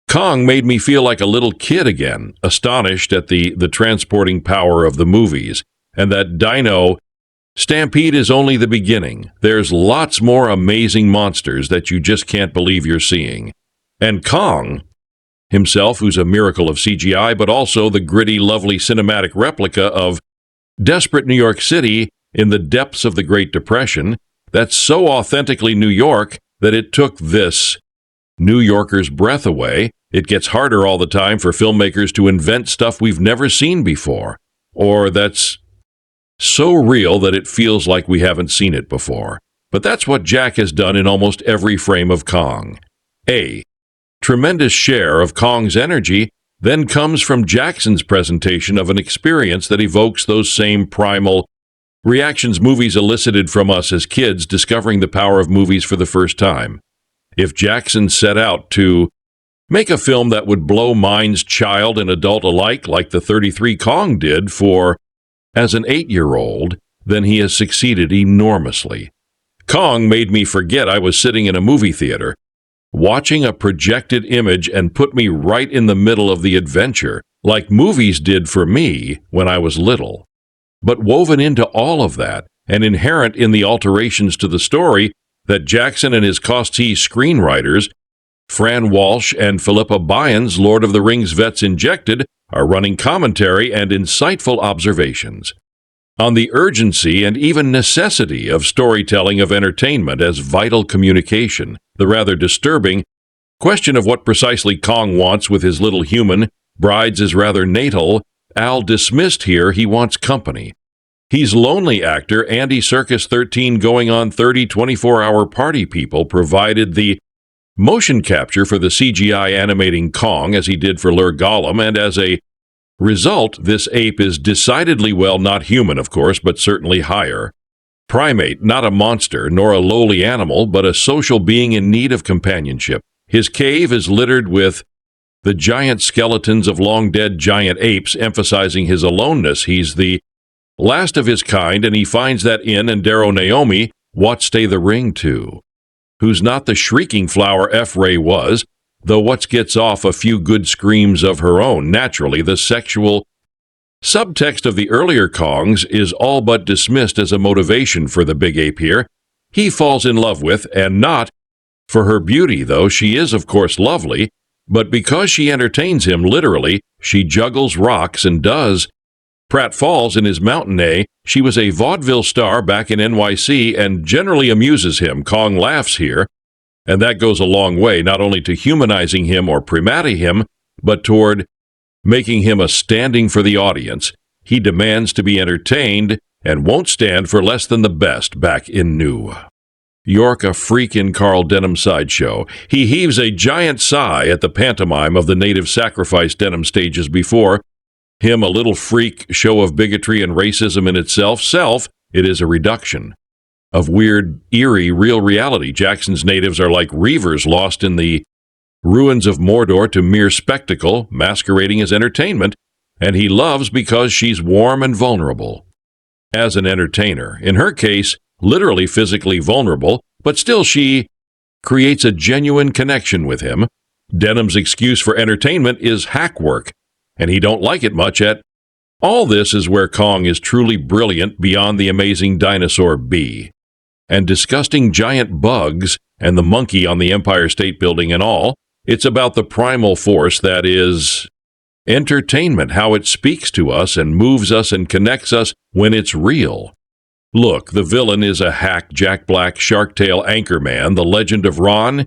Kong made me feel like a little kid again, astonished at the transporting power of the movies, and that Dino Stampede is only the beginning. There's lots more amazing monsters that you just can't believe you're seeing. And Kong himself, who's a miracle of CGI, but also the gritty, lovely cinematic replica of desperate New York City in the depths of the Great Depression, that's so authentically New York that it took this New Yorker's breath away. It gets harder all the time for filmmakers to invent stuff we've never seen before, or that's so real that it feels like we haven't seen it before. But that's what Jack has done in almost every frame of Kong. A tremendous share of Kong's energy then comes from Jackson's presentation of an experience that evokes those same primal reactions movies elicited from us as kids discovering the power of movies for the first time. If Jackson set out to make a film that would blow minds, child and adult alike, like the 33 Kong did for as an 8-year-old, then he has succeeded enormously. Kong made me forget I was sitting in a movie theater, watching a projected image, and put me right in the middle of the adventure, like movies did for me when I was little. But woven into all of that, and inherent in the alterations to the story that Jackson and his Cost-T screenwriters, Fran Walsh and Philippa Boyens, Lord of the Rings vets injected, are running commentary and insightful observations on the urgency and even necessity of storytelling of entertainment as vital communication, the rather disturbing question of what precisely Kong wants with his little human, brides is rather natal, Al dismissed here, he wants company. He's lonely actor Andy Serkis 13 going on 30 24-hour party people provided the motion capture for the CGI animating Kong as he did for Lur Gollum, and as a Result, this ape is decidedly, well, not human, of course, but certainly higher. Primate, not a monster, nor a lowly animal, but a social being in need of companionship. His cave is littered with the giant skeletons of long-dead giant apes, emphasizing his aloneness. He's the last of his kind, and he finds that in and Darrow Naomi, what stay the ring to, who's not the shrieking flower F-Ray was, though what gets off a few good screams of her own. Naturally, the sexual subtext of the earlier Kongs is all but dismissed as a motivation for the big ape here. He falls in love with, and not for her beauty, though she is, of course, lovely, but because she entertains him literally, she juggles rocks and does. Pratt Falls in his Mountain she was a vaudeville star back in NYC and generally amuses him. Kong laughs here, and that goes a long way, not only to humanizing him or primating him, but toward making him a standing for the audience. He demands to be entertained and won't stand for less than the best back in New York, a freak in Carl Denham's sideshow. He heaves a giant sigh at the pantomime of the native sacrifice Denham stages before him, a little freak show of bigotry and racism in itself. It is a reduction of weird, eerie, real reality. Jackson's natives are like reavers lost in the ruins of Mordor to mere spectacle, masquerading as entertainment, and he loves because she's warm and vulnerable. As an entertainer, in her case, literally physically vulnerable, but still she creates a genuine connection with him. Denham's excuse for entertainment is hack work, and he don't like it much at all. This is where Kong is truly brilliant beyond the amazing dinosaur bee and disgusting giant bugs and the monkey on the Empire State Building and all. It's about the primal force that is entertainment, how it speaks to us and moves us and connects us when it's real. Look, the villain is a hack Jack Black Shark-Tail anchorman, the legend of Ron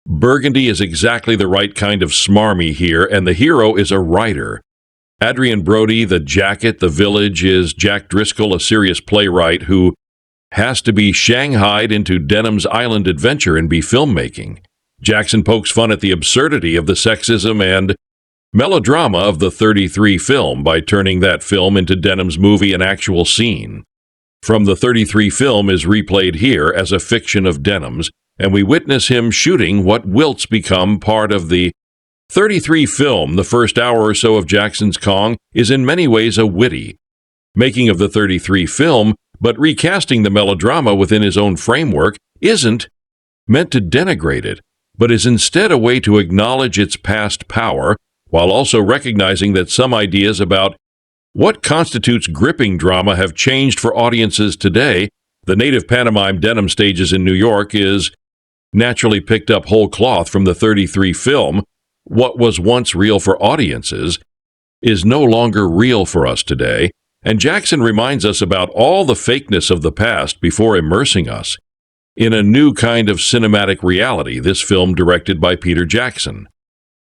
Burgundy is exactly the right kind of smarmy here, and the hero is a writer. Adrien Brody, the jacket, the village, is Jack Driscoll, a serious playwright who has to be shanghaied into Denham's island adventure and be filmmaking. Jackson pokes fun at the absurdity of the sexism and melodrama of the 33 film by turning that film into Denham's movie, an actual scene from the 33 film is replayed here as a fiction of Denham's, and we witness him shooting what wilts become part of the 33 film. The first hour or so of Jackson's Kong is in many ways a witty making of the 33 film, but recasting the melodrama within his own framework isn't meant to denigrate it, but is instead a way to acknowledge its past power, while also recognizing that some ideas about what constitutes gripping drama have changed for audiences today. The native pantomime Denham stages in New York is naturally picked up whole cloth from the 33 film. What was once real for audiences is no longer real for us today, and Jackson reminds us about all the fakeness of the past before immersing us in a new kind of cinematic reality. This film directed by Peter Jackson.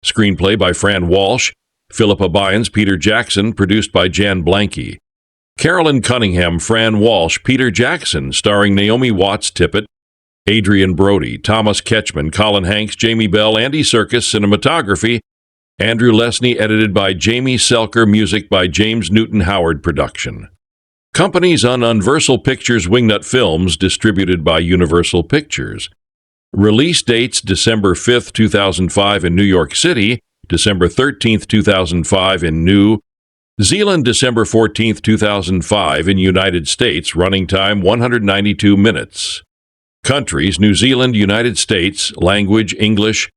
Screenplay by Fran Walsh, Philippa Boyens, Peter Jackson, produced by Jan Blenkin. Carolynne Cunningham, Fran Walsh, Peter Jackson, starring Naomi Watts Tippett, Adrien Brody, Thomas Ketchman, Colin Hanks, Jamie Bell, Andy Serkis. Cinematography, Andrew Lesney, edited by Jamie Selker, music by James Newton Howard. Production companies on Universal Pictures WingNut Films, distributed by Universal Pictures. Release dates December 5th, 2005 in New York City, December 13th, 2005 in New Zealand, December 14th, 2005 in United States. Running time 192 minutes. Countries: New Zealand, United States. Language: English.